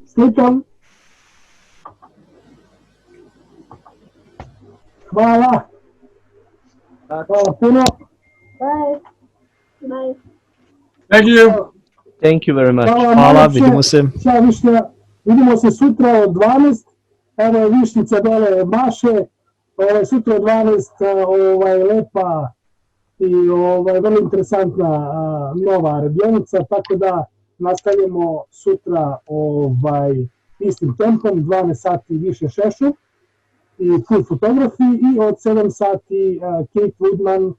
Slikam. Hvala puno. Bye. Thank you. Thank you very much. Hvala, Hvala, najlepše. vidimo se. Ćao Višnja. Vidimo se sutra od 12. Evo je Višnjica dole maše. Sutra od 12 lepa i vrlo interesantna nova radionica, tako da nastavljamo sutra istim tempom, 12 sati više šešu i full photography i od 7 sati Kate Woodman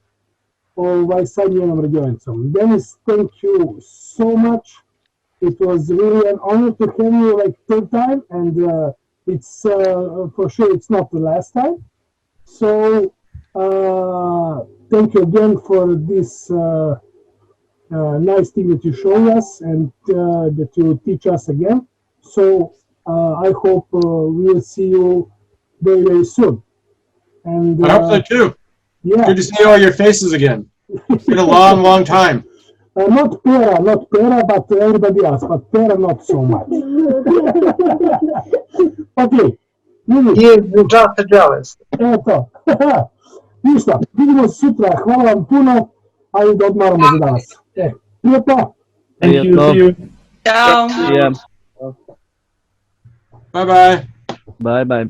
sa njenom radionicom. Dennis, thank you so much. It was really an honor to have you like third time, and it's for sure it's not the last time. So thank you again for this nice thing that you show us and that you teach us again. So I hope we'll see you very, very soon. And I hope so too. yeah, Good to see all your faces again. It's been a long, long time. not Pera, but everybody else, but Pera not so much. Okay, ljudi, He is just jealous. evo to. Ništa, vidimo se sutra, hvala vam puno, a i da odmaramo za danas. Prijetno. Thank you. Prijetno. See you. Ciao. Yeah. Bye bye. Bye bye.